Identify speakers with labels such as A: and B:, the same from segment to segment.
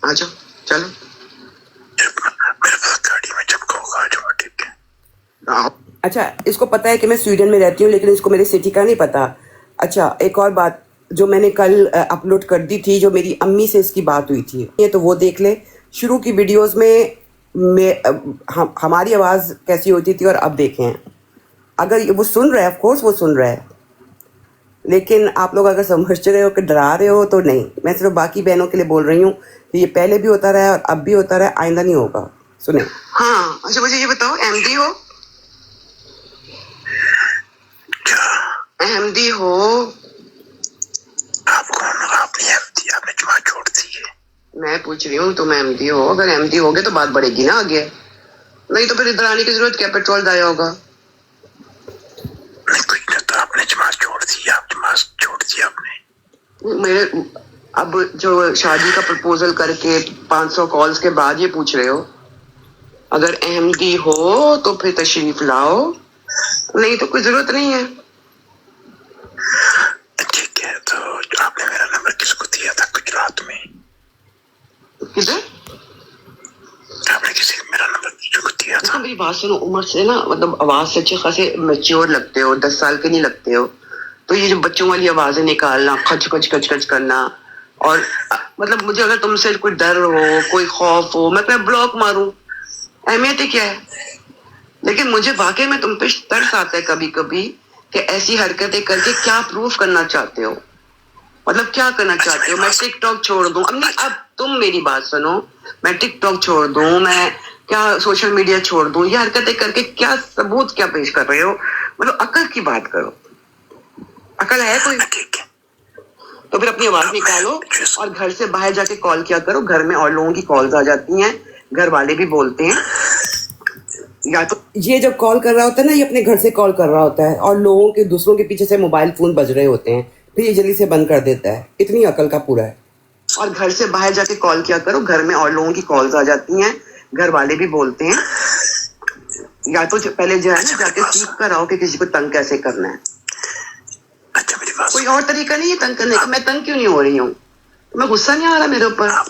A: आ जाओ, चलो
B: मेरे पास गाड़ी में चिपकाऊंगा, आ जाओ, ठीक है।
A: आओ। अच्छा, इसको पता है कि मैं स्वीडन में रहती हूँ, लेकिन इसको मेरी सिटी का नहीं पता। अच्छा, एक और बात जो मैंने कल अपलोड कर दी थी, जो मेरी अम्मी से इसकी बात हुई थी, ये तो वो देख ले। शुरू की वीडियोस में हमारी आवाज़ कैसी होती थी और अब देखें। अगर वो सुन रहा है, ऑफ कोर्स वो सुन रहा है, लेकिन आप लोग अगर समझते रहे हो कि डरा रहे हो तो नहीं। मैं सिर्फ बाकी बहनों के लिए बोल रही हूँ कि ये पहले भी होता रहा है और अब भी होता रहा है, आइंदा नहीं होगा। सुने। हाँ, अच्छा मुझे ये बताओ, एमडी हो? एमडी हो?
B: आप कौन हो? आपने एमडी, आपने जमा छोड़ दी है।
A: मैं पूछ रही हूँ तुम एमडी हो? अगर एमडी होगे तो बात बढ़ेगी ना आगे, नहीं तो फिर इधर आने की जरूरत क्या, पेट्रोल जाया होगा।
B: नहीं कुछ नहीं, तो आपने जमात छोड़ दी, आप जमात छोड़ दी आपने।
A: मेरे अब जो शादी का प्रपोजल करके 500 कॉल्स के बाद ये पूछ रहे हो, अगर एमडी हो तो फिर तशरीफ लाओ, नहीं तो कोई जरूरत नहीं है।
B: ठीक है, तो आपने मेरा नंबर किसको दिया था गुजरात में?
A: किधर?
B: आपने किसी मेरा नंबर किसको दिया था?
A: मेरी बात सुनो, उम्र से ना, मतलब आवाज से अच्छे खासे मैच्योर लगते हो, 10 साल के नहीं लगते हो। तो ये जो बच्चों वाली आवाजें निकालना, खच खच खच खच करना, और मतलब मुझे अगर तुमसे कोई डर हो, कोई खौफ हो, मैं तुम्हें ब्लॉक मारूं, अहमियत ही क्या है। लेकिन मुझे वाकई में तुम पे तरस आता है कभी कभी कि ऐसी हरकतें करके क्या प्रूफ करना चाहते हो, मतलब क्या करना चाहते हो। मैं टिकटॉक छोड़ दूं? अब नहीं, अब तुम मेरी बात सुनो, मैं टिकटॉक छोड़ दूं, मैं क्या सोशल मीडिया छोड़ दूं, ये हरकतें करके क्या सबूत क्या पेश कर रहे हो? मतलब अकल की बात करो, अकल है कोई? तो फिर अपनी आवाज निकालो और घर से बाहर जाके कॉल किया करो। घर में और लोगों की कॉल्स आ जाती हैं, घर वाले भी बोलते हैं। या तो ये जब कॉल कर रहा होता है ना, ये अपने घर से कॉल कर रहा होता है और लोगों के, दूसरों के पीछे से मोबाइल फोन बज रहे होते हैं, फिर ये जल्दी से बंद कर देता है। इतनी अकल का पूरा है। और घर से बाहर जाके कॉल किया करो, घर में और लोगों की कॉल्स आ जाती हैं, घर वाले भी बोलते हैं। या तो पहले जो है ना, जाके सीख कर आओ कि किसी को तंग कैसे करना है।
B: अच्छा मेरी बात,
A: कोई और तरीका नहीं है तंग करने का। मैं तंग क्यों नहीं हो रही हूँ? तुम्हें गुस्सा नहीं आ रहा मेरे ऊपर?
B: आप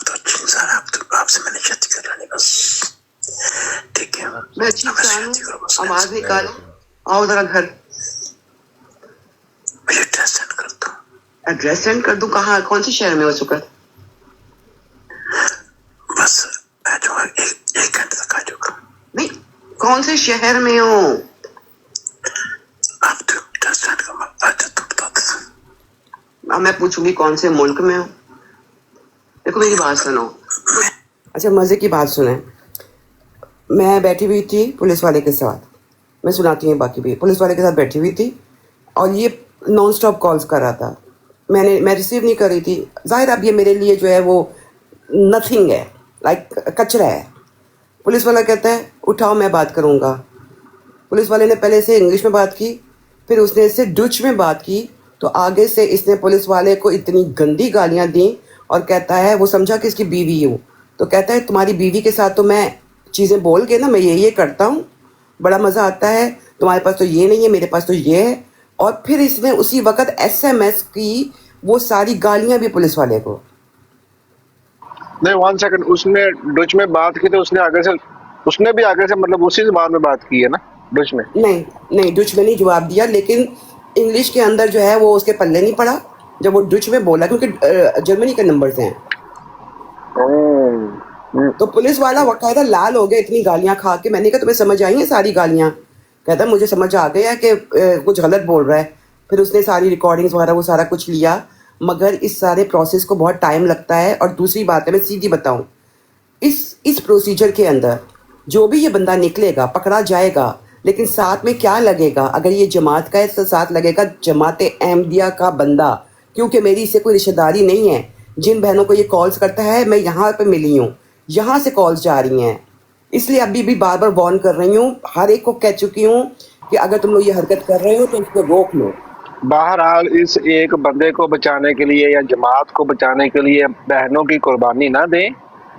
B: तो अच्छी इंसान, आपसे मैंने शादी कर लेनी बस, ठीक है।
A: मैं अच्छी इंसान हूँ, आवाज निकालो, आओ जरा घर।
B: मुझे एड्रेस सेंड कर दो।
A: एड्रेस सेंड कर दूं? कहाँ, कौन से शहर में हो चुका?
B: बस आ जाऊंगा, एक घंटे तक आ जाऊंगा।
A: नहीं, कौन से शहर में हो?
B: आप तो एड्रेस सेंड करो, अच्छा तुम बता दो।
A: अब मैं पूछूंगी कौन से मुल्क में हो? देखो मेरी बात सुनो। अच्छा, मजे की बात सुने। मैं बैठी हुई थी पुलिस वाले के साथ, मैं सुनाती हूँ बाकी भी। पुलिस वाले के साथ बैठी हुई थी और ये नॉन स्टॉप कॉल्स कर रहा था। मैं रिसीव नहीं कर रही थी। जाहिर अब ये मेरे लिए जो है वो नथिंग है, लाइक कचरा है। पुलिस वाला कहता है उठाओ मैं बात करूँगा। पुलिस वाले ने पहले से इंग्लिश में बात की, फिर उसने इससे डच में बात की, तो आगे से इसने पुलिस वाले को इतनी गंदी गालियाँ दी और कहता है, वो समझा कि इसकी बीवी हूँ, तो कहता है तुम्हारी बीवी के साथ तो मैं चीज़ें बोल के ना, मैं ये करता हूँ, बड़ा मज़ा आता है, तुम्हारे पास तो ये नहीं है, मेरे पास तो ये है। और फिर इसने उसी वक्त SMS की वो सारी गालियाँ भी पुलिस वाले को।
C: नहीं 1 सेकंड, उसने डच में बात की तो उसने भी आगे से मतलब उसी जबान में बात की है ना डच में?
A: नहीं, डच में नहीं जवाब दिया, लेकिन इंग्लिश के अंदर जो है वो उसके पल्ले नहीं पड़ा जब वो डच में बोला, क्योंकि जर्मनी के नंबर हैं। तो पुलिस वाला बाकायदा लाल हो गया इतनी गालियां खा के। मैंने कहा तुम्हें समझ आई हैं सारी गालियां? कहता मुझे समझ आ गया कि कुछ गलत बोल रहा है। फिर उसने सारी रिकॉर्डिंग्स वगैरह वो सारा कुछ लिया, मगर इस सारे प्रोसेस को बहुत टाइम लगता है। और दूसरी बात है, मैं सीधी बताऊं, इस प्रोसीजर के अंदर जो भी ये बंदा निकलेगा, पकड़ा जाएगा, लेकिन साथ में क्या लगेगा? अगर ये जमात का है तो साथ लगेगा जमात अहमदिया का बंदा, क्योंकि मेरी इससे कोई रिश्तेदारी नहीं है। जिन बहनों को ये कॉल्स करता है, मैं यहाँ पे मिली हूँ, यहाँ से कॉल्स जा रही हैं, इसलिए अभी भी बार बार वार्न कर रही हूँ, हर एक को कह चुकी हूँ कि अगर तुम लोग ये हरकत कर रहे हो तो इसको रोक लो।
C: बहरहाल इस एक बंदे को बचाने के लिए या जमात को बचाने के लिए बहनों की कुर्बानी ना दें,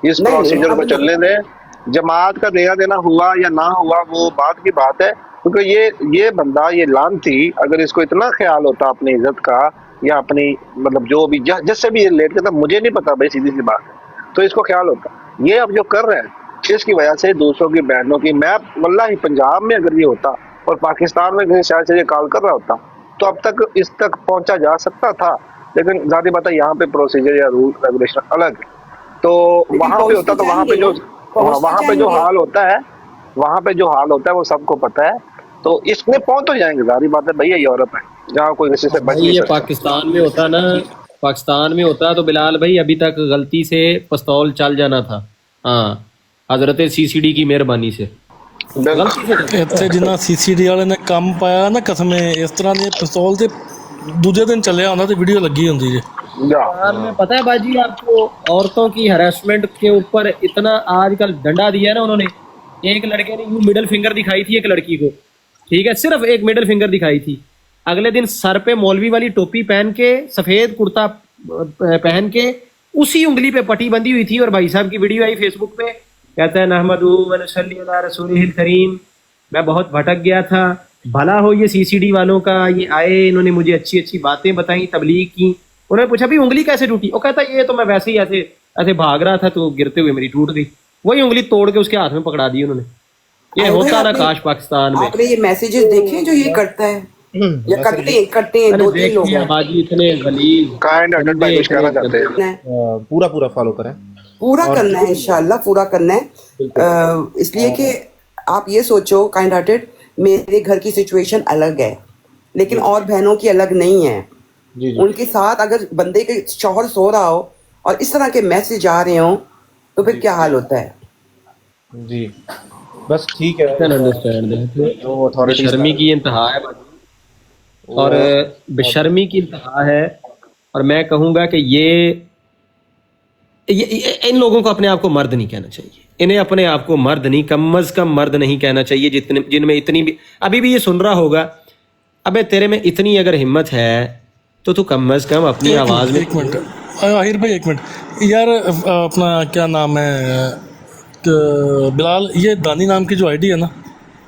C: इस प्रोसीजर को चलने दें। जमात का देना देना हुआ या ना हुआ वो बात की बात है, क्योंकि ये बंदा, ये लानती, अगर इसको इतना ख्याल होता अपनी इज्जत का, या अपनी मतलब जो भी जिससे भी रिलेट करता, मुझे नहीं पता भाई, सीधी सी बात है। तो इसको ख्याल होता है। ये अब जो कर रहे हैं इसकी वजह से दूसरों की बहनों की, मैं वल्लाही पंजाब में अगर ये होता और पाकिस्तान में किसी शायद से ये कॉल कर रहा होता तो अब तक इस तक पहुंचा जा सकता था। लेकिन जाती बात है, यहाँ पे प्रोसीजर या रूल रेगुलेशन अलग है। तो वहां पे होता तो वहां पे जो हाल होता है, वहां पे जो हाल होता है वो सबको पता है। तो इसमें पहुंच तो जाएंगे, जारी बात है भैया, यूरोप है जहाँ कोई किसी से बच
D: भाई
C: नहीं
D: ये
C: सकता।
D: पाकिस्तान में होता ना, पाकिस्तान में होता तो बिलाल भाई अभी तक गलती से पिस्तौल चल जाना था। हाँ, हजरत सीसीडी की मेहरबानी से गलती से
E: ਇੱਥੇ ਜਿੰਨਾ ਸੀਸੀਡੀ ਵਾਲੇ ਨੇ ਕੰਮ ਪਾਇਆ ਨਾ ਕਸਮੇ, ਇਸ ਤਰ੍ਹਾਂ ਦੇ ਪਿਸਤੌਲ ਤੇ ਦੂਜੇ ਦਿਨ ਚੱਲਿਆ ਹੁੰਦਾ ਤੇ ਵੀਡੀਓ ਲੱਗੀ ਹੁੰਦੀ ਜੇ।
D: पाकिस्तान में पता है बाजी आपको, औरतों की हरासमेंट के ऊपर इतना आजकल डंडा दिया है ना उन्होंने। एक लड़के ने यूं मिडल फिंगर दिखाई थी एक लड़की को, ठीक है, सिर्फ एक मिडल फिंगर दिखाई थी। अगले दिन सर पे मौलवी वाली टोपी पहन के, सफेद कुर्ता पहन के, उसी उंगली पे पट्टी बंधी हुई थी। और भाई साहब की वीडियो आई फेसबुक पे, कहता है नहमदू व नसल्ली अला रसूलिहिल करीम। मैं बहुत भटक गया था, भला हो ये सीसीडी वालों का, ये आए, इन्होंने मुझे अच्छी अच्छी बातें बताई, तबलीग की। उन्होंने पूछा भी उंगली कैसे टूटी, वो कहता ये तो मैं वैसे ही ऐसे ऐसे भाग रहा था तो गिरते हुए मेरी टूट गई। वही उंगली तोड़ के उसके हाथ में पकड़ा दी उन्होंने। ये होता ना काश पाकिस्तान में।
A: आपने ये मैसेजेस देखे जो ये करता है, या करते हैं 2-3 लोग हैं।
D: बाजी इतने गलीज
C: काइंड हार्टेड भाई कुछ कहना चाहते हैं?
F: पूरा फॉलो करें,
A: पूरा करना है इंशाल्लाह, पूरा करना है। इसलिए कि आप ये सोचो काइंड हार्टेड, मेरे घर की सिचुएशन अलग है लेकिन और बहनों की अलग नहीं है। उनके साथ अगर बंदे के शौहर सो रहा हो और इस तरह के मैसेज आ रहे हो तो फिर क्या हाल होता है।
F: जी बस ठीक है, जो अथॉरिटी
D: शर्मी की इंतहा है और बेशर्मी की इंतहा है। और मैं कहूंगा कि ये इन लोगों को अपने आप को मर्द नहीं कहना चाहिए। इन्हें अपने आप को मर्द नहीं, कम अज कम मर्द नहीं कहना चाहिए, जितने जिनमें इतनी भी अभी भी ये सुन रहा होगा, अबे तेरे में इतनी अगर हिम्मत है तो तू कम अज कम अपनी आवाज में।
E: एक मिनट आहिर भाई, एक मिनट यार, अपना क्या नाम है बिलाल, ये दानी नाम की जो आईडी है ना,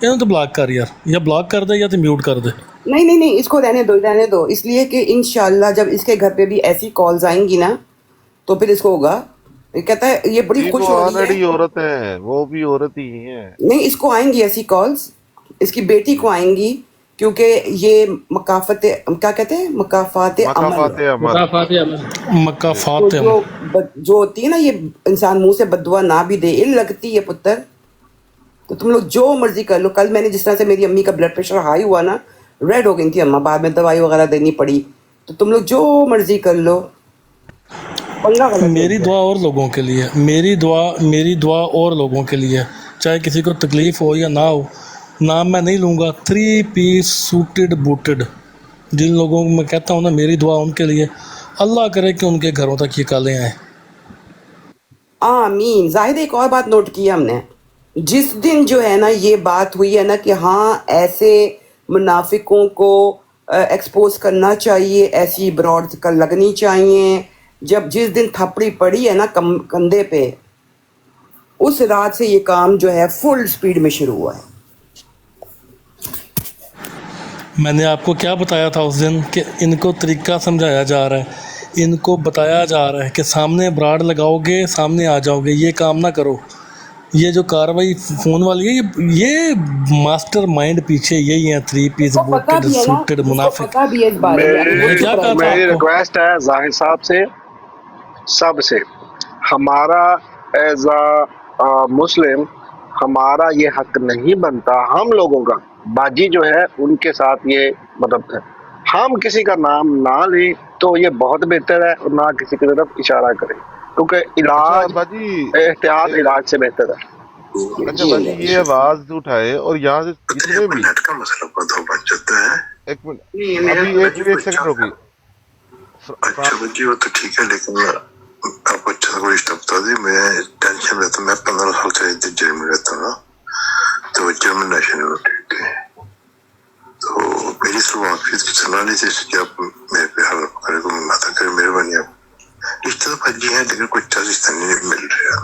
E: इन्हें तो ब्लॉक कर यार, या ब्लॉक कर दे या तो म्यूट कर दे।
A: नहीं, इसको रहने दो, इसलिए कि इंशाल्लाह जब इसके घर पे भी ऐसी कॉल्स आएंगी ना तो फिर इसको होगा। ये कहता है ये बड़ी खुश हो रही है,
G: औरत है, वो भी औरत ही है।
A: नहीं, इसको आएंगी ऐसी कॉल्स, इसकी बेटी को आएंगी, क्योंकि ये मकाफत क्या कहते हैं, मकाफात जो होती है ना, ये इंसान मुंह से बद्दुआ ना भी दे, इल लगती है पुत्र। तो तुम लोग जो मर्जी कर लो। कल मैंने जिस तरह से मेरी अम्मी का ब्लड प्रेशर हाई हुआ ना, रेड हो गई थी अम्मा, बाद में दवाई वगैरह देनी पड़ी। तो तुम लोग जो मर्जी कर लो,
E: मेरी दुआ और लोगों के लिए, मेरी दुआ और लोगों के लिए, चाहे किसी को तकलीफ हो या ना हो। नाम मैं नहीं लूँगा, 3 पीस सूटेड बूटेड जिन लोगों को मैं कहता हूँ ना, मेरी दुआ उनके लिए, अल्लाह करे कि उनके घरों तक ये कालें आए।
A: आमीन। जाहिद, एक और बात नोट की हमने, जिस दिन जो है ना ये बात हुई है ना कि हाँ ऐसे मुनाफिकों को एक्सपोज करना चाहिए, ऐसी ब्रॉड का लगनी चाहिए, जिस दिन थपड़ी पड़ी है ना कंधे पे, उस रात से ये काम जो है फुल स्पीड में शुरू हुआ है।
E: मैंने आपको क्या बताया था उस दिन कि इनको तरीका समझाया जा रहा है, इनको बताया जा रहा है कि सामने ब्राड लगाओगे सामने आ जाओगे, ये काम ना करो। ये जो कार्रवाई फ़ोन वाली है, ये मास्टर माइंड पीछे यही है, 3 पीस बूटेड सूटेड मुनाफिक।
C: मेरी रिक्वेस्ट है जाहिर साहब से, सबसे, हमारा एज अ मुस्लिम हमारा ये हक नहीं बनता, हम लोगों का बाजी जो है उनके साथ ये मतलब हम किसी का नाम ना लें तो ये बहुत बेहतर है, और ना किसी की तरफ इशारा करें, क्योंकि इलाज एहतियात इलाज से बेहतर है।
G: अच्छा बाजी, ये आवाज उठाए और यहाँ से जितने भी
B: नेट का मसला बहुत बन जाता है।
G: एक मिनट, अभी एक सेकंड रुकी।
B: अच्छा बाजी, वो तो ठीक है, लेकिन आपको अच्छा कोई रिश्ता बता दी, मैं टेंशन रहता, मैं 15 साल से जेल में रहता ना, तो जर्मन नेशनलिटी है, तो मेरी शुरुआत की सलाह नहीं थी कि आप मेरे पे हेल्प करें, को मदद करें, मेहरबानी। आप रिश्ता तो फर्जी है लेकिन कोई अच्छा रिश्ता नहीं मिल रहा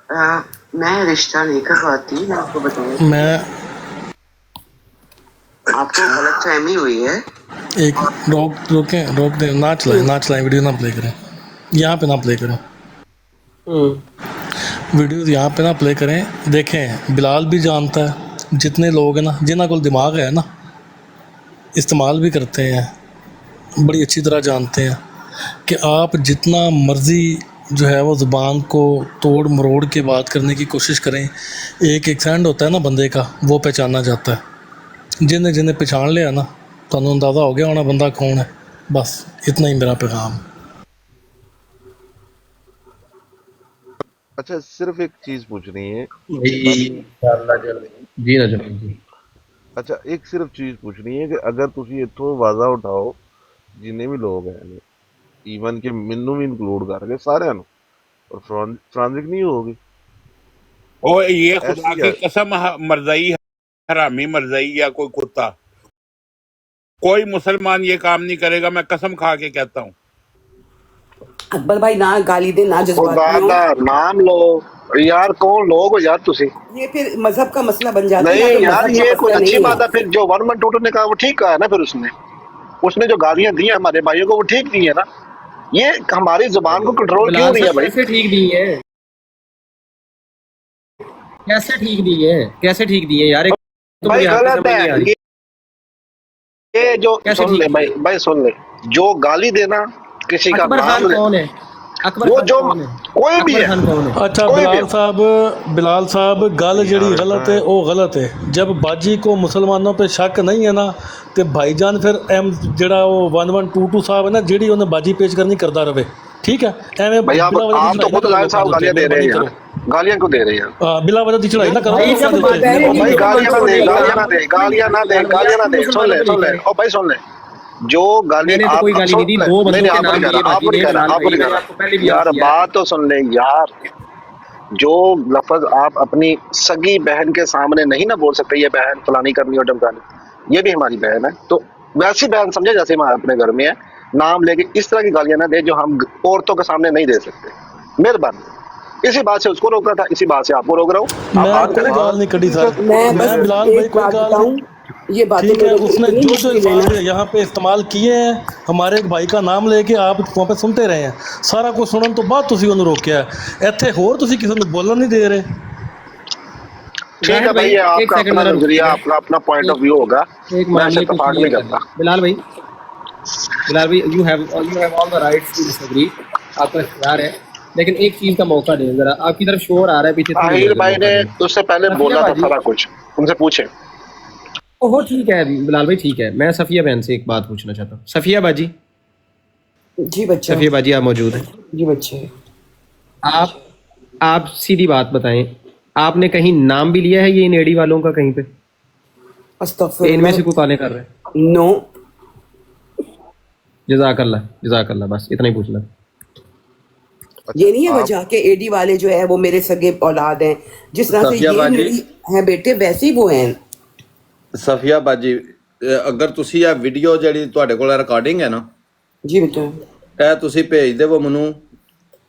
B: ना।
A: मैं रिश्ता नहीं करवाती, मैं आपको बताऊं,
E: मैं
A: आपको गलतफहमी हुई है।
E: एक रोक दें, ना चलाएं वीडियो ना प्ले करें, यहाँ पे ना प्ले करें वीडियो, यहाँ पे ना प्ले करें। देखें बिलाल भी जानता है, जितने लोग हैं ना जिन्होंने को दिमाग है ना, इस्तेमाल भी करते हैं, बड़ी अच्छी तरह जानते हैं कि आप जितना मर्ज़ी जो है वो ज़ुबान को तोड़ मरोड़ के बात करने की कोशिश करें, एक एक्सेंट होता है ना बंदे का, वो पहचाना जाता है। जिन्हें पहचान लिया ना, तो अंदाज़ा हो गया होना बंदा कौन है। बस इतना ही मेरा पैगाम।
G: अच्छा सिर्फ एक चीज पूछनी है।
D: जी ना जी।
G: अच्छा एक सिर्फ चीज पूछनी है कि अगर ਤੁਸੀਂ ਇੱਥੋਂ ਆਵਾਜ਼ਾਂ ਉਠਾਓ ਜਿੰਨੇ ਵੀ ਲੋਕ हैं ਈਵਨ ਕਿ ਮੈਨੂੰ ਵੀ ਇਨਕਲੂਡ ਕਰਕੇ ਸਾਰਿਆਂ ਨੂੰ, और फ्रांजिक नहीं होगी।
H: ओ ये खुदा
G: ऐसी
H: की
G: है।
H: कसम मरज़ई हरामी मरज़ई या कोई कुत्ता, कोई मुसलमान ये काम नहीं करेगा, मैं कसम खा के कहता हूँ।
A: अकबर भाई ना गाली दे ना
C: खुदा
A: जज्बाती हो,
C: का नाम लो यार, कौन लोग हो यार तुसी?
A: ये फिर मजहब का मसला बन जाता है।
C: नहीं
A: तो
C: यार,
A: मजहब का
C: ये कोई
A: मसला
C: अच्छी
A: नहीं
C: बात है। फिर जो 1122 ने कहा वो ठीक कहा है ना, फिर उसने जो गालियां दी हैं हमारे भाइयों को वो ठीक दी है ना। ये हमारी जुबान को कंट्रोल क्यों नहीं है भाई?
D: कैसे ठीक दी है, कैसे ठीक दी है यार, तो
C: भाई
D: मुझे आपकी
C: गलत
D: समझ नहीं आ
C: है
D: रही।
C: ये जो
D: कैसे
C: सुन ले
D: ठीक
C: भाई, सुन ले, जो गाली देना किसी का
D: अकबर
C: नाम
D: खान
C: ले,
D: कौन है? अकबर
C: वो
D: खान
C: जो
D: कौन है?
C: कोई भी
D: अकबर
C: है,
D: खान कौन है?
E: अच्छा
C: कोई भी
E: बिलाल साहब गल जड़ी गलत है वो गलत है। जब बाजी को मुसलमानों पे शक नहीं है ना, तो भाईजान फिर एम जड़ा वो 1122 साहब है ना, जेड़ी उन्हें बाजी पेश करनी करता रहे, ठीक है। एवं
C: भाई आप तो खुद लाल साहब गालियां दे रहे हैं यार, गालियां क्यों दे रहे हैं यार?
E: बिला वजह की चढ़ाई ना करो।
D: भाई जब बात है
C: ओ भाई गालियां ना दे, गालियां ना दे, सुन ले ओ भाई सुन ले, जो गाली
D: मैंने तो
C: आप
D: कोई गाली
C: सुन
D: नहीं दी,
C: ले,
D: दो बंदों
C: नहीं
D: के
C: आपको
D: नाम
C: नहीं कह
D: लिए
C: रहा, आपको नहीं कह रहा, आपको नहीं कह
D: आपको पहले भी
C: रहा यार,
D: याद किया।
C: बात तो सुन ले यार। जो लफ्ज आप अपनी सगी बहन के सामने नहीं ना बोल सकते, ये बहन फलानी करनी और डमकानी, ये भी हमारी बहन है, तो वैसी बहन समझे जैसे हमारे अपने घर में है, नाम लेके इस तरह की गालियां ना दे जो हम औरतों के सामने नहीं दे सकते। मेहरबानी। इसी बात से उसको रोक रहा था, इसी बात से आपको रोक रहा हूँ।
E: मैं कोई गाल नहीं कटी सर,
A: मैं बस
E: मैं बिलाल भाई
A: एक
E: कोई
A: बात
E: गाल
A: बताऊं,
E: नहीं,
A: ये बातें
E: ठीक है।
A: मेरे लिए
E: उसने
A: इतनी
E: जो
A: मुश्किल है
E: अल्फाज
A: ना।
E: यहाँ पे इस्तेमाल किए हैं, हमारे एक भाई का नाम लेके आप वहाँ पे सुनते रहे हैं, सारा कुछ सुनने तो बाद तुसी उन्हें रोकिया है, इत्थे होर तुसी किसी को बोलना नहीं दे रहे।
C: ठीक है भाई, ये आपका अपना नजरिया, अपना अपना पॉइंट ऑफ व्यू होगा,
D: एक
C: मैं
D: मामले को
C: इत्तेफाक नहीं
D: क्लियर
C: करता।
D: कर बिलाल भाई, you have all the rights to disagree, आपका इख्तियार है, लेकिन एक चीज का मौका दें जरा। आपकी तरफ शोर आ रहा है पीछे से,
C: आहिर भाई ने उससे पहले बोला था सारा कुछ, उनसे पूछे।
D: ओहो ठीक है बिलाल भाई, ठीक है। मैं सफिया बहन से एक बात पूछना चाहता हूँ। सफिया बाजी,
A: जी बच्चा,
D: सफिया बाजी आप मौजूद हैं?
A: जी बच्चे,
D: आप सीधी बात बताएं, आपने कहीं नाम भी लिया है ये इन एडी वालों का कहीं पे? इनमें से कोई काले कर रहे हैं?
A: नो।
D: जज़ाकल्लाह, बस इतना ही पूछना।
A: ये नहीं है वजह के एडी वाले जो है वो मेरे सगे औलाद हैं, जिस तरह से ये मेरी हैं बेटे वैसे ही वो हैं।
I: ਸਫੀਆ ਬਾਜੀ, ਅਗਰ ਤੁਸੀਂ ਇਹ ਵੀਡੀਓ ਜਿਹੜੀ ਤੁਹਾਡੇ ਕੋਲ ਰਿਕਾਰਡਿੰਗ ਹੈ ਨਾ,
A: ਜੀ ਬੇਟਾ,
I: ਇਹ ਤੁਸੀਂ ਭੇਜ ਦੇਵੋ ਮੈਨੂੰ,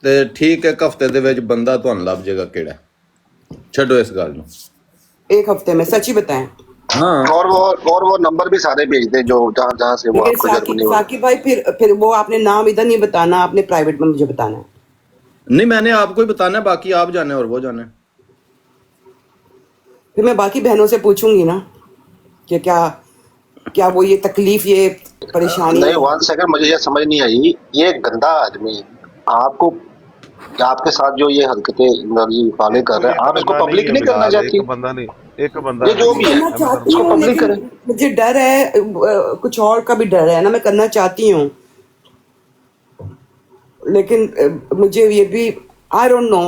I: ਤੇ ਠੀਕ ਹੈ, ਇੱਕ ਹਫਤੇ ਦੇ ਵਿੱਚ ਬੰਦਾ ਤੁਹਾਨੂੰ ਲੱਭ ਜਾਏਗਾ ਕਿਹੜਾ। ਛੱਡੋ ਇਸ ਗੱਲ ਨੂੰ।
A: एक हफ्ते में, सच ही बताएं।
I: हाँ,
C: और वो नंबर भी सारे भेज दे जो जहाँ से वो आपको जर्मनी हो।
A: साकिब भाई फिर वो आपने नाम इधर नहीं बताना, आपने प्राइवेट में मुझे बताना है।
I: नहीं मैंने आपको ही बताना है, बाकी आप जाने और वो जाने।
A: फिर मैं बाकी बहनों से पूछूंगी ना कि क्या वो ये तकलीफ, ये परेशानी।
C: नहीं, 1 सेकंड, मुझे ये समझ नहीं आई, ये गंदा आदमी आपको, आपके साथ जो ये हरकतें फॉलो कर रहे हैं, आप इसको पब्लिक नहीं करना चाहती?
G: एक बंदा नहीं, एक बंदा
C: ये जो भी है
A: करना चाहती
C: उसको
A: हूँ,
C: पब्लिक
A: लेकिन
C: करें।
A: मुझे डर है, कुछ और का भी डर है ना। मैं करना चाहती हूँ, लेकिन मुझे ये भी आई डोंट नो,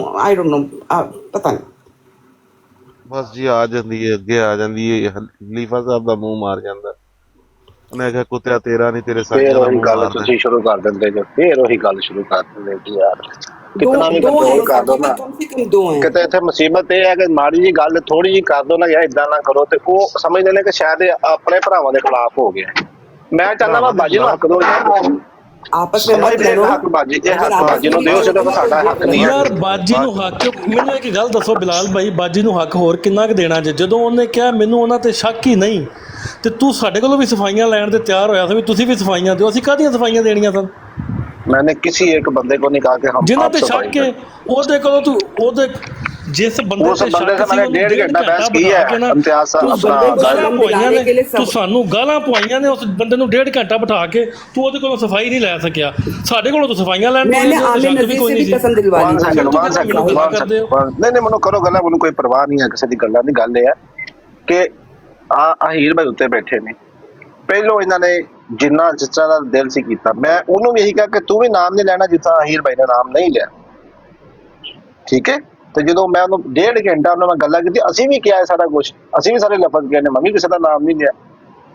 A: पता नहीं।
G: बस जी आ जाती है, अगे आ जाती है, खलीफा साहब का मुंह मार जाता। उन्हें कहा कुत्ता तेरा नहीं तेरे
C: फिर
G: साथ
C: वही गल तुसी शुरू कर देंगे जो, फिर वही गल शुरू कर देंगे कि यार कितना भी कंट्रोल कर दो ना,
A: कम से कम दो हैं।
C: किते इत्थे मुसीबत ये है कि माड़ी जी गल थोड़ी जी कर दो ना, या इदां ना करो, ते वो समझदे ने कि शायद अपने भरावां दे खिलाफ हो गया। मैं चाहना वा बाजी नूं हक दो यार,
A: आपस में मत लड़ो।
C: हक बाजी, ये हक बाजी नूं दिओ, सिर्फ साडा हक नहीं है।
E: ਯਾਰ ਬਾਜੀ ਨੂੰ ਹੱਕ, ਮੈਨੂੰ ਇੱਕ ਗੱਲ ਦੱਸੋ ਬਿਲਾਲ ਭਾਈ, ਬਾਜੀ ਨੂੰ ਹੱਕ ਹੋਰ ਕਿੰਨਾ ਕੁ ਦੇਣਾ ਜੇ? ਜਦੋਂ ਉਹਨੇ ਕਿਹਾ ਮੈਨੂੰ ਉਹਨਾਂ ਤੇ ਸ਼ੱਕ ਹੀ ਨਹੀਂ, ਤੇ ਤੂੰ ਸਾਡੇ ਕੋਲੋਂ ਵੀ ਸਫਾਈਆਂ ਲੈਣ ਦੇ ਤਿਆਰ ਹੋਇਆ ਸੀ ਵੀ ਤੁਸੀਂ ਵੀ ਸਫਾਈਆਂ ਦਿਓ। ਅਸੀਂ ਕਾਹਦੀਆਂ ਸਫਾਈਆਂ ਦੇਣੀਆਂ ਸਨ?
C: मैंने किसी एक बंदे को नहीं कहा कि हम
E: ਜਿਨ੍ਹਾਂ
C: आप
E: ਤੇ
C: सफाई
E: ਸ਼ੱਕ ਹੈ ਉਹਦੇ ਕੋਲੋਂ ਤੂੰ ਉਹਦੇ जिस बंदे
C: उस
E: से
C: बंदे
E: शक
C: से मैंने
E: सी
C: 1.5 घंटा बहस की है इम्तियाज साहब अपना
E: ਗਾਲਾਂ ਪਵਾਈਆਂ ਨੇ ਤੂੰ ਸਾਨੂੰ ਗਾਲਾਂ ਪਵਾਈਆਂ ਨੇ ਉਸ ਬੰਦੇ ਨੂੰ 1.5 ਘੰਟਾ ਬਿਠਾ ਕੇ ਤੂੰ ਉਹਦੇ ਕੋਲੋਂ ਸਫਾਈ ਨਹੀਂ ਲੈ ਸਕਿਆ। ਸਾਡੇ ਕੋਲੋਂ ਤੂੰ ਸਫਾਈਆਂ ਲੈਣ
A: मैंने आमिर नजीर से भी कसम दिलवा ली।
C: नहीं नहीं मनु करो गल्ला मनु कोई परवाह नहीं है किसी दी गल्ला नहीं। गल ये है कि अहीर भाई उत्ते बैठे ने ਪਹਿਲੋਂ ਇਹਨਾਂ ਨੇ ਜਿੰਨਾ ਜਿਸ ਤਰ੍ਹਾਂ ਦਾ ਦਿਲ ਸੀ ਕੀਤਾ। ਮੈਂ ਉਹਨੂੰ ਵੀ ਇਹੀ ਕਿਹਾ ਕਿ ਤੂੰ ਵੀ ਨਾਮ ਨਹੀਂ ਲੈਣਾ ਜਿੱਥਾ ਅਹੀਰ ਭਾਈ ਨੇ ਨਾਮ ਨਹੀਂ ਲਿਆ, ਠੀਕ ਹੈ। ਤੇ ਜਦੋਂ ਮੈਂ ਉਹਨੂੰ 1.5 ਘੰਟਾ ਉਹਨਾਂ ਨਾਲ ਗੱਲਾਂ ਕੀਤੀ, ਅਸੀਂ ਵੀ ਕਿਹਾ ਸਾਰਾ ਕੁਝ, ਅਸੀਂ ਵੀ ਸਾਰੇ ਲਫ਼ਜ਼ ਕਿਹਾ ਨੇ, ਮੈਂ ਵੀ ਕਿਸੇ ਦਾ ਨਾਮ ਨਹੀਂ ਲਿਆ।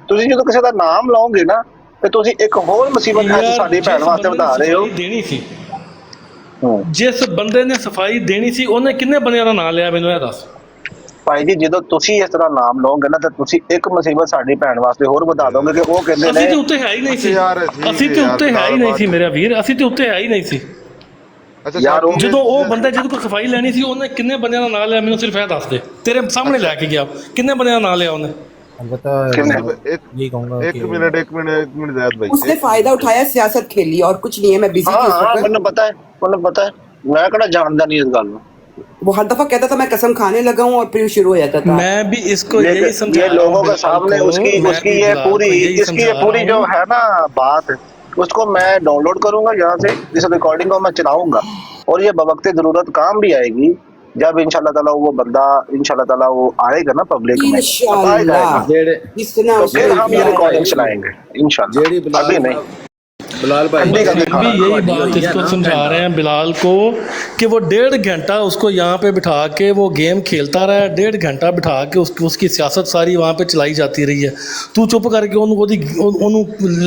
C: ਤੁਸੀਂ ਜਦੋਂ ਕਿਸੇ ਦਾ ਨਾਮ ਲਾਓਗੇ ਨਾ ਤੇ ਤੁਸੀਂ ਇੱਕ ਹੋਰ ਮੁਸੀਬਤ ਸਾਡੀ ਭੈਣ ਵਾਸਤੇ ਵਧਾ ਰਹੇ ਹੋ।
E: ਦੇਣੀ ਸੀ ਜਿਸ ਬੰਦੇ ਨੇ ਸਫਾਈ ਦੇਣੀ ਸੀ ਉਹਨੇ ਕਿੰਨੇ ਬੰਦਿਆਂ ਦਾ ਨਾਮ ਲਿਆ ਮੈਨੂੰ ਇਹ ਦੱਸ।
C: ਭਾਈ ਜੀ ਜਦੋਂ ਤੁਸੀਂ ਇਸ ਤਰ੍ਹਾਂ ਨਾਮ ਲਓਗੇ ਨਾ ਤਾਂ ਤੁਸੀਂ ਇੱਕ ਮੁਸੀਬਤ ਸਾਡੀ ਭੈਣ ਵਾਸਤੇ ਹੋਰ ਵਧਾ ਦੋਗੇ ਕਿ ਉਹ ਕਹਿੰਦੇ ਨੇ
E: ਅਸੀਂ ਤੇ ਉੱਤੇ ਹੈ ਹੀ ਨਹੀਂ ਸੀ। ਅਸੀਂ ਤੇ ਉੱਤੇ ਹੈ ਹੀ ਨਹੀਂ ਸੀ ਮੇਰੇ ਵੀਰ, ਅਸੀਂ ਤੇ ਉੱਤੇ ਹੈ ਹੀ ਨਹੀਂ ਸੀ।
C: ਯਾਰ
E: ਜਦੋਂ ਉਹ ਬੰਦਾ ਜਿਹਦੇ ਕੋਲ ਸਫਾਈ ਲੈਣੀ ਸੀ ਉਹਨੇ ਕਿੰਨੇ ਬੰਦਿਆਂ ਦਾ ਨਾਮ ਲਿਆ ਮੈਨੂੰ ਸਿਰਫ ਇਹ ਦੱਸ ਦੇ। ਤੇਰੇ ਸਾਹਮਣੇ ਲੈ ਕੇ ਗਿਆ ਕਿੰਨੇ ਬੰਦਿਆਂ ਦਾ ਨਾਮ ਲਿਆ ਉਹਨੇ?
G: एक मिनट ज़ायद भाई,
A: उसने फायदा उठाया, सियासत खेली और कुछ नहीं है। मैं बिजी थी उस वक्त।
C: ਮੈਨੂੰ ਪਤਾ ਹੈ मैं ਕਿਹੜਾ ਜਾਣਦਾ नहीं इस गल ਨੂੰ।
A: वो हर दफा कहता था मैं कसम खाने लगा हूँ और फिर शुरू हो जाता था।
E: मैं भी इसको यही समझा
C: ये लोगों के सामने उसकी ये पूरी इसकी ये पूरी जो है ना बात, उसको मैं डाउनलोड करूंगा यहाँ से, इस रिकॉर्डिंग को मैं चलाऊंगा और ये बवक्ते जरूरत काम भी आएगी जब इंशाल्लाह ताला वो बंदा इंशाल्लाह ताला वो आएगा ना पब्लिक में, फिर हम ये रिकॉर्डिंग चलाएंगे इंशाल्लाह, अभी नहीं।
I: बिलाल भाई
E: भी यही बात इसको समझा रहे हैं बिलाल को कि वो 1.5 घंटा उसको यहाँ पे बिठा के वो गेम खेलता रहा है। 1.5 घंटा बिठा के उसकी सियासत सारी वहाँ पे चलाई जाती रही है। तू चुप करके ਉਹਨੂੰ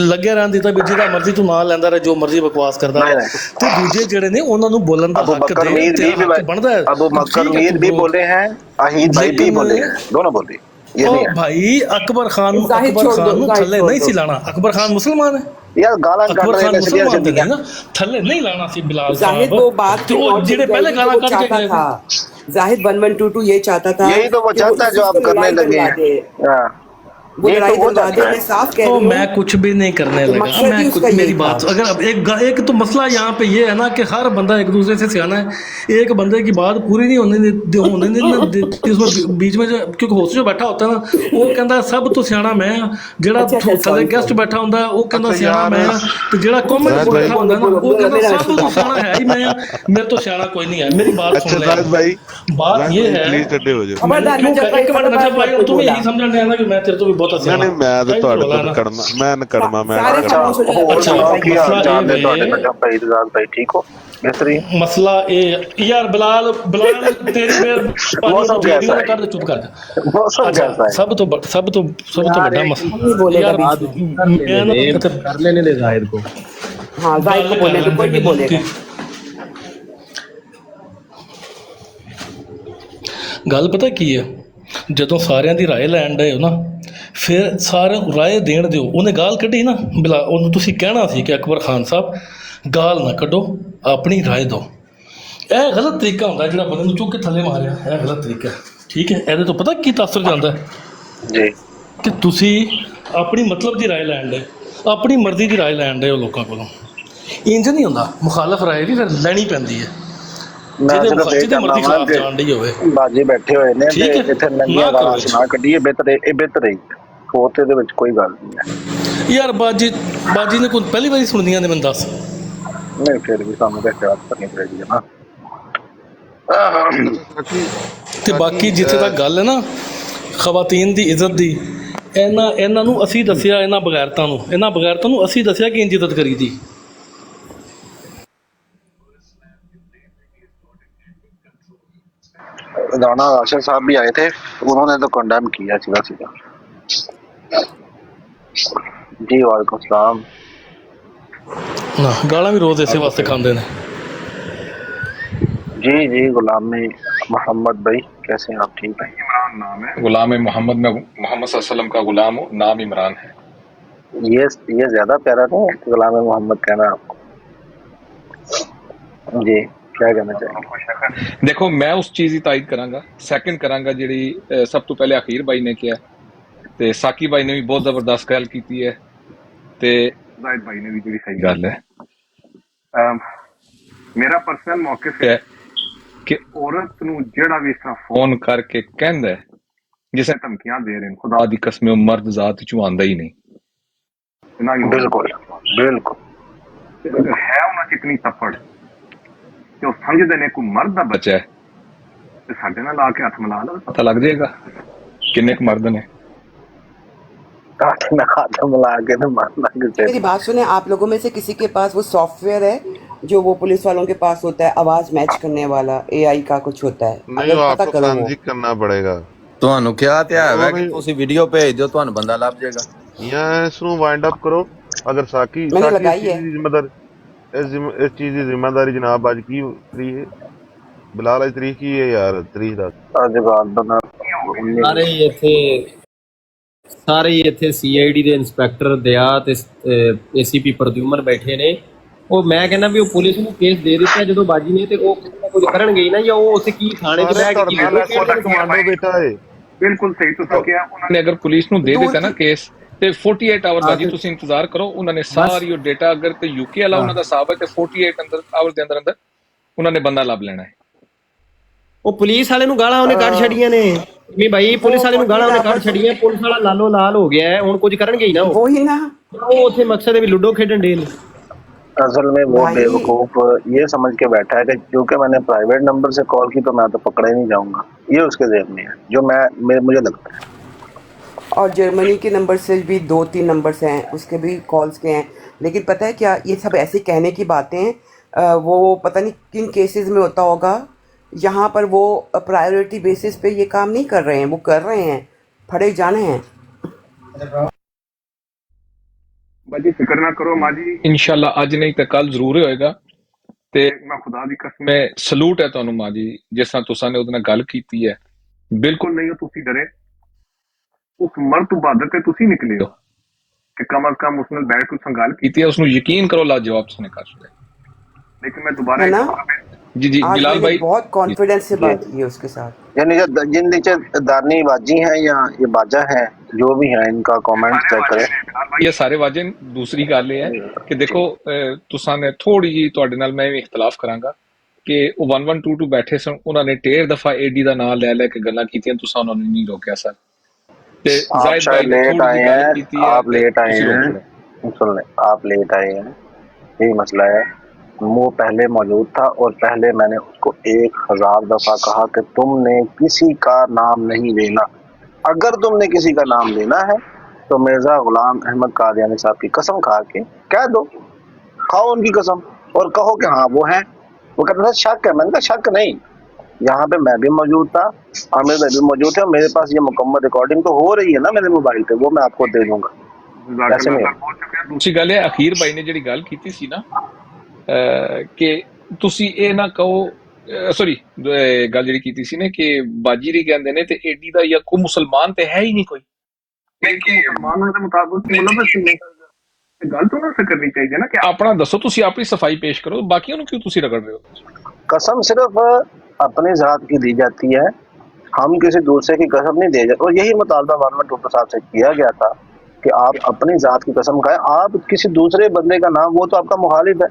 E: ਲੱਗੇ ਰਹਿਣ ਦਿੱਤਾ ਵੀ ਜਿਹਦਾ ਮਰਜ਼ੀ ਤੂੰ ਨਾਂ ਲੈਂਦਾ ਰਹੇ, ਜੋ ਮਰਜ਼ੀ ਬਕਵਾਸ ਕਰਦਾ ਰਹੇ। ਤੇ ਦੂਜੇ ਜਿਹੜੇ ਨੇ ਉਹਨਾਂ ਨੂੰ ਬੋਲਣ ਦਾ ਹੱਕ ਦੇ ਤੇ ਹੱਕ ਬਣਦਾ ਹੈ।
C: अबू बकर मीर भी बोले हैं, अहीर भाई भी बोले हैं, दोनों बोले।
E: ओ भाई अकबर खान ਨੂੰ ਥੱਲੇ ਨਹੀਂ ਸੀ ਲਾਣਾ। अकबर खान मुसलमान है
C: यार, गाला
E: अकबर खान मुसलमान थे ना, थल्ले नहीं लाना सी बिलाल साहब।
A: वो बात
E: तो जेडे पहले गाना काट के गए
A: था जाहिद 1122 ये चाहता था,
C: यही तो वो चाहता है जो आप करने लगे हैं।
A: वो लड़ाई करवा दे। मैं साफ कह रही हूं,
E: मैं कुछ भी नहीं करने लगा। मैं कुछ मेरी बात अगर अब एक तो मसला यहाँ पे ये है ना कि हर बंदा एक दूसरे से सियाना है। एक बंदे की बात पूरी नहीं होने देती उसमें बीच में जो, क्योंकि होस्ट जो बैठा होता है ना वो कहता सब तो सियाना मैं हाँ, जेड़ा थल्ले गेस्ट बैठा होता है वो कहता सियाना मैं हाँ, तो जेड़ा कॉमेंट बैठा होता है ना वो कहता सब तो सियाना है ही मैं हाँ, मेरे तो सियाना कोई नहीं है। मेरी बात सुन ले, बात ये है तुम यही समझ रहे हैं ना कि मैं तेरे तो भी बहुत
G: नहीं मैं तो ਤੁਹਾਡੇ ਤੋਂ ਕਰਨਾ ਮੈਂ ਨਕੜਮਾ ਮੈਂ
C: ठीक हो
E: मसला ये यार बिलाल तेरी कर चुप कर जा। सब तो बड़ा मसला यार
F: कर लेने दे जाहिद को।
A: हां जाहिद को बोलने तो कोई नहीं बोलेगा।
E: गल पता की है, ਜਦੋਂ ਸਾਰਿਆਂ ਦੀ ਰਾਏ ਲੈਣ ਡਏ ਹੋ ਨਾ ਫਿਰ ਸਾਰਿਆਂ ਨੂੰ ਰਾਏ ਦੇਣ ਦਿਓ। ਉਹਨੇ ਗਾਲ ਕੱਢੀ ਨਾ ਬਿਲਾ, ਉਹਨੂੰ ਤੁਸੀਂ ਕਹਿਣਾ ਸੀ ਕਿ ਅਕਬਰ ਖਾਨ ਸਾਹਿਬ ਗਾਲ ਨਾ ਕੱਢੋ, ਆਪਣੀ ਰਾਏ ਦਿਓ। ਇਹ ਗਲਤ ਤਰੀਕਾ ਹੁੰਦਾ ਜਿਹੜਾ ਬੰਦੇ ਨੂੰ ਚੁੱਕ ਕੇ ਥੱਲੇ ਮਾਰਿਆ, ਇਹ ਗਲਤ ਤਰੀਕਾ ਠੀਕ ਹੈ। ਇਹਦੇ ਤੋਂ ਪਤਾ ਕੀ ਤਾਸਰ ਜਾਂਦਾ
C: ਜੀ
E: ਕਿ ਤੁਸੀਂ ਆਪਣੀ ਮਤਲਬ ਦੀ ਰਾਏ ਲੈਣ ਡਏ, ਆਪਣੀ ਮਰਜ਼ੀ ਦੀ ਰਾਏ ਲੈਣ ਡਏ ਹੋ ਲੋਕਾਂ ਕੋਲੋਂ। ਇੰਜ ਨਹੀਂ ਹੁੰਦਾ, ਮੁਖਾਲਫ ਰਾਏ ਵੀ ਫਿਰ ਲੈਣੀ ਪੈਂਦੀ ਹੈ।
C: ਬਾਜੀ ਬੈਠੇ ਹੋਏ ਨੇ ਇੱਥੇ ਨੰਗੀਆਂ ਗਾਲਾਂ ਸੁਣਾ ਕੱਢੀਏ, ਬਿਹਤਰ ਹੀ ਹੋਤੇ ਦੇ ਵਿੱਚ ਕੋਈ ਗੱਲ ਨਹੀਂ ਹੈ
E: ਯਾਰ। ਬਾਜੀ ਨੇ ਕੋਈ ਪਹਿਲੀ ਵਾਰੀ ਸੁਣਦੀਆਂ ਨੇ ਮੈਨੂੰ ਦੱਸ।
C: ਨਹੀਂ ਫਿਰ ਵੀ ਸਾਨੂੰ ਤਾਂ ਇਤਿਹਾਸ ਕਰਨੀ ਪਏਗੀ ਨਾ।
E: ਤੇ ਬਾਕੀ ਜਿੱਥੇ ਤੱਕ ਗੱਲ ਹੈ ਨਾ ਖਵਾਤੀਨ ਦੀ ਇੱਜ਼ਤ ਦੀ, ਇਹਨਾਂ ਨੂੰ ਅਸੀਂ ਦੱਸਿਆ, ਇਹਨਾਂ ਬਗੈਰਤਾਂ ਨੂੰ ਅਸੀਂ ਦੱਸਿਆ ਕਿ ਇੰਜ ਇੱਜ਼ਤ ਕਰੀਦੀ।
C: राणा राशिद साहब भी आए थे, उन्होंने तो कंडेम किया सीधा जी। वालेकुम सलाम।
E: ना गाला भी रोज ऐसे वास्ते खाते हैं
C: जी। गुलाम मोहम्मद भाई कैसे हैं आप? ठीक है। इमरान नाम है।
J: गुलाम मोहम्मद, मैं मोहम्मद सल्लल्लाहु अलैहि वसल्लम का गुलाम हूँ, नाम इमरान है।
C: ये ज्यादा प्यारा नहीं गुलाम मोहम्मद कहना आपको? जी क्या कहना चाहिए?
J: देखो मैं उस चीज़ की तायद करांगा, सैकंड करांगा ਜਿਹੜੀ ਸਭ ਤੋਂ ਪਹਿਲੇ ਅਖੀਰ ਬਾਈ ਨੇ ਕਿਹਾ ਤੇ ਸਾਕੀ ਭਾਈ ਨੇ ਵੀ ਬਹੁਤ ਜ਼ਬਰਦਸਤ ਗੱਲ ਕੀਤੀ ਹੈ ਤੇ ਜ਼ਾਹਿਦ ਭਾਈ ਨੇ ਵੀ ਜਿਹੜੀ ਸਹੀ ਗੱਲ ਹੈ। ਮੇਰਾ ਪਰਸਨਲ ਮੌਕਿਫ ਹੈ ਕਿ ਔਰਤ ਨੂੰ ਜਿਹੜਾ ਵੀ ਇਸ ਤਰ੍ਹਾਂ ਫੋਨ ਕਰਕੇ ਕਹਿੰਦਾ ਹੈ, ਜਿਸੇ ਧਮਕੀਆਂ ਦੇ ਰਹੇ ਨੇ, ਖੁਦਾ ਦੀ ਕਸਮ ਉਹ ਮਰਦ ਜ਼ਾਤ ਚੋਂ ਆਉਂਦਾ ਹੀ ਨਹੀਂ।
C: ਬਿਲਕੁਲ ਬਿਲकुल
J: ਅਗਰ ਹੈ ਉਹਨਾਂ ਚ ਇਤਨੀ ਤੱਫੜ ਕਿ ਉਹ ਸਮਝਦੇ ਨੇ ਕੋਈ ਮਰਦ ਦਾ ਬੱਚਾ ਹੈ ਤੇ ਸਾਡੇ ਨਾਲ ਆ ਕੇ ਹੱਥ ਮਿਲਾ ਲਓ, ਪਤਾ ਲੱਗ ਜਾਏਗਾ ਕਿੰਨੇ ਕੁ ਮਰਦ ਨੇ।
A: मेरी बात सुने, आप लोगों में से किसी के पास वो सॉफ्टवेयर है जो वो पुलिस वालों के पास होता है, आवाज मैच करने वाला, एआई का कुछ होता है?
G: नहीं, वो आपको ट्रांजिट करना पड़ेगा।
I: ਤੁਹਾਨੂੰ ਕਿਹਾ ਤੇ ਹੈ ਕਿ ਤੁਸੀਂ ਵੀਡੀਓ ਭੇਜ ਦਿਓ, ਤੁਹਾਨੂੰ ਬੰਦਾ ਲੱਭ ਜਾਏਗਾ।
G: ਜਾਂ ਇਸ ਨੂੰ ਵਾਈਂਡ ਅਪ ਕਰੋ। ਅਗਰ ਸਾਕੀ
A: मैंने लगाई है।
G: ਜ਼ਿੰਮੇਦਾਰ ਇਸ ਚੀਜ਼ ਦੀ ਜ਼ਿੰਮੇਦਾਰੀ ਜਨਾਬ ਅੱਜ ਕੀ ਤਰੀਕ ਹੈ? ਬਿਲਾਲ ਅੱਜ ਤਰੀਕ ਕੀ ਹੈ ਯਾਰ? ਤਰੀਕ ਦਾ
C: ਅੱਜ ਬਾਅਦ ਬਣਾ
D: ਸਾਰੇ ਹੀ ਇੱਥੇ ਸੀਆਈਡੀ ਦੇ ਇੰਸਪੈਕਟਰ ਦਿਆ ਤੇ ਏਸੀਪੀ ਪ੍ਰਦਿਊਮਨ ਬੈਠੇ ਨੇ। ਉਹ ਮੈਂ ਕਹਿੰਦਾ ਵੀ ਉਹ ਪੁਲਿਸ ਨੂੰ ਕੇਸ ਦੇ ਦਿੱਤਾ ਜਦੋਂ ਬਾਜੀ ਨੇ, ਤੇ ਉਹ ਕੁਝ ਕਰਨਗੇ ਹੀ ਨਾ, ਜਾਂ ਉਹ ਉੱਥੇ ਕੀ ਥਾਣੇ 'ਚ ਬਹਿ ਕੇ
G: ਕਮਾਂਡੋ ਬੇਟਾ ਹੈ।
J: ਬਿਲਕੁਲ ਸਹੀ ਤੁਸੀਂ ਕਿਹਾ। ਉਹਨਾਂ ਨੇ ਅਗਰ ਪੁਲਿਸ ਨੂੰ ਦੇ ਦਿੱਤਾ ਨਾ ਕੇਸ, ਤੇ 48 ਆਵਰ ਬਾਜੀ ਤੁਸੀਂ ਇੰਤਜ਼ਾਰ ਕਰੋ। ਉਹਨਾਂ ਨੇ ਸਾਰੀ ਉਹ ਡੇਟਾ, ਅਗਰ ਤੇ ਯੂਕੇ ਵਾਲਾ ਉਹਨਾਂ ਦਾ ਹਿਸਾਬ ਹੈ, ਤੇ 48 ਆਵਰ ਦੇ ਅੰਦਰ ਉਹਨਾਂ ਨੇ ਬੰਦਾ ਲੱਭ ਲੈਣਾ ਹੈ।
D: ਉਹ ਪੁਲਿਸ ਵਾਲੇ ਨੂੰ ਗਾਲਾਂ ਉਹਨੇ ਕੱਢ ਛੜੀਆਂ ਨੇ ਵੀ ਭਾਈ, ਪੁਲਿਸ ਵਾਲੇ ਨੂੰ ਗਾਲਾਂ ਉਹਨੇ ਕੱਢ ਛੜੀਆਂ। ਪੁਲਿਸ ਵਾਲਾ ਲਾਲੋ ਲਾਲ ਹੋ ਗਿਆ ਹੈ, ਹੁਣ ਕੁਝ ਕਰਨਗੇ ਹੀ ਨਾ।
A: वो ही ना,
D: ਉਹ ਉੱਥੇ ਮਕਸਦ ਹੈ ਵੀ ਲੁੱਡੋ ਖੇਡਣ ਡੇ ਨੇ।
C: असल में वो बेवकूफ ये समझ के बैठा है कि क्योंकि मैंने प्राइवेट नंबर से कॉल की तो मैं तो पकड़ा ही नहीं जाऊंगा। ये उसके ज़हन में है, जो मुझे लगता है।
A: और जर्मनी के नंबर से भी 2-3 नंबर्स हैं, उसके भी कॉल्स के हैं। लेकिन पता है क्या, ये सब ऐसे कहने की बातें हैं। वो पता नहीं किन केसेस में होता होगा, यहाँ पर वो प्रायोरिटी बेसिस पे ये काम नहीं कर रहे हैं, वो कर रहे हैं, फड़े जाने हैं।
J: ਬਾਜੀ ਫਿਕਰ ਨਾ ਕਰੋ ਮਾਜੀ, ਇਨਸ਼ਾਅੱਲਾ ਅੱਜ ਨਹੀਂ ਤਾਂ ਕੱਲ ਜ਼ਰੂਰ ਹੋਏਗਾ। ਤੇ ਮੈਂ ਖੁਦਾ ਦੀ ਕਸਮ, ਮੈਂ ਸਲੂਟ ਹੈ ਤੁਹਾਨੂੰ ਮਾਜੀ, ਜਿਸ ਤਰ੍ਹਾਂ ਤੁਸੀਂ ਨੇ ਉਹਦੇ ਨਾਲ ਗੱਲ ਕੀਤੀ ਹੈ। ਬਿਲਕੁਲ ਨਹੀਂ ਹੋ ਤੁਸੀਂ ਡਰੇ, ਉਸ ਮਰਦ ਤੋਂ ਬਹਾਦਰ ਤੇ ਤੁਸੀਂ ਨਿਕਲੇ ਹੋ ਕਿ ਕਮ ਅਜ਼ ਕਮ ਉਸ ਨਾਲ ਬੈਠ ਕੇ ਉਸ ਗੱਲ ਕੀਤੀ ਹੈ। ਉਸ ਨੂੰ ਯਕੀਨ ਕਰੋ ਲਾ ਜਵਾਬ ਤੁਸੀਂ ਕਰ ਸਕਦੇ। लेकिन मैं दोबारा जी जी बिलाल भाई
A: बहुत कॉन्फिडेंस से बात की है उसके साथ,
C: यानी जिन नीचे दानी बाजी हैं या ये बाजा है, जो भी है इनका कमेंट चेक करें।
J: ये सारे वाजे। दूसरी गल ये है कि देखो तुसां ने थोड़ी जी तुहाडे नाल मैं भी इख्तलाफ करांगा कि वो 1122 बैठे सन, उन्होंने 13 दफा एडी दा नाम ले के गल्लां कीतियां, तुसां उन्होंने नहीं रोकिया सर। ते जाहिद भाई ने
C: लेट आए हैं, आप लेट आए हैं, सुन ले, आप लेट आए हैं, यही मसला है। वो पहले मौजूद था और पहले मैंने उसको 1000 दफा कहा कि तुमने किसी का नाम नहीं लेना। अगर तुमने किसी का नाम लेना है तो मिर्जा गुलाम अहमद कादियानी साहब की कसम खा के कह दो, खाओ उनकी कसम और कहो कि हाँ वो है। वो कहता था शक है, मैंने कहा शक नहीं, यहाँ पे मैं भी मौजूद था, आमिर भाई भी मौजूद थे, मेरे पास ये मुकम्मल रिकॉर्डिंग तो हो रही है ना मेरे मोबाइल पे, वो मैं आपको दे दूंगा।
J: दूसरी गल है अखीर भाई ने जी गल की सी ना कि तुसी ਇਹ ਨਾ ਕਹੋ, ਸੌਰੀ ਗੱਲ ਜਿਹੜੀ ਕੀਤੀ ਸੀ ਨੇ ਕਿ ਬਾਜੀ ਰੀ ਕਹਿੰਦੇ ਨੇ ਤੇ ਏਡੀ ਦਾ ਜਾਂ ਕੋਈ ਮੁਸਲਮਾਨ ਤੇ ਹੈ ਹੀ ਨਹੀਂ ਕੋਈ। ਮੁਸਲਮਾਨਾਂ ਦੇ ਮੁਤਾਬਕ ਮੁਲਵਸ ਨਹੀਂ ਹੈ। ਗੱਲ ਤੋਂ ਨਾ ਕਰਨੀ ਚਾਹੀਦੀ ਹੈ ਨਾ ਕਿ ਆਪਣਾ ਦੱਸੋ, ਤੁਸੀਂ ਆਪਣੀ ਸਫਾਈ ਪੇਸ਼ ਕਰੋ, ਬਾਕੀਆਂ ਨੂੰ क्यों ਤੁਸੀਂ रगड़ रहे हो?
C: कसम सिर्फ अपनी जात की दी जाती है, हम किसी दूसरे की कसम नहीं दे जाते। और यही मुतालबा वालमा टोपा साहब से किया गया था कि आप अपनी जात की कसम खाएं। आप किसी दूसरे बंदे का नाम, वो तो आपका मुखालिफ है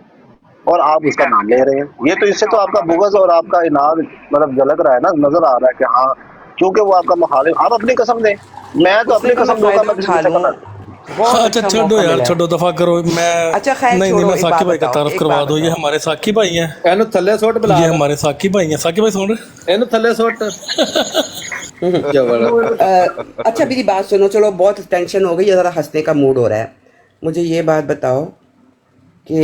C: और आप उसका नाम ले रहे हैं। ये तो इससे तो आपका बुग़्ज़ और आपका इनाद मतलब झलक रहा है ना, नजर आ रहा है कि हाँ क्योंकि वो आपका मुखालिफ। आप अपनी कसम दें, मैं तो अपनी कसम दूंगा, मैं किसी से कहना।
E: अच्छा छोड़ो यार, छोड़ो दफा करो। मैं
A: अच्छा खैर
E: नहीं
A: छोड़ो,
E: मैं साकी भाई का तारुफ करवा दो। ये हमारे साकी भाई हैं,
F: ਇਹਨੂੰ ਥੱਲੇ ਸੁੱਟ ਬੁਲਾ,
E: ये हमारे साकी भाई हैं। साकी भाई सुन रहे?
F: ਇਹਨੂੰ ਥੱਲੇ ਸੁੱਟ।
A: अच्छा मेरी बात सुनो, चलो बहुत टेंशन हो गई, ज़रा हंसने का मूड हो रहा है। मुझे ये बात बताओ कि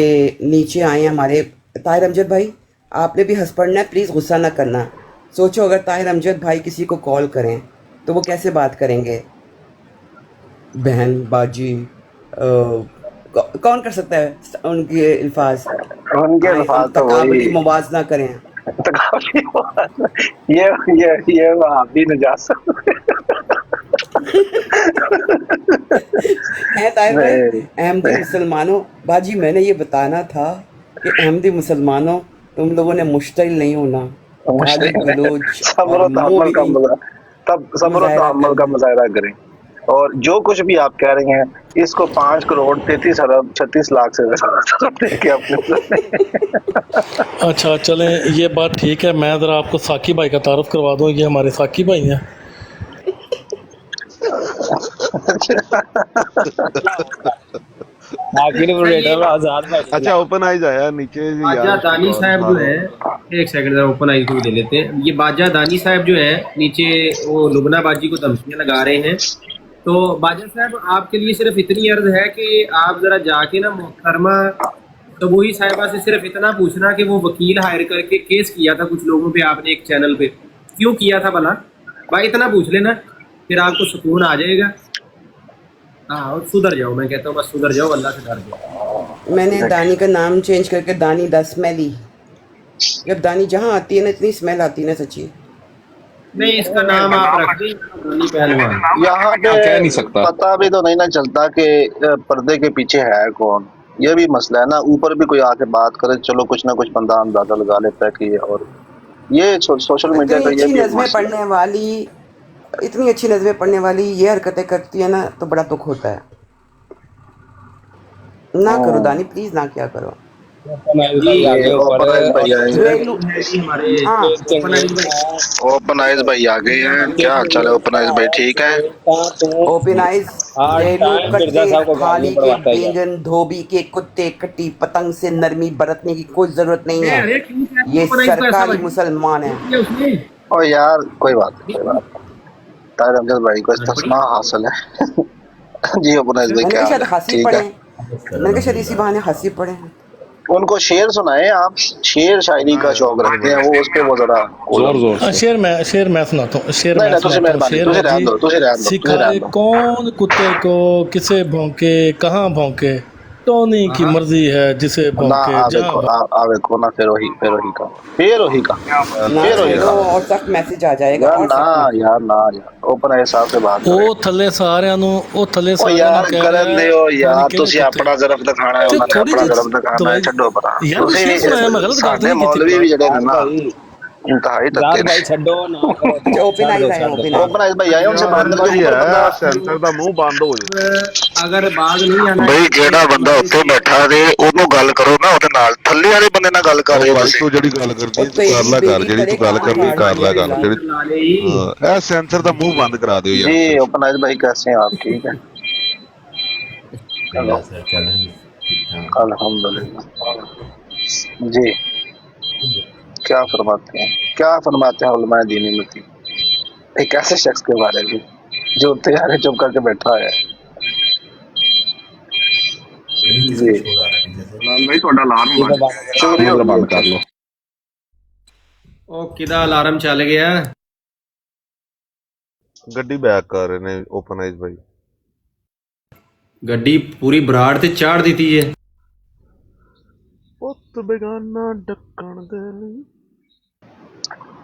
A: नीचे आए हमारे ताहिर अमजद भाई, आपने भी हंस पड़ना है, प्लीज़ गुस्सा ना करना। सोचो अगर ताहिर अमजद भाई किसी को कॉल करें तो वो कैसे बात करेंगे? बहन बाजी कौन कर सकता है उनके अल्फाज?
C: उनके अल्फाज तो वही
A: मुवाजना करें।
C: ये आप भी नजात
A: है ताहिर भाई। अहमदी मुसलमानों, बाजी मैंने ये बताना था कि अहमदी मुसलमानों तुम लोगों ने मुश्तिल नहीं होना,
C: सब्र और तहम्मुल का मुजाहिरा करें। और जो कुछ भी आप कह रही हैं, इसको 5 करोड़ 33 अरब 36 लाख से देके अपने
E: अच्छा चलें, ये बात ठीक है। मैं ज़रा आपको साकी भाई का तारुफ करवा दूँ, ये हमारे साकी भाई हैं।
D: आजाद भाई
G: अच्छा ओपन आइज आया नीचे जी
D: बाजा
G: यार,
D: दानी
G: और
D: साहब जो है, एक सेकंड जरा ओपन आई को ले लेते हैं। ये बाजा दानी साहब जो है नीचे, वो लुबना बाजी को धमकियां लगा रहे हैं। तो बाजा साहब आपके लिए सिर्फ इतनी अर्ज है कि आप जरा जाके ना मोहतरमा तबोही साहिबा से सिर्फ इतना पूछना कि वो वकील हायर करके केस किया था कुछ लोगों पे, आपने एक चैनल पे क्यों किया था भला भाई, इतना पूछ लेना, फिर आपको सुकून आ जाएगा। हाँ, और सुधर जाओ, मैं कहता हूँ बस सुधर जाओ, अल्लाह से डर जाओ।
A: मैंने दानी का नाम चेंज करके दानी द स्मेली, जब दानी जहाँ आती है ना इतनी स्मेल आती है ना सच्ची।
D: नहीं, इसका नाम आप रख दें दानी पहलवान।
C: यहाँ
J: कह
C: पे
J: नहीं सकता।
C: पता भी तो नहीं ना चलता कि पर्दे के पीछे है कौन, ये भी मसला है ना। ऊपर भी कोई आके बात करे, चलो कुछ ना कुछ बंदा अंदाजा लगा लेता है कि ये, और ये सोशल मीडिया का
A: इतनी
C: ये
A: अच्छी
C: भी एक
A: नज़में
C: मसला है।
A: पढ़ने वाली, इतनी अच्छी नज़में पढ़ने वाली ये हरकतें करती है ना, तो बड़ा दुख होता है। ना करो दानी, प्लीज ना क्या करो।
C: ये ओपन आइज भाई आए हैं,
A: घरेलू
D: हमारे
A: हाँ,
C: ओपन आइज भाई आ गए हैं। क्या हाल चाल है ओपन आइज भाई, ठीक है?
A: ओपन आइज घरेलू कट्टे खाली के व्यंजन धोबी के कुत्ते कट्टी पतंग से नरमी बरतने की कोई जरूरत नहीं है, ये सरकारी मुसलमान है।
C: और यार कोई बात नहीं, कोई बात नहीं। ताहिर अमजद भाई को इस्तिस्मा हासिल है। जी ओपन आइज भाई
A: मैंने
C: क्या
A: कहा
C: हाल
A: शायद
C: है,
A: हंसी
C: ठीक
A: पड़े,
C: है?
A: मैंने कहा शायद इसी बहाने हंसी पड़े हैं।
C: उनको शेर सुनाए, आप शेर शायरी का शौक रखते हैं, वो उस पे वो जरा
J: जोर से
E: शेर मैं सुनाता हूँ, शेर
C: नहीं
E: मैं
C: नहीं, तुझे
E: सुनाता हूँ।
C: मेहरबानी,
E: शेर
C: तुझे
E: है
C: रहने
E: जी,
C: दो, तुझे रहने दो, तुझे
E: सिखाए
C: रहने दो।
E: कौन कुत्ते को किसे भौंके कहाँ भौंके, टोनी की मर्जी है जिसे
C: ना
E: भौंके
C: आ
E: जहाँ
C: देखो, आ देखो ना, फिर वही का फिर वही का
A: ना
C: फिर वही
A: छोड़ो,
C: का
A: और सख्त मैसेज आ जाएगा,
C: यार
A: और
C: ना
A: सख्त मैसेज।
C: यार ना यार, ओपन आइज साहब से बात करें।
E: ਉਹ ਥੱਲੇ ਸਾਰਿਆਂ ਨੂੰ
C: ओ यार
E: ਕਹਿ
C: ਕਰਨ
E: ਰਿਹਾ
C: ਦਿਓ
E: ਪਤਾ
C: यार,
E: ਨਹੀਂ ਕਿਹੜੇ
C: ਤੁਸੀਂ
E: ਕੁੱਤੇ
C: ਆਪਣਾ ਜ਼ਰਫ ਦਿਖਾਣਾ ਹੈ,
E: ਤੇ
C: ਉਹਨਾਂ ਨੇ
E: ਥੋੜੀ
C: ਆਪਣਾ
E: ਜਿਹੀ
C: ਜ਼ਰਫ ਦਿਖਾਣਾ ਹੈ,
E: ਦਵਾਈ
C: ਛੱਡੋ ਪਰਾਂ।
E: ਯਾਰ ਮੈਂ
C: ਤੁਸੀਂ
E: ਸ਼ੇਰ ਸੁਣਾਇਆ, ਮੈਂ ਗਲਤ ਗੱਲ
C: ਸਾਡੇ
E: ਨਹੀਂ ਕੀਤੀ
C: ਮੌਲਵੀ ਵੀ ਜਿਹੜੇ ਨੇ ਨਾ इंतहाई तक
A: अच्छा ओपन आइज आए, ओपन
C: ओपन आइज भाई आए, उनसे बात करके ऊपर बंदा
G: सेंसर ਦਾ ਮੂंह ਬੰਦ ਹੋ ਜੇ।
D: अगर बाग नहीं आना
C: ਬਈ ਜਿਹੜਾ ਬੰਦਾ ਉੱਤੇ ਬੈਠਾ ਤੇ ਉਹਨੂੰ ਗੱਲ ਕਰੋ ਨਾ ਉਹਦੇ ਨਾਲ, ਥੱਲੇ ਵਾਲੇ ਬੰਦੇ ਨਾਲ ਗੱਲ ਕਰ ਰਹੇ ਹੋ
B: ਭਾਈ
C: ਤੁਸੀਂ।
B: ਤੂੰ ਜਿਹੜੀ ਗੱਲ ਕਰਦੀ
A: और
B: ਤੂੰ ਕਰ ਲੈ,
A: बेबी
B: ਜਿਹੜੀ ਤੂੰ ਗੱਲ ਕਰਨੀ ਕਰ ਲੈ ਗੱਲ, ਜਿਹੜੀ
D: ला ले ही।
B: ਇਹ ਸੈਂਸਰ ਦਾ ਮੂੰਹ ਬੰਦ ਕਰਾ ਦਿਓ
C: जी
B: ਯਾर।
C: ओपन आइज भाई कैसे हैं आप, ठीक है?
F: बढ़िया सर, चल रही है ठीक ठाक।
C: अल्हम्दुलिल्लाह जी। क्या फरमाते हैं, क्या फरमाते हैं उलमाए दीनी मुफ्ती एक ऐसे शख्स के बारे में जो तैयार चुप करके बैठा है?
F: यही
C: जी
F: किसको शोर आ रहा है जैसे।
C: भाई थोड़ा अलार्म चोरी हो
J: बंद कर लो।
D: ओ किदा अलार्म चल गया।
G: ਗੱਡੀ ਬੈਕ ਕਰ ਰਹੇ ਨੇ ਓਪਨ ਆਈਜ਼ ਭਾਈ।
D: गड्डी पूरी बराड़ ते चाड़ दी है।
G: ਪੁੱਤ ਬੇਗਾਨਾ ਢੱਕਣ ਦੇ ਲਈ।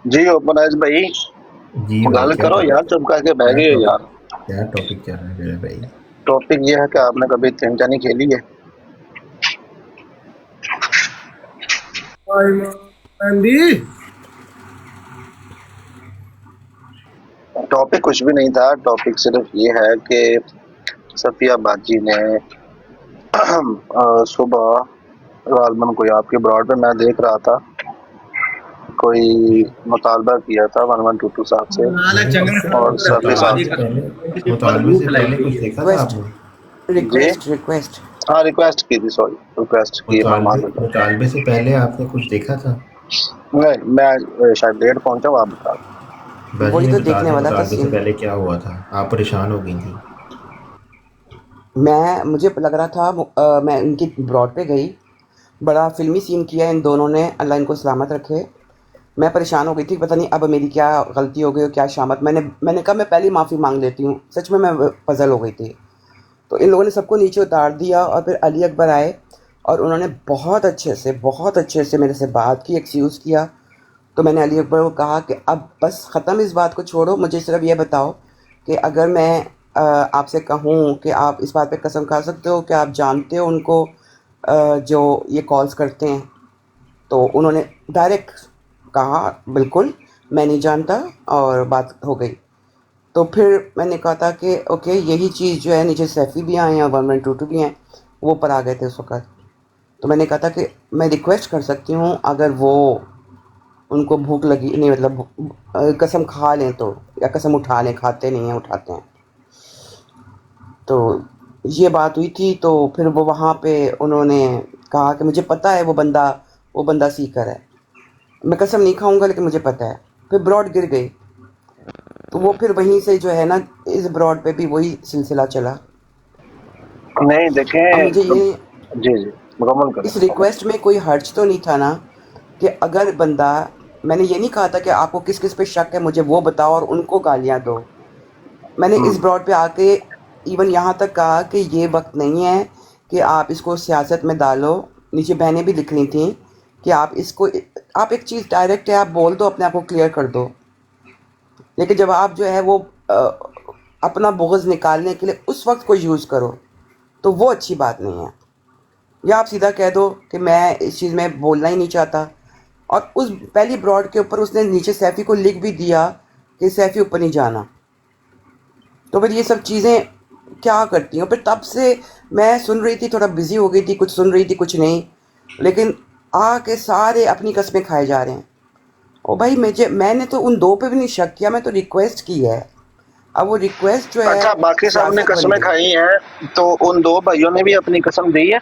C: जी ओपन आइज भाई
F: जी भाई,
C: गल
F: क्या
C: करो यार, चुप करके बह गए हो यार।
F: क्या टॉपिक चल रहा है मेरे भाई?
C: टॉपिक ये है कि आपने कभी थिंटा नहीं खेली है? टॉपिक कुछ भी नहीं था, टॉपिक सिर्फ ये है कि सफिया बाजी ने सुबह गालमन कोई आपके ब्रॉड पे मैं देख रहा था, कोई मुतालबा किया था 1122 साहब से, और सफी साहब
F: मुतालबे से पहले कुछ देखा था आपने?
A: रिक्वेस्ट
C: हाँ रिक्वेस्ट की थी, सॉरी रिक्वेस्ट की।
F: मुतालबे से पहले आपने कुछ देखा था?
C: नहीं, मैं शायद लेट पहुंचा हूँ, आप बता।
A: वही तो देखने वाला था
F: मुतालबे से
A: सीन।
F: पहले क्या हुआ था? आप परेशान हो गई थी?
A: मुझे लग रहा था मैं इनकी ब्रॉड पे गई, बड़ा फिल्मी सीन किया इन दोनों ने, अल्लाह इनको सलामत रखे। मैं परेशान हो गई थी, पता नहीं अब मेरी क्या गलती हो गई और क्या शामत। मैंने कहा मैं पहले ही माफ़ी मांग लेती हूँ, सच में मैं पजल हो गई थी। तो इन लोगों ने सबको नीचे उतार दिया और फिर अली अकबर आए और उन्होंने बहुत अच्छे से मेरे से बात की, एक्सक्यूज़ किया। तो मैंने अली अकबर को कहा कि अब बस ख़त्म इस बात को छोड़ो, मुझे सिर्फ ये बताओ कि अगर मैं आपसे कहूँ कि आप इस बात पे कसम खा सकते हो कि आप जानते हो उनको जो ये कॉल्स करते हैं? तो उन्होंने डायरेक्ट कहा बिल्कुल मैं नहीं जानता, और बात हो गई। तो फिर मैंने कहा था कि ओके यही चीज़ जो है, नीचे सैफ़ी भी आए हैं और 1122 भी हैं, वो ऊपर आ गए थे उस वक़्त। तो मैंने कहा था कि मैं रिक्वेस्ट कर सकती हूँ अगर वो उनको भूख लगी नहीं, मतलब कसम खा लें तो, या कसम उठा लें, खाते नहीं हैं उठाते हैं। तो ये बात हुई थी। तो फिर वो वहाँ पे उन्होंने कहा कि मुझे पता है वो बंदा सीकर है, मैं कसम नहीं खाऊंगा लेकिन मुझे पता है। फिर ब्रॉड गिर गई। तो वो फिर वहीं से जो है ना, इस ब्रॉड पे भी वही सिलसिला चला।
C: नहीं
A: अब
C: देखें
A: मुझे ये
C: जी जी मुकम्मल करें।
A: इस रिक्वेस्ट में कोई हर्ज तो नहीं था ना, कि अगर बंदा, मैंने ये नहीं कहा था कि आपको किस किस पे शक है मुझे वो बताओ और उनको गालियाँ दो। मैंने इस ब्रॉड पे आके इवन यहाँ तक कहा कि ये वक्त नहीं है कि आप इसको सियासत में डालो। नीचे बहनें भी लिख रही थी कि आप एक चीज़ डायरेक्ट है, आप बोल दो, अपने आप को क्लियर कर दो। लेकिन जब आप जो है वो अपना बुग़्ज़ निकालने के लिए उस वक्त को यूज़ करो, तो वो अच्छी बात नहीं है। या आप सीधा कह दो कि मैं इस चीज़ में बोलना ही नहीं चाहता। और उस पहली ब्रॉड के ऊपर उसने नीचे सैफ़ी को लिख भी दिया कि सैफ़ी ऊपर नहीं जाना। तो फिर ये सब चीज़ें क्या करती हैं। फिर तब से मैं सुन रही थी, थोड़ा बिज़ी हो गई थी, कुछ सुन रही थी कुछ नहीं, लेकिन आके सारे अपनी कस्में खाए जा रहे हैं। ओ भाई, मैंने तो उन दो पे भी नहीं शक किया, मैं तो रिक्वेस्ट की है। अब वो रिक्वेस्ट जो है
C: अच्छा, बाकी सब ने
A: सियासत बन
C: कसमें
A: गई।
C: खाई हैं, तो उन दो भाइयों ने भी अपनी कसम दी है।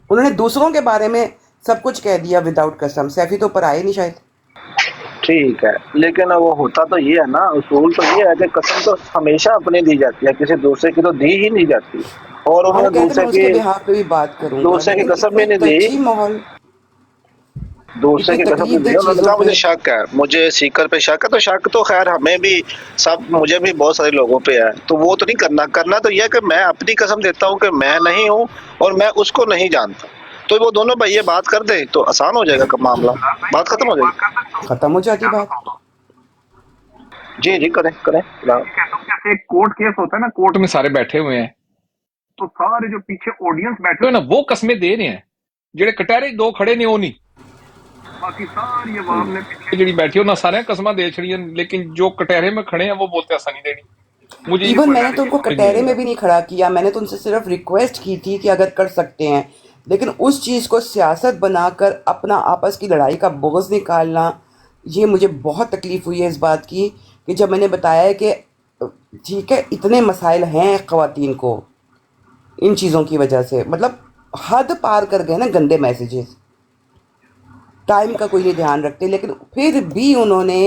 A: उन्होंने दूसरों के बारे में सब कुछ कह दिया विदाउट कसम। सैफ़ी तो ऊपर आए नहीं शायद।
C: ठीक है, लेकिन वो होता तो ये है ना, उसूल तो ये है कि कसम तो हमेशा अपनी दी जाती है, किसी दूसरे की तो दी ही नहीं जाती। और
A: हाँ, वो
C: उन्होंने
A: कहते मैं उसके बिहाफ पे भी बात करूंगा,
C: दूसरे की
A: लेकिन
C: कसम
A: इतना
C: भी नहीं
A: टची
C: दी,
A: माहौल,
C: दूसरे
A: इतनी
C: की कसम नहीं
A: तकलीफ
C: दी।
A: दह
C: उन्होंने
A: चीज़ों
C: कहा मुझे
A: पे।
C: शक है, मुझे सीकर पे शक है। तो शक तो खैर हमें भी, सब मुझे भी बहुत सारे लोगों पे है, तो वो तो नहीं करना तो यह है कि मैं अपनी कसम देता हूँ कि मैं नहीं हूँ और मैं उसको नहीं जानता। तो वो दोनों भाई ये बात कर दे तो आसान हो जाएगा मामला, बात खत्म हो जाएगी।
A: ख़त्म हो जाती बात।
C: जी जी, करें करें।
J: जैसे एक कोर्ट केस होता है ना, कोर्ट में सारे बैठे हुए हैं, तो सारे जो पीछे ऑडियंस बैठे हुए हैं ना, वो कस्में दे रहे हैं। ਜਿਹੜੇ ਕਟਹਿਰੇ ਦੋ ਖੜੇ ਨੇ ਉਹ ਨਹੀਂ, बाकी सारी आवाम ने पीछे ਜਿਹੜੀ बैठी ਉਹਨਾਂ ਸਾਰਿਆਂ ਕਸਮਾਂ ਦੇ ਛੜੀਆਂ, लेकिन जो कटहरे में खड़े हैं वो बोलते ऐसा नहीं देनी। मुझे ये
A: इवन
J: कोई
A: मैंने तो उनको
J: समझ नहीं
A: कटहरे
J: आई
A: में
J: बात।
A: भी नहीं खड़ा किया, मैंने तो उनसे सिर्फ रिक्वेस्ट की थी कि अगर कर सकते हैं। लेकिन उस चीज़ को सियासत बनाकर अपना आपस की लड़ाई का बुग़्ज़ निकालना, ये मुझे बहुत तकलीफ़ हुई है इस बात की, कि जब मैंने बताया है कि ठीक है इतने मसाइल हैं ख़वातीन को इन चीज़ों की वजह से, मतलब हद पार कर गए ना गंदे मैसेजेस, टाइम का कोई नहीं ध्यान रखते। लेकिन फिर भी उन्होंने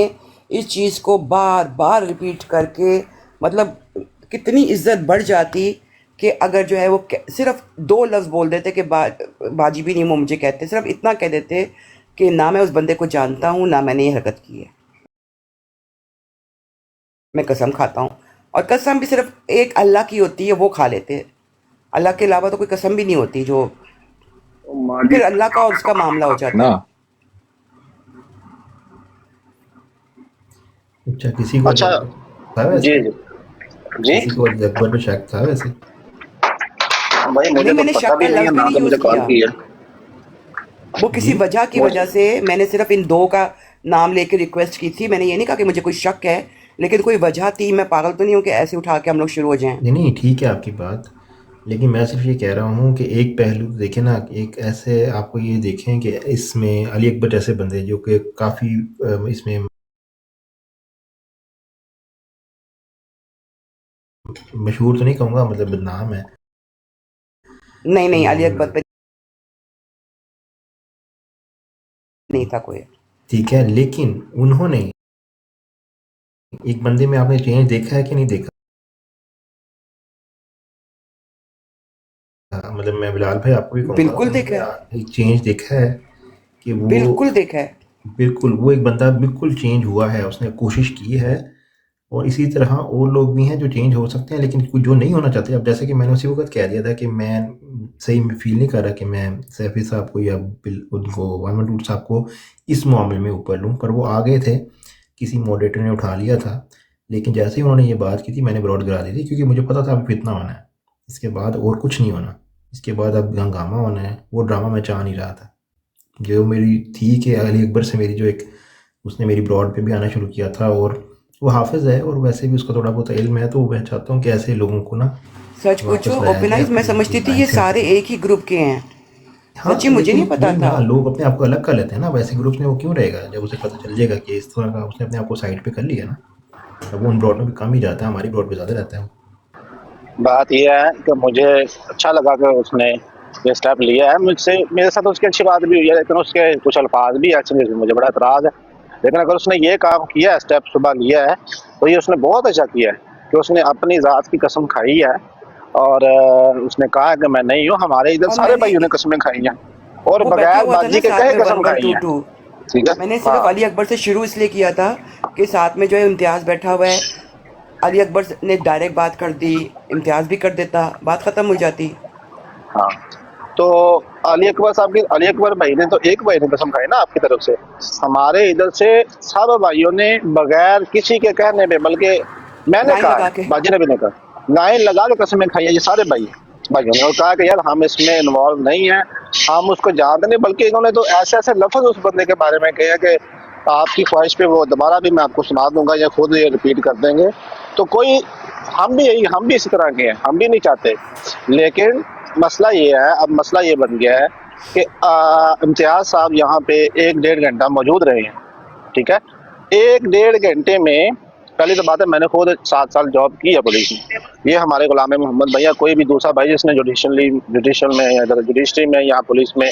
A: इस चीज़ को बार बार रिपीट करके, मतलब कितनी इज्जत बढ़ जाती कि अगर जो है वो सिर्फ दो लफ्ज़ बोल देते कि बाजी भी नहीं वो मुझे कहते, सिर्फ इतना कह देते कि ना मैं उस बंदे को जानता हूँ, ना मैंने ये हरकत की है, मैं कसम खाता हूँ। और कसम भी सिर्फ एक अल्लाह की होती है, वो खा लेते हैं। अल्लाह के अलावा तो कोई कसम भी नहीं होती, जो फिर अल्लाह का और उसका मामला हो जाता
J: ना
A: है।
F: अच्छा, किसी को
C: अच्छा
F: था वैसे?
C: जी जी जी
F: किसी को अकबर पे शक था वैसे?
C: भाई, मुझे
A: नहीं,
C: तो
A: मैंने
C: पता
A: शक
C: भी
A: का
C: नहीं है,
A: लफ्ज़ भी
C: ना
A: नहीं
C: तो मुझे
A: यूज़
C: कॉल
A: किया।
C: की है।
A: वो किसी
F: जी,
A: वजह की वजह से मैंने सिर्फ इन दो का नाम लेके रिक्वेस्ट की थी। मैंने ये नहीं कहा कि मुझे कोई शक है, लेकिन कोई वजह थी। मैं पागल तो नहीं हूँ कि ऐसे उठा के हम लोग शुरू हो जाएं।
F: नहीं नहीं, ठीक है आपकी बात, लेकिन मैं सिर्फ ये कह रहा हूँ कि एक पहलू तो देखें ना, एक ऐसे आपको ये देखें कि इसमें अली अकबर जैसे बंदे जो कि काफ़ी इसमें मशहूर तो नहीं कहूँगा, मतलब बदनाम है।
A: नहीं नहीं, अली
F: और
A: अकबर पे नहीं था कोई।
F: ठीक है, लेकिन उन्होंने एक बंदे में आपने चेंज देखा है कि नहीं देखा? मतलब मैं बिलाल भाई आपको भी कहूँगा,
A: बिल्कुल देखा है,
F: एक चेंज देखा है कि वो
A: बिल्कुल देखा है।
F: बिल्कुल, वो एक बंदा बिल्कुल चेंज हुआ है, उसने कोशिश की है। और इसी तरह और लोग भी हैं जो चेंज हो सकते हैं, लेकिन कुछ जो नहीं होना चाहते। अब जैसे कि मैंने उसी वक्त कह दिया था कि मैं सही में फील नहीं कर रहा कि मैं सैफी साहब को या उनको 112 साहब को इस मामले में ऊपर लूँ, पर वो आ गए थे, किसी मॉडरेटर ने उठा लिया था। लेकिन जैसे ही उन्होंने ये बात की थी, मैंने ब्रॉड करा दी थी, क्योंकि मुझे पता था अभी फितना होना है, इसके बाद और कुछ नहीं होना, इसके बाद अब हंगामा होना है। वो ड्रामा मैं चाह नहीं रहा था। जो मेरी थी कि अली अकबर से मेरी जो एक, उसने मेरी ब्रॉड पे भी आना शुरू किया था और वो हाफिज़ है और वैसे भी उसका थोड़ा बहुत इल्म है, तो मैं चाहता हूँ कि ऐसे लोगों को ना
A: सच
F: वापस
A: पूछो
F: लाया
A: ओपन
F: जाए
A: आइज मैं
F: अपनी
A: समझती थी ये
F: माइंडसेट
A: सारे
F: पे।
A: एक ही ग्रुप के हैं।
F: हाँ,
A: सच्ची मुझे
F: लेकिन
A: नहीं पता
F: वही
A: था।
F: ना, लोग अपने आप को अलग कर लेते हैं ना, वैसे ग्रुप्स में वो क्यों रहेगा जब उसे पता चल जाएगा कि इस तरह का उसने अपने आप को साइड पे कर लिया ना। अब वो उन ब्रॉड में भी कम ही जाता है, हमारी ब्रॉड पे ज़्यादा रहता है वो।
C: बात यह है कि मुझे अच्छा लगा कि उसने ये स्टेप लिया है। मुझसे मेरे साथ उसकी अच्छी बात भी हुई है, लेकिन उसके कुछ अल्फाज भी एक्चुअली मुझे बड़ा एतराज़ है। लेकिन अगर उसने ये काम किया है, स्टेप सुबह लिया है, तो ये उसने बहुत अच्छा किया है कि उसने अपनी ज़ात की कसम खाई है और उसने कहा कि मैं नहीं हूँ। हमारे इधर
A: और
C: सारे
A: मैंने
C: भाइयों ने कसमें खाई हैं और
A: वो बैठा
C: बगैर
A: हुआ था ना
C: बाजी के
A: साथ
C: कहे
A: में
C: कसम खाई हैं।
A: 1122।
C: ठीक है,
A: मैंने
C: हाँ
A: सिर्फ अली अकबर से शुरू इसलिए किया था कि साथ में जो है इम्तियाज बैठा हुआ है। अली अकबर ने डायरेक्ट बात कर दी, इम्तियाज भी कर देता, बात खत्म हो जाती।
C: हाँ। तो अली अकबर साहब की, अली अकबर भाई ने तो एक भाई ने कसम खाई ना आपकी तरफ से। हमारे इधर से सब भाइयों ने बगैर किसी के कहने पे, बल्कि मैंने
A: लाइन
C: कहा
A: लगा
C: है,
A: के।
C: बाजी नबी ने कहा, लाइन लगा के कसमें खाई है ये सारे भाइयों ने, और कहा कि यार हम इसमें इन्वॉल्व नहीं है, हम उसको जानते नहीं। बल्कि इन्होंने तो ऐसे ऐसे लफ्ज उस बंदे के बारे में कहे कि आपकी ख्वाहिश पे वो दोबारा भी मैं आपको सुना दूंगा या खुद ये रिपीट कर देंगे। तो कोई, हम भी इसी तरह के हैं, हम भी नहीं चाहते। लेकिन मसला ये है, अब मसला ये बन गया है कि इम्तियाज साहब यहाँ पे 1-1.5 घंटा मौजूद रहे हैं। ठीक है, 1-1.5 घंटे में, पहली तो बात है मैंने खुद 7 साल जॉब की है पुलिस में। ये हमारे गुलाम मोहम्मद भैया, कोई भी दूसरा भाई जिसने जुडिशल में या जुडिशरी में या पुलिस में,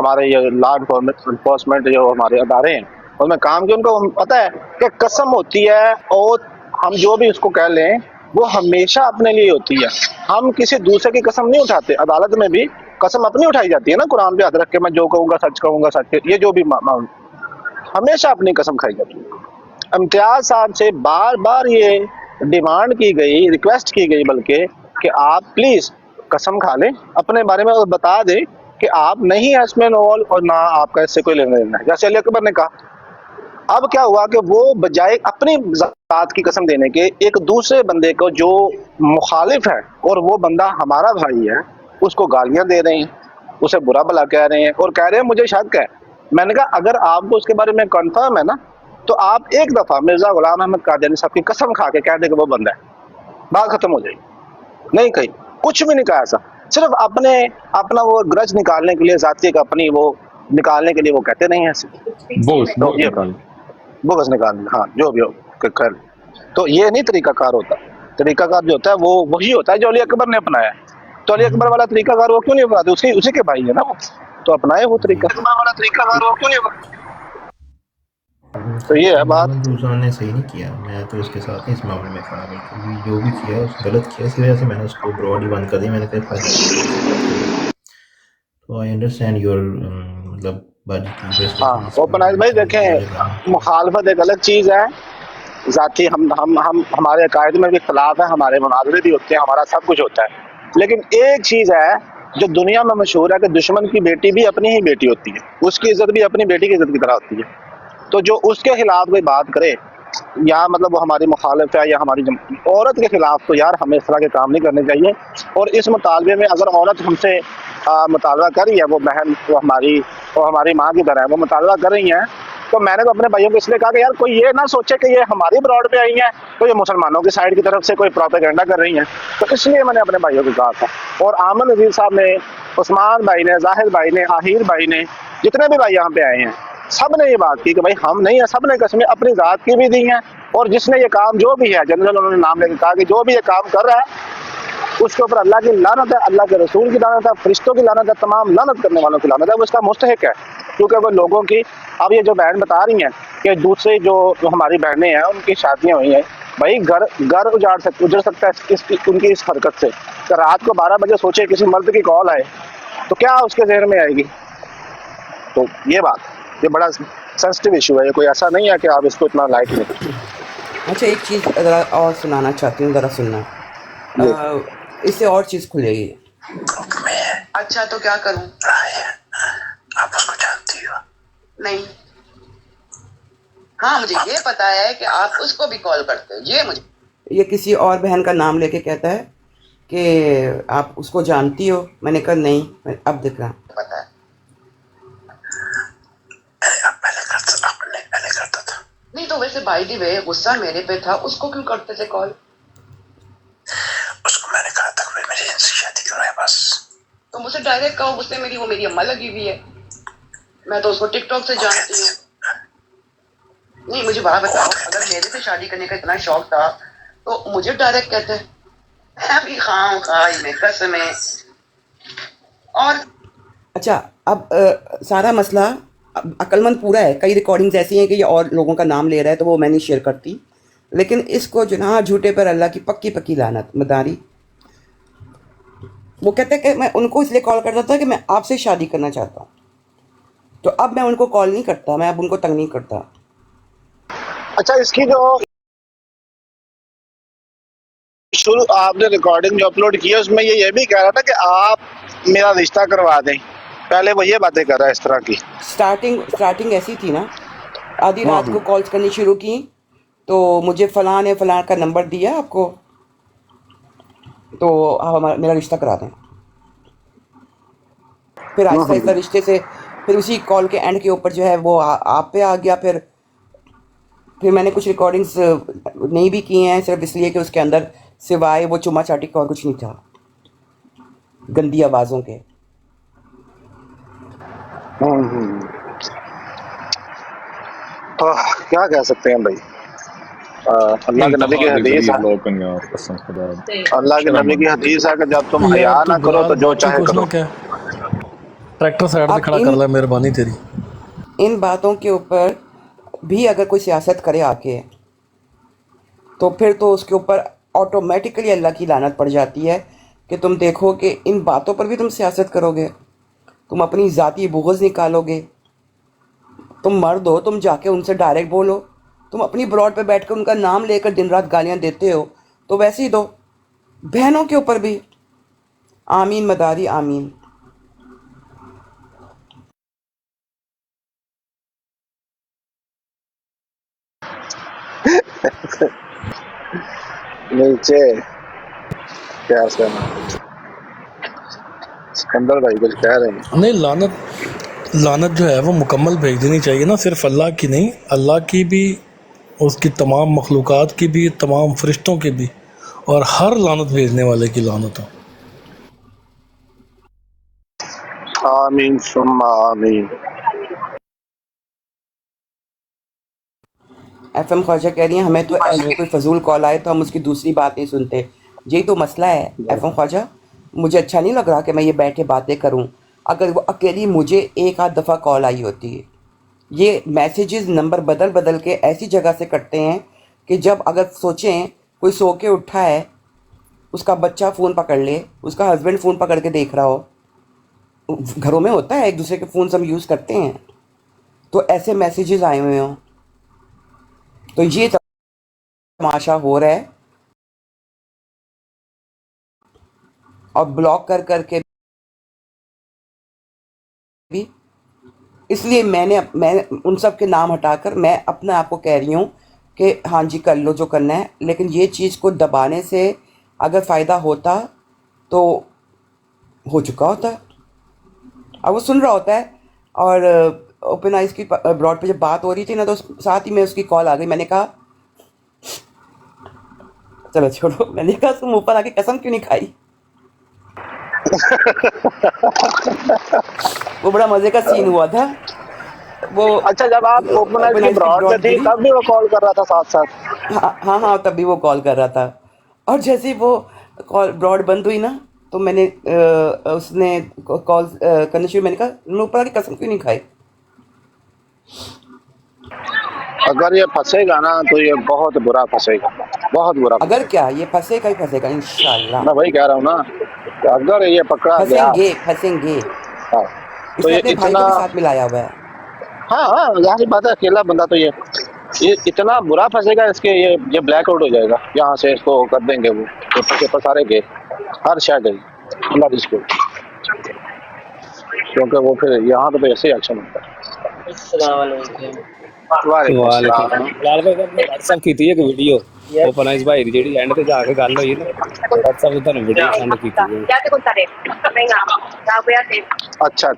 C: हमारे ये लॉ इन्फोर्समेंट जो हमारे अदारे हैं उनमें काम किया, उनको पता है कि कसम होती है और हम जो भी उसको कह लें वो हमेशा अपने लिए होती है। हम किसी दूसरे की कसम नहीं उठाते। अदालत में भी कसम अपनी उठाई जाती है ना, कुरान पे हाथ रख के मैं जो कहूँगा सच, ये जो भी हमेशा अपनी कसम खाई जाती है। इम्तियाज साहब से बार बार ये डिमांड की गई, रिक्वेस्ट की गई बल्कि, कि आप प्लीज कसम खा लें अपने बारे में और बता दें कि आप नहीं है इसमें इन्वॉल्व और ना आपका इससे कोई लेना देना है, जैसे अली अकबर ने कहा। अब क्या हुआ कि वो बजाय अपनी जात की कसम देने के एक दूसरे बंदे को जो मुखालिफ है और वो बंदा हमारा भाई है, उसको गालियां दे रहे हैं, उसे बुरा भला कह रहे हैं और कह रहे हैं मुझे शक है। मैंने कहा अगर आपको उसके बारे में कंफर्म है ना, तो आप एक दफा मिर्जा गुलाम अहमद कादियानी साहब की कसम खा के कह दे कि वो बंदा है, बात खत्म हो जाएगी। नहीं कही, कुछ भी नहीं कहा ऐसा, सिर्फ अपना वो ग्रज निकालने के लिए, जाति एक अपनी वो निकालने के लिए वो कहते नहीं है ऐसे।
J: बोस
C: तो ये बोगस निकालने, हाँ जो भी हो कर। तो ये नहीं तरीकाकार होता। तरीकाकार जो होता है वो वही होता है जो अली अकबर ने अपनाया। तो अली अकबर वाला तरीकाकार वो क्यों नहीं अपनाते? उसी के भाई है ना वो, तो अपनाए वो तरीका। अकबर वाला तरीकाकार वो क्यों नहीं अपनाते? तो ये है बात।
F: मोहम्मद रूजान ने सही नहीं किया, मैं तो उसके साथ ही इस मामले में खड़ा, क्योंकि जो भी किया उसने गलत किया, इसी वजह से मैंने उसको ब्रॉड ही बंद कर दिया। मैंने कहा फायदा। तो आई अंडरस्टैंड योर मतलब बाजी की
C: हाँ ओपन आइज भाई देखें, मुखालफत एक अलग चीज़ है, जाती हम हमारे अकायद में भी इख्तलाफ है, हमारे मुनाजरे भी होते हैं, हमारा सब कुछ होता है। लेकिन एक चीज़ है जो दुनिया में मशहूर है कि दुश्मन की बेटी भी अपनी ही बेटी होती है, उसकी इज्जत भी अपनी बेटी की इज्जत की तरह होती है। तो जो उसके खिलाफ कोई बात करे, या मतलब वो हमारी मुखालिफ है या हमारी औरत के खिलाफ, तो यार हमें इस तरह के काम नहीं करने चाहिए। और इस मुतालबे में अगर औरत हमसे मुतालबा कर रही है, वो बहन वो हमारी माँ की तरह है, वो मुतालबा कर रही हैं, तो मैंने तो अपने भाइयों को इसलिए कहा कि यार कोई ये ना सोचे कि ये हमारी ब्रॉड पे आई हैं तो ये मुसलमानों की साइड की तरफ से कोई प्रोपेगेंडा कर रही हैं। तो इसलिए मैंने अपने भाइयों को कहा था। और आमन नज़ीर साहब ने, उस्मान भाई ने, जाहिर भाई ने, आहिर भाई ने, जितने भी भाई यहाँ पे आए हैं, सब ने ये बात की कि भाई हम नहीं है, सब ने कसमें अपनी जात की भी दी हैं। और जिसने ये काम जो भी है, जनरल उन्होंने नाम लेकर कहा कि जो भी ये काम कर रहा है उसके ऊपर अल्लाह की लानत है, अल्लाह के रसूल की लानत है, फरिश्तों की लानत है, तमाम लानत करने वालों की लानत है, वो इसका मुस्तहिक है। क्योंकि वो लोगों की, अब ये जो बहन बता रही हैं कि दूसरे जो हमारी बहनें हैं उनकी शादियां हुई हैं, भाई घर उजड़ सकता है उनकी इस हरकत से। तो रात को 12 बजे सोचे किसी मर्द की कॉल आए तो क्या उसके जहन में आएगी? तो ये बात, ये बड़ा सेंसिटिव इशू है, ये कोई ऐसा नहीं है कि आप इसको इतना लाइट नहीं करते।
A: अच्छा एक चीज़ ज़रा और सुनाना चाहती हूँ, ज़रा सुनना, इससे और चीज़ खुलेगी। अच्छा तो क्या करूँ?
B: आप उसको जानती हो?
A: नहीं। हाँ मुझे ये पता है कि आप उसको भी कॉल करते हो, ये मुझे, ये किसी और बहन का नाम लेके कहता है कि आप उसको जानती हो। मैंने कहा नहीं, अब देखना पता है।
B: पहले करता था।
A: नहीं तो वैसे बाय द वे गुस्सा मेरे पे था, उसको क्यों करते थे कॉल?
B: उसको मैंने कहा था भाई मेरी इनसे शादी करो है बस।
A: तो मुझसे डायरेक्ट कहो, उसने वो मेरी अम्मा लगी हुई है, मैं तो उसको टिकटॉक से जानती हूँ। नहीं मुझे बात बताओ, अगर मेरे से शादी करने का इतना शौक था तो मुझे डायरेक्ट कहते अभी खाई में कसम है। और अच्छा अब सारा मसला अक्लमंद पूरा है, कई रिकॉर्डिंग्स ऐसी हैं कि ये और लोगों का नाम ले रहा है तो वो मैं नहीं शेयर करती, लेकिन इसको जुनाह झूठे पर अल्लाह की पक्की पक्की लानत मदारी। वो कहते हैं कि मैं उनको इसलिए कॉल करता था कि मैं आपसे शादी करना चाहता हूँ, तो अब मैं उनको कॉल नहीं करता, मैं अब उनको तंग नहीं करता।
C: अच्छा, इसकी जो शुरू आपने रिकॉर्डिंग जो अपलोड की है उसमें ये भी कह रहा था कि आप मेरा रिश्ता करवा दें, पहले वो ये बातें कर रहा है इस तरह की।
A: स्टार्टिंग ऐसी थी ना, आधी रात को कॉल्स करनी शुरू की, तो मुझे फलां ने फलां का नंबर दिया आपको, तो आप मेरा रिश्ता करा दें। फिर आहिस्ता आहिस्ता रिश्ते से फिर उसी कॉल के एंड के ऊपर जो है वो आप पे आ गया। फिर मैंने कुछ रिकॉर्डिंग्स नहीं भी की हैं, सिर्फ इसलिए कि उसके अंदर सिवाय वो चुमा चाटी का और कुछ नहीं था, गंदी आवाज़ों के।
C: तो क्या कह सकते हैं भाई, अल्लाह के नबी की हदीस है, अल्लाह के नबी की हदीस है कि जब तुम हया ना करो तो जो चाहे करो।
E: ट्रैक्टर साइड पे खड़ा कर ले, मेहरबानी तेरी।
A: इन बातों के ऊपर भी अगर कोई सियासत करे आके, तो फिर तो उसके ऊपर ऑटोमेटिकली अल्लाह की लानत पड़ जाती है कि तुम देखो कि इन बातों पर भी तुम सियासत करोगे, तुम अपनी ज़ाती बुग़्ज़ निकालोगे। तुम मर्द हो, तुम जाके उनसे डायरेक्ट बोलो। तुम अपनी ब्रॉड पे बैठ कर उनका नाम लेकर दिन रात गालियाँ देते हो, तो वैसे ही दो बहनों के ऊपर भी। आमीन मदारी आमीन।
C: नीचे क्या सिकंदर भाई कुछ कह रहे हैं?
E: नहीं, लानत जो है वो मुकम्मल भेज देनी चाहिए ना, सिर्फ अल्लाह की नहीं, अल्लाह की भी, उसकी तमाम मखलूक़ात की भी, तमाम फरिश्तों की भी, और हर लानत भेजने वाले की लानत हो।
C: आमीन सुम्मा आमीन।
A: FM ख्वाजा कह रही हैं हमें तो ऐसे कोई फजूल कॉल आए तो हम उसकी दूसरी बात नहीं सुनते। यही तो मसला है FM ख्वाजा, मुझे अच्छा नहीं लग रहा कि मैं ये बैठ के बातें करूं। अगर वो अकेली मुझे एक आध दफ़ा कॉल आई होती है, ये मैसेजेस नंबर बदल बदल के ऐसी जगह से करते हैं कि जब अगर सोचें कोई सो के उठा है, उसका बच्चा फ़ोन पकड़ ले, उसका हस्बैंड फ़ोन पकड़ के देख रहा हो, घरों में होता है एक दूसरे के फ़ोन हम यूज़ करते हैं, तो ऐसे मैसेजेस आए हुए हों, तो ये तमाशा हो रहा है। और ब्लॉक कर करके भी, इसलिए मैं उन सब के नाम हटाकर मैं अपने आप को कह रही हूँ कि हाँ जी कर लो जो करना है, लेकिन ये चीज़ को दबाने से अगर फ़ायदा होता तो हो चुका होता। अब वो सुन रहा होता है, और ओपन आइज़ की ब्रॉड पे जब बात हो रही थी ना, तो साथ ही में उसकी कॉल आ गई। मैंने कहा चलो छोड़ो, मैंने कहा तुम ऊपर आके कसम क्यों नहीं खाई। वो बड़ा मजे का सीन हुआ था वो।
C: अच्छा, जब आप ओपन आइज़ की ब्रॉड पे थी तब भी वो कॉल कर रहा था साथ साथ?
A: हाँ, तब भी वो कॉल कर रहा था। और जैसे ही वो कॉल ब्रॉड बंद हुई ना, तो मैंने उसने कॉल करने शुरू, मैंने कहा ऊपर आके कसम क्यों नहीं खाई।
C: अगर ये फंसेगा ना तो ये बहुत बुरा फंसेगा, बहुत बुरा।
A: अगर क्या ये फंसेगा ही फंसेगा इंशाल्लाह।
C: मैं वही कह रहा हूँ ना, अगर ये पकड़ा गया
A: फंसेंगे।
C: हाँ, तो ये
A: अपने भाई को भी साथ मिलाया हुआ है।
C: हाँ, जाहिर बात है, अकेला बंदा तो ये इतना बुरा फंसेगा, इसके ये ब्लैकआउट हो जाएगा। यहाँ से इसको कर देंगे, वो पेपर सारे गए, हर शायद गई अल्लाह इसको, क्योंकि वो फिर यहाँ तो ऐसे ही एक्शन होता है।
K: ਲਾਲ ਭਾਈ ਨੇ WhatsApp ਕੀਤੀ ਹੈ ਇੱਕ ਵੀਡੀਓ ਓਪਨ ਆਈਜ਼ ਭਾਈ ਦੀ, ਜਿਹੜੀ ਐਂਡ ਤੇ ਜਾ ਕੇ ਗੱਲ ਹੋਈ ਨਾ, WhatsApp ਤੇ ਤੁਹਾਨੂੰ ਵੀਡੀਓ ਸੈਂਡ ਕੀਤੀ ਹੈ।
C: अच्छा।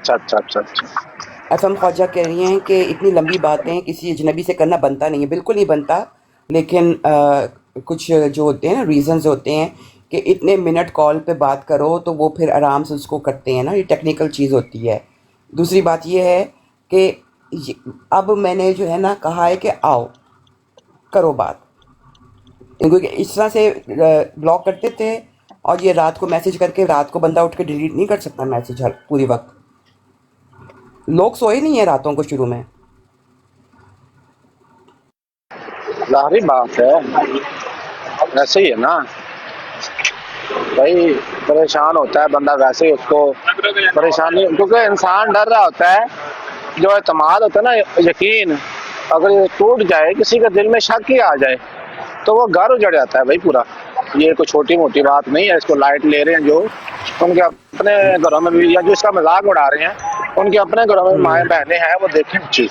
A: एफएम ख्वाजा कह रही हैं कि इतनी लंबी बातें किसी अजनबी से करना बनता नहीं है, बिल्कुल नहीं बनता, लेकिन कुछ जो होते हैं ना रीजंस होते हैं कि इतने मिनट कॉल पे बात करो तो वो फिर आराम से उसको करते हैं ना, ये टेक्निकल चीज़ होती है। दूसरी बात ये है कि अब मैंने जो है ना कहा है कि आओ करो बात, इनको इस तरह से ब्लॉक करते थे और ये रात को मैसेज करके रात को बंदा उठ के डिलीट नहीं कर सकता मैसेज हर पूरी वक्त, लोग सोए नहीं है रातों को शुरू में।
C: जाहिर बात है, वैसे ही है ना भाई, परेशान होता है बंदा, वैसे ही उसको परेशानी, क्योंकि इंसान डर रहा होता है, जो एतमाद होता है ना, यकीन अगर ये टूट जाए, किसी के दिल में शक ही आ जाए तो वो घर उजड़ जाता है भाई पूरा। ये कोई छोटी मोटी बात नहीं है, इसको लाइट ले रहे हैं जो उनके अपने घरों में भी, या जो इसका मजाक उड़ा रहे हैं उनके अपने घरों में माएँ बहनें हैं, वो देखें चीज।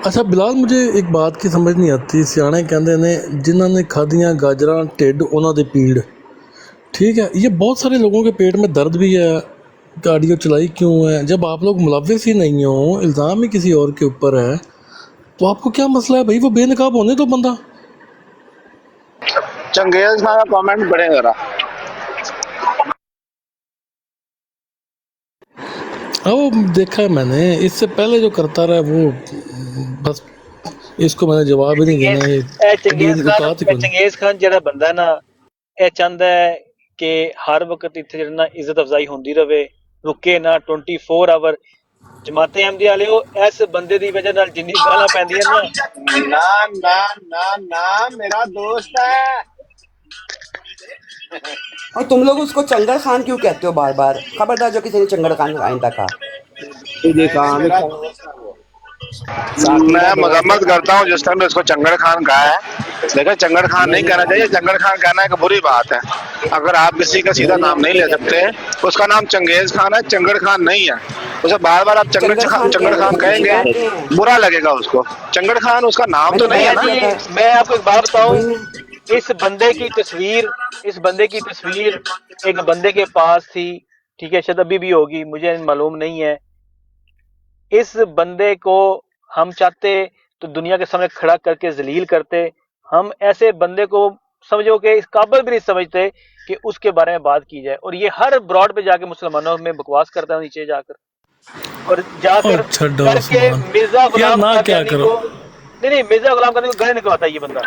E: अच्छा बिलाल, मुझे एक बात की समझ नहीं आती। सियाने कहते ने जिन्होंने खादियाँ गाजरां ढिड उन्हों दे पीड़, ठीक है, ये बहुत सारे लोगों के पेट में दर्द भी है, गाड़ियों चलाई क्यों है? जब आप लोग मुलविस ही नहीं हो, इल्ज़ाम ही किसी और के ऊपर है, तो आपको क्या मसला है भाई? वो बेनकाब होने दो बंदा।
C: चंगेज खान का कमेंट पढ़े जरा।
E: वो देखा है मैंने, इससे पहले जो करता रहा वो बस, इसको मैंने जवाब ही नहीं देना। ये
L: चंगेज खान जरा बंदा ना ਇਹ ਚਾਹੁੰਦਾ ਹੈ ਕਿ ਹਰ ਵਕਤ ਇੱਥੇ ਜਿਹੜਾ ਨਾ ਇੱਜ਼ਤ ਅਫਜ਼ਾਈ ਹੁੰਦੀ ਰਵੇ, ਰੁਕੇ ਨਾ 24 ਆਵਰ। ਜਮਾਤੇ ਅਹਿਮਦੀ ਵਾਲਿਓ, ਇਸ ਬੰਦੇ ਦੀ ਵਜ੍ਹਾ ਨਾਲ ਜਿੰਨੀ ਗਾਲਾਂ ਪੈਂਦੀਆਂ ਨਾ
C: ना ना ना मेरा दोस्त है।
A: और तुम लोग उसको चंगर खान क्यों कहते हो बार बार? खबरदार जो किसी ने चंगर खान आइंदा कहा।
C: मैं मजम्मत करता हूँ जिस टाइम इसको चंगड़ खान कहा है, लेकिन चंगड़ खान नहीं कहना चाहिए। चंगड़ खान कहना एक बुरी बात है। अगर आप किसी का सीधा नाम नहीं ले सकते, उसका नाम चंगेज खान है, चंगड़ खान नहीं है। उसे बार बार आप चंगड़ खान कहेंगे, बुरा लगेगा उसको। चंगड़ खान उसका नाम तो नहीं है ना।
L: मैं आपको एक बात बताऊं, इस बंदे की तस्वीर एक बंदे के पास थी, ठीक है, शायद अभी भी होगी, मुझे मालूम नहीं है। इस बंदे को हम चाहते तो दुनिया के सामने खड़ा करके जलील करते। हम ऐसे बंदे को समझो कि इस काबिल भी नहीं समझते कि उसके बारे में बात की जाए, और ये हर ब्रॉड पे जाके मुसलमानों में बकवास करता है, नीचे जाकर और जाकर करके मिर्जा गुलाम नहीं मिर्जा गुलाम करने को गले निकलवाता है ये बंदा।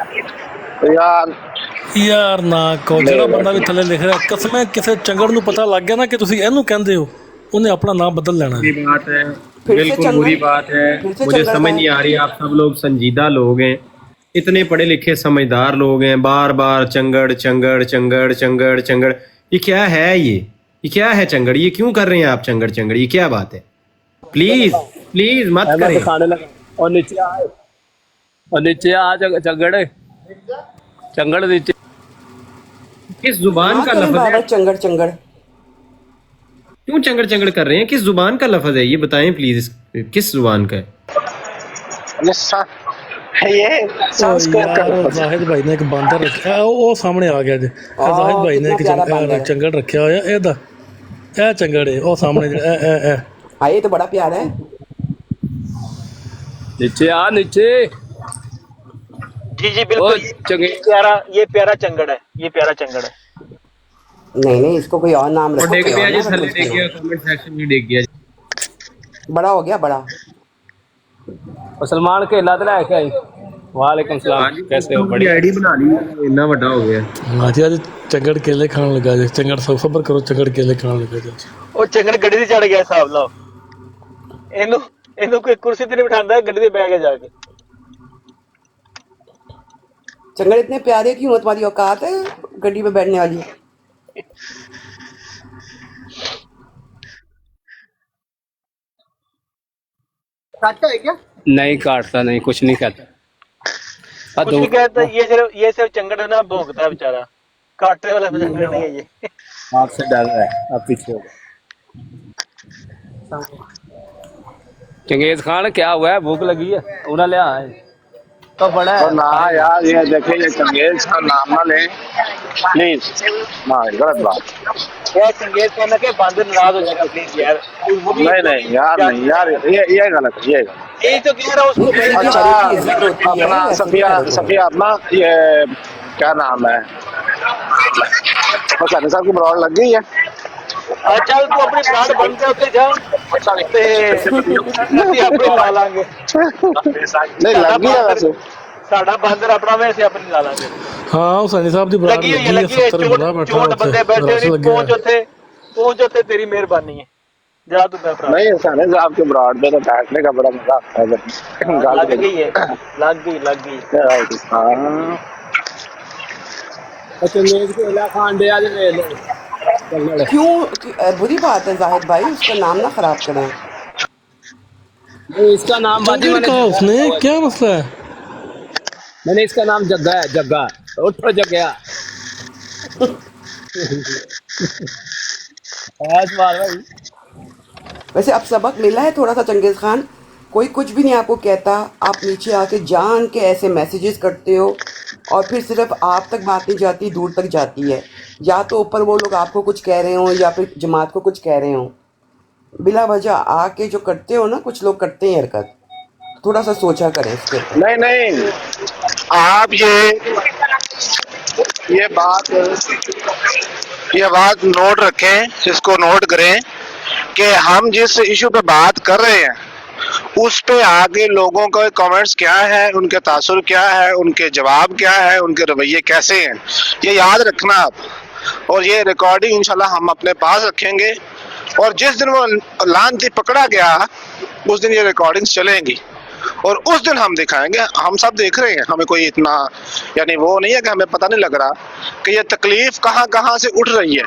E: यार ना को ਜਿਹੜਾ ਬੰਦਾ ਵੀ ਥੱਲੇ ਲਿਖ ਰਿਹਾ, ਕਸਮੇ ਕਿਸੇ ਚੰਗੜ ਨੂੰ ਪਤਾ ਲੱਗ ਗਿਆ ਨਾ कि ਤੁਸੀਂ ਇਹਨੂੰ ਕਹਿੰਦੇ ਹੋ, ਉਹਨੇ अपना नाम बदल लेना है।
D: बात है, बिल्कुल बुरी बात है। मुझे समझ नहीं आ रही, आप सब लोग संजीदा लोग हैं, इतने पढ़े लिखे समझदार लोग हैं, बार बार चंगड़ चंगड़ चंगड़ चंगड़ चंगड़, ये क्या है? ये क्या है चंगड़? ये क्यों कर रहे हैं आप चंगड़ चंगड़? ये क्या बात है? प्लीज प्लीज मत करें।
K: और नीचे आ चंगड़ चंगड़ नीचे।
D: किस जुबान का लफ्ज है
A: चंगड़ चंगड़?
D: क्यों चंगड़ चंगड़ कर रहे हैं? किस जुबान का लफ्ज है ये बताएं प्लीज, किस जुबान का है?
E: जाहिद भाई ने एक बांदर रखा, वो सामने आ गया जी। जाहिद भाई ने एक चंगड़ रखा होया, एदा ए चंगड़ है, वो सामने ए
A: हाँ, ये तो बड़ा प्यारा है।
K: नीचे आ, नीचे।
L: जी जी बिल्कुल, ये प्यारा चंगड़ है, ये प्यारा चंगड़ है।
A: नहीं, इसको कोई और नाम रखो।
D: डेग गया जी, थल्ले डेग गया, कमेंट सेक्शन में डेग गया,
A: बड़ा हो गया बड़ा।
K: मुसलमान के लाद ला के आई। वालेकुम सलाम, कैसे हो? बड़ी
D: आईडी बना ली, इतना बड़ा हो गया।
E: हां जी, आज चंगड़ केले खाने लगा जी। चंगड़ सबर करो, चंगड़ केले खाने लगा जी।
L: ओ चंगड़ गड्डी ते चढ़ गया, हिसाब लाओ। ਇਹਨੂੰ कोई कुर्सी ते नहीं बिठांदा, गड्डी ते बैठ के जाके।
A: चंगड़ इतने प्यारे क्यों? तुम्हारी औकात है गड्डी पे बैठने वाली? काटता है क्या?
K: नहीं काटता, नहीं, कुछ नहीं कहता,
L: कुछ नहीं कहता। ये सिर्फ चंगड़ है ना, भौंकता है बेचारा, काटने वाला चंगड़ नहीं है ये।
K: आपसे डर रहा है, आप पीछे हो। चंगेज खान क्या हुआ है? भूख लगी है, उन्हें ले आए।
D: तो बड़ा
C: तो
D: है
C: ना
D: बताएगा।
C: यार, ये देखिए, ये चंगेज का नाम ना लें प्लीज। ना, गलत बात।
L: यार चंगेज खान के बंदर नाराज हो जाएगा प्लीज यार, वो भी
C: नहीं नहीं यार, नहीं यार, ये गलत है, ये गलत।
L: यही तो कह रहा हूँ
A: नहीं,
L: उसको मेरी
A: किसी के
C: अच्छा,
A: बड़े की इज्जत होती है,
C: अपना
A: वैसे नहीं
C: सफिया
A: करेंगे।
C: सफिया अपना ये क्या नाम है, हुसैन साहब की ब्रॉड लग गई है।
L: चल तू अपनी ब्रांड बंद कर उत्ते जा ते ਅਸੀਂ ਆਪਣੀ ਲਾ ਲਾਂਗੇ
C: नहीं, लग गई है वैसे।
L: ਸਾਡਾ ਬਾਂਦਰ ਆਪਣਾ ਵੇ ਅਸੀਂ ਆਪਣੀ ਲਾ ਲਾਂਗੇ
E: हाँ हुसैनी साहब की ब्रांड
L: ਲੱਗੀ ਹੋਈ ਹੈ
E: लगी है, 70
L: ਚੋਟ
E: बंदा बैठा
L: ਚੋਟ
E: उत्ते,
L: ਬੰਦੇ ਬੈਠੇ
E: रश
L: ਨਹੀਂ
E: लगे है।
L: ਪਹੁੰਚ ਉੱਥੇ ਤੇਰੀ ਮਿਹਰਬਾਨੀ ਹੈ ਜਾ ਤੂੰ ਮੈਂ ਭਰਾ
C: नहीं, हुसैन साहब के ब्रॉड पे तो बैठने का बड़ा मजा आता है जब गाल
L: ਲੱਗ गई है ਲੱਗ गई
C: हाँ।
D: चंगेज को इला खान दे आज ले लो कल्लड़।
A: क्यों बुरी बात है जाहिद भाई, उसका नाम ना खराब करें।
D: नहीं, इसका नाम बाजी
E: चंगेज
D: मैंने
E: कहा
D: जग्गा
E: उसने,
D: रखा हुआ है।
E: क्या मसला है?
D: मैंने इसका नाम जग्गा है, जग्गा। उठो जग्गा। आज मार भाई।
A: वैसे अब सबक मिला है थोड़ा सा चंगेज खान, कोई कुछ भी नहीं आपको कहता, आप नीचे आके जान के ऐसे मैसेजेस करते हो और फिर सिर्फ आप तक बात नहीं जाती, दूर तक जाती है। या तो ऊपर वो लोग आपको कुछ कह रहे हो या फिर जमात को कुछ कह रहे हो, बिला वजह आके जो करते हो ना, कुछ लोग करते हैं हरकत, थोड़ा सा सोचा करें इसके ऊपर।
C: नहीं नहीं, आप ये बात नोट रखें, इसको नोट करें कि हम जिस इशू पे बात कर रहे हैं उस पे आगे लोगों का कमेंट्स क्या है, उनके तासुर क्या है, उनके जवाब क्या है, उनके रवैये कैसे हैं, ये याद रखना आप। और ये रिकॉर्डिंग इंशाल्लाह हम अपने पास रखेंगे और जिस दिन वो लानती पकड़ा गया उस दिन ये रिकॉर्डिंग्स चलेंगी और उस दिन हम दिखाएंगे। हम सब देख रहे हैं, हमें कोई इतना यानी वो नहीं है कि हमें पता नहीं लग रहा कि ये तकलीफ कहाँ कहाँ से उठ रही है।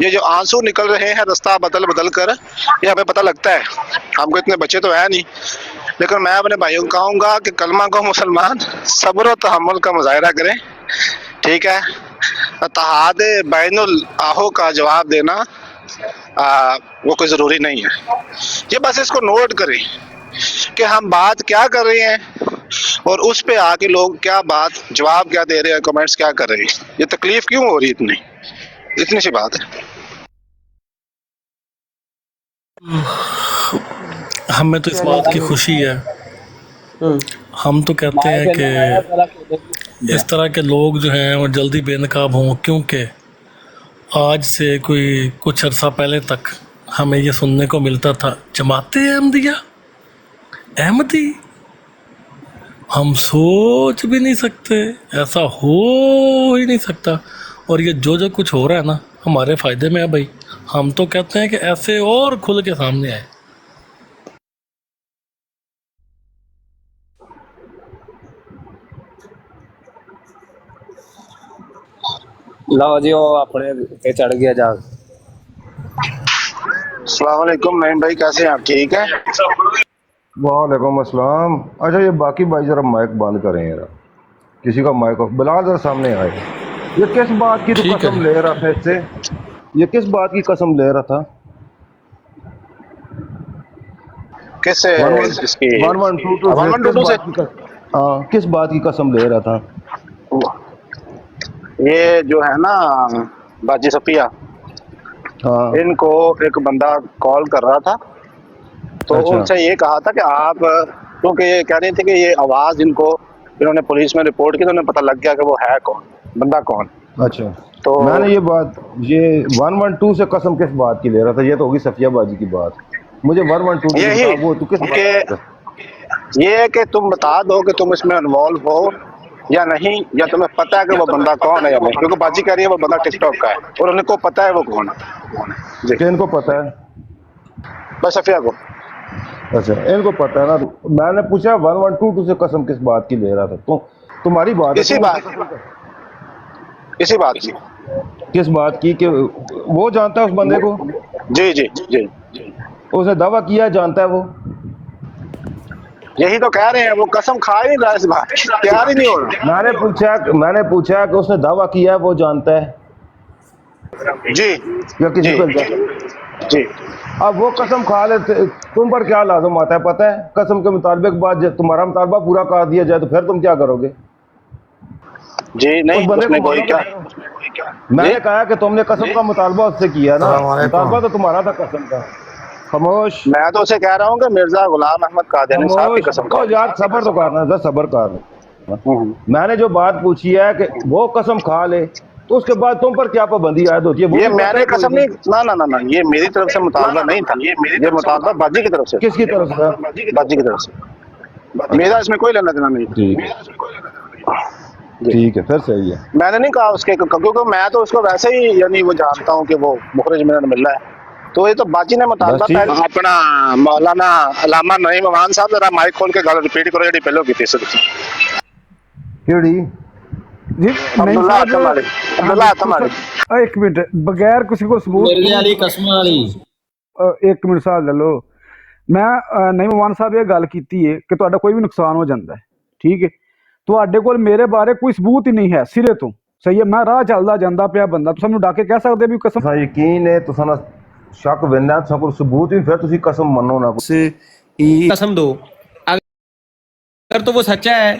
C: ये जो आंसू निकल रहे हैं रास्ता बदल बदल कर, ये हमें पता लगता है। हमको इतने बच्चे तो है नहीं, लेकिन मैं अपने भाइयों को कहूँगा कि कलमा को मुसलमान सब्र और तहम्मुल का मुजाहरा करें, ठीक है। तहाद बैनुल आहो का जवाब देना वो कोई ज़रूरी नहीं है। ये बस इसको नोट करें कि हम बात क्या कर रहे हैं और उस पे आके लोग क्या बात जवाब क्या दे रहे हैं, कमेंट्स क्या कर रहे हैं, ये तकलीफ क्यों हो रही है, इतनी सी बात है।
E: हमें तो इस बात की खुशी है, हम तो कहते हैं कि इस तरह के लोग जो हैं वो जल्दी बेनकाब हों, क्योंकि आज से कोई कुछ अर्सा पहले तक हमें ये सुनने को मिलता था जमाते अहमदी, हम सोच भी नहीं सकते, ऐसा हो ही नहीं सकता। और ये जो कुछ हो रहा है ना हमारे फ़ायदे में है भाई, हम तो कहते हैं कि ऐसे और खुल के सामने आए।
K: लो जी वो अपने पे चढ़ गया जा।
C: अस्सलाम वालेकुम नईम भाई, कैसे हैं आप, ठीक है?
M: वालेकुम अस्सलाम। अच्छा ये बाकी भाई जरा माइक बंद करें यार, किसी का माइक ऑफ, बिलाल जरा सामने आए। ये किस बात की तो कसम ले रहा था इससे, ये किस बात की कसम ले रहा था?
C: कैसे
M: 112 से हाँ, किस बात की कसम ले रहा था?
C: ये जो है ना बाजी सफिया,
M: हाँ,
C: इनको एक बंदा कॉल कर रहा था तो
M: अच्छा।
C: उनसे ये कहा था कि आप, क्योंकि ये कह रहे थे कि ये आवाज इनको, इन्होंने पुलिस में रिपोर्ट की तो उन्हें पता लग गया कि वो है कौन, बंदा कौन।
M: अच्छा,
C: तो
M: मैंने ये 112 से कसम किस बात की ले रहा था? ये तो होगी सफिया बाजी की बात, मुझे 112
C: यही
M: वो तो किस बात की?
C: ये है कि तुम बता दो कि तुम इसमें इन्वॉल्व हो या नहीं, या तुम्हें पता है कि वो बंदा कौन है या नहीं, क्योंकि बाजी कह रही है वो बंदा टिकटॉक का है और उनको पता है वो कौन है जी।
M: इनको पता है
C: बस सफिया को।
M: अच्छा, इनको पता है ना। मैंने पूछा 112 से कसम किस बात की ले रहा था, तो तुम्हारी बात है,
C: इसी बात की।
M: किस बात की कि वो जानता है उस बंदे को?
C: जी जी जी,
M: उसने दावा किया जानता है वो,
C: यही तो कह रहे हैं, वो कसम खा ही नहीं रहा, इस बात तैयार ही नहीं हो रहा।
M: मैंने पूछा कि उसने दावा किया है वो जानता है
C: जी
M: या किसी
C: जी
M: को जी। अब वो कसम खा ले, तुम पर क्या लाजम आता है पता है? कसम के मुताबिक बाद जब तुम्हारा मुतालबा पूरा कर दिया जाए तो फिर तुम क्या करोगे?
C: जी नहीं,
M: उस बंदे
C: उसने
M: को
C: कोई क्या,
M: मैंने कहा कि तुमने कसम का मुतालबा उससे किया ना, मुतालबा तो तुम्हारा था कसम का। खामोश।
C: मैं तो उसे कह रहा हूँ कि मिर्जा गुलाम अहमद कादियानी साहब की कसम
M: खामोश। यार सब्र तो करना, जरा सब्र कर। मैंने जो बात पूछी है कि वो कसम खा ले तो उसके बाद तुम पर क्या पाबंदी आयद होती है? वो
C: ये
M: भी
C: मैंने
M: पता है
C: कसम
M: कोई
C: नहीं, ना, ये मेरी तरफ से मुतालबा नहीं था, ये मुतालबा बाजी की तरफ से।
M: किसकी तरफ से?
C: बाजी की तरफ से। मेरा इसमें कोई लेना देना नहीं।
M: ठीक है, फिर सही है।
C: मैंने नहीं कहा उसके, क्योंकि मैं तो उसको वैसे ही यानी वो जानता हूँ कि वो मुखरिज मिनट मिल रहा है, तो ये तो बाजी ने मुतालबा पहले अपना मौलाना अल्लामा नईम अमान साहब जरा माइक खोल के गल रिपीट करो जी पहले की थी
M: केड़ी
N: जी नहीं
C: साहब।
N: एक मिनट, बगैर किसी को सबूत
D: मिर्जे वाली कसम वाली
N: एक मिनट साहब ले लो। मैं नहीं मान साहब ये गल कीती है कि ਤੁਹਾਡਾ ਕੋਈ ਵੀ ਨੁਕਸਾਨ ਹੋ ਜਾਂਦਾ ਹੈ, ਠੀਕ ਹੈ। ਤੁਹਾਡੇ ਕੋਲ ਮੇਰੇ ਬਾਰੇ ਕੋਈ ਸਬੂਤ ਹੀ ਨਹੀਂ ਹੈ ਸਿਰੇ ਤੋਂ, ਸਹੀ ਹੈ। ਮੈਂ ਰਾਹ ਚੱਲਦਾ ਜਾਂਦਾ ਪਿਆ ਬੰਦਾ, ਤੁਸੀਂ ਮੈਨੂੰ ਡਾਕੇ ਕਹਿ ਸਕਦੇ ਵੀ ਕਸਮ
M: सा यकीन है तो साना शक बिना तो कोई सबूत भी, फिर तुसी कसम मनो ना
D: कसम दो। अगर तो वो सच्चा है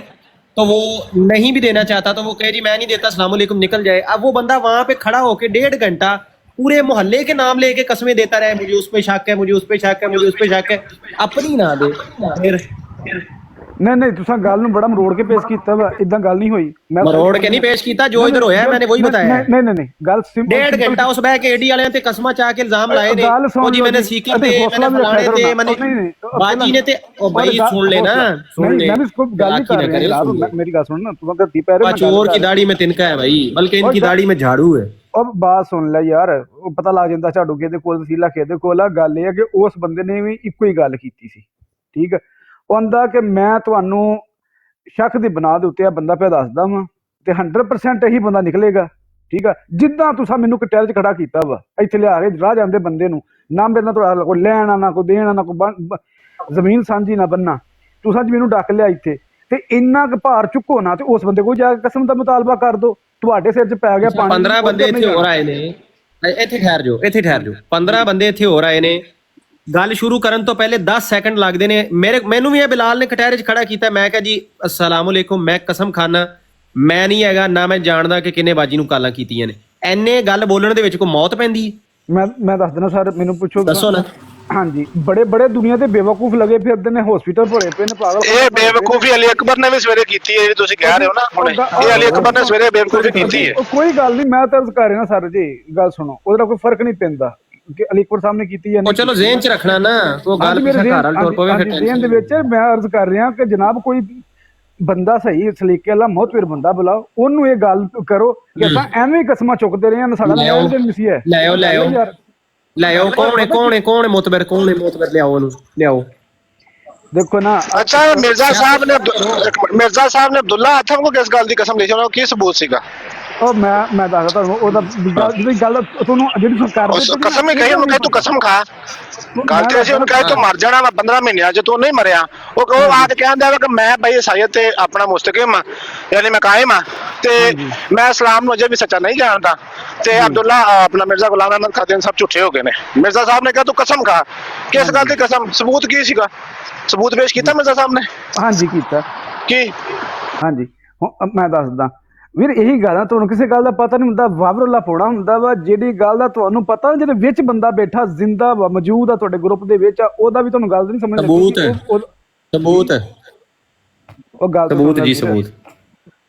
D: तो वो नहीं भी देना चाहता तो वो कहे जी मैं नहीं देता, अस्सलाम वालेकुम, निकल जाए। अब वो बंदा वहां पे खड़ा होके 1.5 घंटा पूरे मोहल्ले के नाम लेके कसमें देता रहे, मुझे उस पे शक है, मुझे उस पे शक है, मुझे उस पे शक है, अपनी ना दे फिर।
N: नहीं तुसा गल नूं बड़ा मरोड़ के पेश कीता वा, इदां गल नहीं होई। मैं
D: मरोड़ के नहीं पेश कीता, जो इधर होया मैंने वही बताया।
N: नहीं गल
D: 1.5 घंटा उस बह के एडी वाले ते कसमा चाह के इल्जाम लाए ने, ओ जी मैंने सीकी थे, मैंने फलाने थे, मैंने बाजी ने ते। ओ भाई सुन ले ना, सुन ले,
N: मैं इसको गल नहीं कर रहा, मेरी गल सुन ना। तुसा गलती पै रहे हो,
D: चोर की दाढ़ी में तिनका है भाई, बल्कि इनकी दाढ़ी में झाड़ू है।
N: अब बात सुन ले यार, ਉਹ ਪਤਾ ਲੱਗ ਜਾਂਦਾ ਝਾੜੂ ਕਿਹਦੇ ਕੋਲ ਤਸੀਲਾ ਕਿਹਦੇ ਕੋਲ ਆ। ਗੱਲ ਇਹ ਹੈ ਕਿ ਉਸ ਬੰਦੇ ਨੇ ਵੀ ਇੱਕੋ ਹੀ ਗੱਲ ਕੀਤੀ ਸੀ, ਠੀਕ ਹੈ। ਉਹ ਆਂਦਾ ਕਿ ਮੈਂ ਤੁਹਾਨੂੰ ਸ਼ੱਕ ਦੀ ਬਣਾ ਦੇ ਉੱਤੇ ਆ ਬੰਦਾ ਪਿਆ ਦੱਸਦਾ ਵਾਂ ਤੇ 100% ਇਹੀ ਬੰਦਾ ਨਿਕਲੇਗਾ, ਠੀਕ ਆ। ਜਿੱਦਾਂ ਤੁਸੀਂ ਮੈਨੂੰ ਕਟਹਿਲ 'ਚ ਖੜਾ ਕੀਤਾ ਵਾ, ਇੱਥੇ ਲਿਆ ਕੇ ਰਾਹ ਜਾਂਦੇ ਬੰਦੇ ਨੂੰ ਨਾ ਮੇਰੇ ਨਾਲ ਤੁਹਾਡਾ ਕੋਈ ਲੈਣਾ ਨਾ ਕੋਈ ਦੇਣਾ ਨਾ ਕੋਈ ਜ਼ਮੀਨ ਸਾਂਝੀ ਨਾ ਬੰਨਾ, ਤੁਸੀਂ ਮੈਨੂੰ ਡੱਕ ਲਿਆ ਇੱਥੇ ਤੇ ਇੰਨਾ ਕੁ ਭਾਰ ਚੁੱਕੋ ਨਾ ਤੇ ਉਸ ਬੰਦੇ ਕੋਲ ਜਾ ਕੇ ਕਸਮ ਦਾ ਮੁਤਾਲਬਾ ਕਰ ਦੋ। ਤੁਹਾਡੇ ਸਿਰ 'ਚ ਪੈ ਗਿਆ ਪਾਣੀ।
D: 15 ਬੰਦੇ ਇੱਥੇ ਹੋਰ ਆਏ ਨੇ, ਇੱਥੇ ਠਹਿਰ ਜਾਓ, ਇੱਥੇ ਠਹਿਰ ਜਾਓ। 15 ਬੰਦੇ ਇੱਥੇ ਹੋਰ ਆਏ ਨੇ। ਗੱਲ ਸ਼ੁਰੂ ਕਰਨ ਤੋਂ ਪਹਿਲੇ 10 ਸੈਕਿੰਡ ਲੱਗਦੇ ਨੇ। ਮੈਨੂੰ ਵੀ ਇਹ ਬਿਲਾਲ ਨੇ ਕਟਹਿਰੇ 'ਚ ਖੜਾ ਕੀਤਾ। ਮੈਂ ਕਿਹਾ ਜੀ अस्सलाम वालेकुम, मैं कसम खाना ਮੈਂ ਨਹੀਂ ਹੈਗਾ, ਨਾ ਮੈਂ ਜਾਣਦਾ ਕਿ ਕਿੰਨੇ ਬਾਜੀ ਨੂੰ ਕਾਲਾਂ ਕੀਤੀਆਂ ਨੇ। ਐਨੇ ਗੱਲ ਬੋਲਣ ਦੇ ਵਿੱਚ ਕੋਈ ਮੌਤ ਪੈਂਦੀ?
N: ਮੈਂ ਦੱਸ ਦੇਣਾ ਸਰ, ਮੈਨੂੰ ਪੁੱਛੋ।
D: ਦੱਸੋ ਨਾ।
N: ਹਾਂਜੀ, ਬੜੇ ਦੁਨੀਆ ਦੇ ਬੇਵਕੂਫ ਲੱਗੇ ਫਿਰਦੇ ਨੇ, ਹਸਪੀਟਲ ਭਰੇ ਪਏ ਨੇ ਪਾਗਲ।
C: ਇਹ ਬੇਵਕੂਫੀ ਅਲੀ ਅਕਬਰ ਨੇ ਵੀ ਸਵੇਰੇ ਕੀਤੀ ਹੈ, ਤੁਸੀਂ ਕਹਿ ਰਹੇ ਹੋ ਨਾ ਹੁਣੇ। ਇਹ ਅਲੀ ਅਕਬਰ ਨੇ ਸਵੇਰੇ ਬੇਵਕੂਫੀ ਕੀਤੀ ਹੈ।
N: ਕੋਈ ਗੱਲ ਨਹੀਂ, ਮੈਂ ਤਾਂ ਕਰ ਰਿਹਾ ਸਰ ਜੀ, ਗੱਲ ਸੁਣੋ। ਉਹਦਾ ਕੋਈ ਫਰਕ ਨਹੀਂ ਪੈਂਦਾ ਕਿ ਅਲੀ ਅਕਬਰ ਸਾਹਿਬ ਨੇ ਕੀਤੀ ਹੈ।
D: ਉਹ ਚਲੋ ਜ਼ਿਹਨ 'ਚ ਰੱਖਣਾ ਨਾ, ਉਹ ਗੱਲ ਪਿੱਛੇ ਘਰ ਵਾਲ ਟੁਰ ਪਵੇ। ਫਿਰ
N: ਜ਼ਿਹਨ ਦੇ ਵਿੱਚ ਮੈਂ ਅਰਜ਼ ਕਰ ਰਿਹਾ ਕਿ ਜਨਾਬ ਕੋਈ ਬੰਦਾ ਸਹੀ ਸਲੀਕੇ ਵਾਲਾ ਮੋਹਤਵਰ ਬੰਦਾ ਬੁਲਾਓ, ਉਹਨੂੰ ਇਹ ਗੱਲ ਕਰੋ ਕਿ ਆਪਾਂ ਐਵੇਂ ਕਸਮਾਂ ਚੁੱਕਦੇ ਰਹੇ ਹਾਂ, ਸਾਡਾ ਲੈਣ ਦੇ ਮਿਸੀ ਹੈ।
D: ਲੈ ਆਓ ਕੌਣ ਹੈ ਮੋਤਬਰ, ਕੌਣ ਹੈ ਮੋਤਬਰ? ਲਿਆਓ।
N: देखो ना,
C: अच्छा मिर्जा साहब ने अब्दुल्ला आथम को किस गल दी कसम ली सी, की सबूत सीगा?
N: ਉਹ ਮੈਂ ਦੱਸਦਾ ਤੁਹਾਨੂੰ ਉਹਦਾ ਜਿਹੜੀ ਗੱਲ ਤੁਹਾਨੂੰ ਜਿਹੜੀ ਸਰਕਾਰ
C: कसम ही कही, उन्होंने तू कसम खा गल ते ਅਸੀਂ ਉਹਨੂੰ ਕਹੇ ਤੂੰ ਮਰ ਜਾਣਾ ਵਾ 15 ਮਹੀਨਿਆਂ 'ਚ, ਤੂੰ ਨਹੀਂ ਮਰਿਆ। ਉਹ ਆ ਕੇ ਕਹਿੰਦਾ ਵਾ ਕਿ ਮੈਂ ਬਈ ਈਸਾਈਅਤ ਤੇ ਆਪਣਾ ਮੁਸਤਕਿਮ ਆ, ਯਾਨੀ ਮੈਂ ਕਾਇਮ ਆ ਤੇ ਮੈਂ ਇਸਲਾਮ ਨੂੰ ਅਜੇ ਵੀ ਸੱਚਾ ਨਹੀਂ ਜਾਣਦਾ। ਤੇ ਅਬਦੁੱਲਾ ਆਪਣਾ ਮਿਰਜ਼ਾ ਗੁਲਾਮ ਅਹਿਮਦ ਕਾਦੀਆਨੀ ਸਾਹਿਬ ਝੂਠੇ ਹੋ ਗਏ ਨੇ। ਮਿਰਜ਼ਾ ਸਾਹਿਬ ਨੇ ਕਿਹਾ ਤੂੰ ਕਸਮ ਖਾ, ਕਿਸ ਗੱਲ ਦੀ ਕਸਮ? ਸਬੂਤ ਕੀ ਸੀਗਾ? ਸਬੂਤ ਪੇਸ਼ ਕੀਤਾ ਮਿਰਜ਼ਾ ਸਾਹਿਬ ਨੇ?
N: ਹਾਂਜੀ ਕੀਤਾ।
C: ਕੀ?
N: ਹਾਂਜੀ ਮੈਂ ਦੱਸਦਾ ਵੀਰ, ਇਹੀ ਗੱਲ ਆ, ਤੁਹਾਨੂੰ ਕਿਸੇ ਗੱਲ ਦਾ ਪਤਾ ਨਹੀਂ ਹੁੰਦਾ, ਵਾਵਰੁੱਲਾ ਪੋੜਾ ਹੁੰਦਾ ਵਾ। ਜਿਹੜੀ ਗੱਲ ਦਾ ਤੁਹਾਨੂੰ ਪਤਾ, ਜਿਹਦੇ ਵਿੱਚ ਬੰਦਾ ਬੈਠਾ ਜ਼ਿੰਦਾ ਵਾ, ਮੌਜੂਦ ਆ, ਤੁਹਾਡੇ ਗਰੁੱਪ ਦੇ ਵਿੱਚ ਆ, ਉਹਦਾ ਵੀ ਤੁਹਾਨੂੰ ਗੱਲ ਨਹੀਂ ਸਮਝ
D: ਸਬੂਤ
N: ਉਹ ਗੱਲ
D: ਜੀ, ਸਬੂਤ।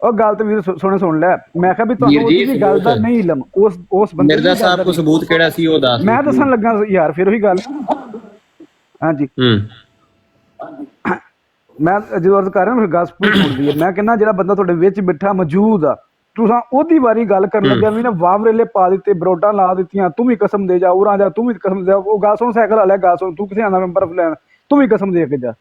N: ਉਹ ਗੱਲ ਤੇ ਵੀਰ ਸੁਣ ਲੈ। ਮੈਂ ਕਿਹਾ ਵੀ ਤੁਹਾਨੂੰ ਉਹਦੀ ਗੱਲ ਦਾ ਨਹੀਂ ਇਲਮ, ਉਸ ਬੰਦੇ
D: ਮਿਰਜ਼ਾ ਸਾਹਿਬ ਕੋ ਸਬੂਤ ਕਿਹੜਾ ਸੀ ਉਹ ਦੱਸ।
N: ਮੈਂ ਦੱਸਣ ਲੱਗਾ ਯਾਰ, ਫਿਰ ਉਹੀ ਗੱਲ। ਹਾਂਜੀ, ਮੈਂ ਜਦੋਂ ਅਰਜ਼ ਕਰ ਰਿਹਾ ਫਿਰ ਗੱਲ ਸੁਣਦੀ ਹੈ। ਮੈਂ ਕਹਿੰਦਾ ਜਿਹੜਾ ਬੰਦਾ ਤੁਹਾਡੇ ਵਿੱਚ ਬੈਠਾ ਮੌਜੂਦ ਆ, ਤੁਸੀਂ ਉਹਦੀ ਵਾਰੀ ਗੱਲ ਕਰਨ ਲੱਗਿਆ ਵੀ ਨਾ ਵਾਵਰੇਲੇ ਪਾ ਦਿੱਤੇ, ਬਰੋਟਾਂ ਲਾ ਦਿੱਤੀਆਂ, ਤੂੰ ਵੀ ਕਸਮ ਦੇ ਜਾ, ਉਰਾਂ ਜਾ, ਤੂੰ ਵੀ ਕਸਮ ਦੇ ਜਾ। ਉਹ ਗੱਲ ਸੁਣ, ਸਾਈਕਲ ਵਾਲਾ ਗੱਲ ਸੁਣ, ਤੂੰ ਕਿਸੇ ਆਂਦਾ ਮੈਂ ਬਰਫ ਲੈਣ, ਤੂੰ ਵੀ ਕਸਮ ਦੇ ਕੇ ਜਾ।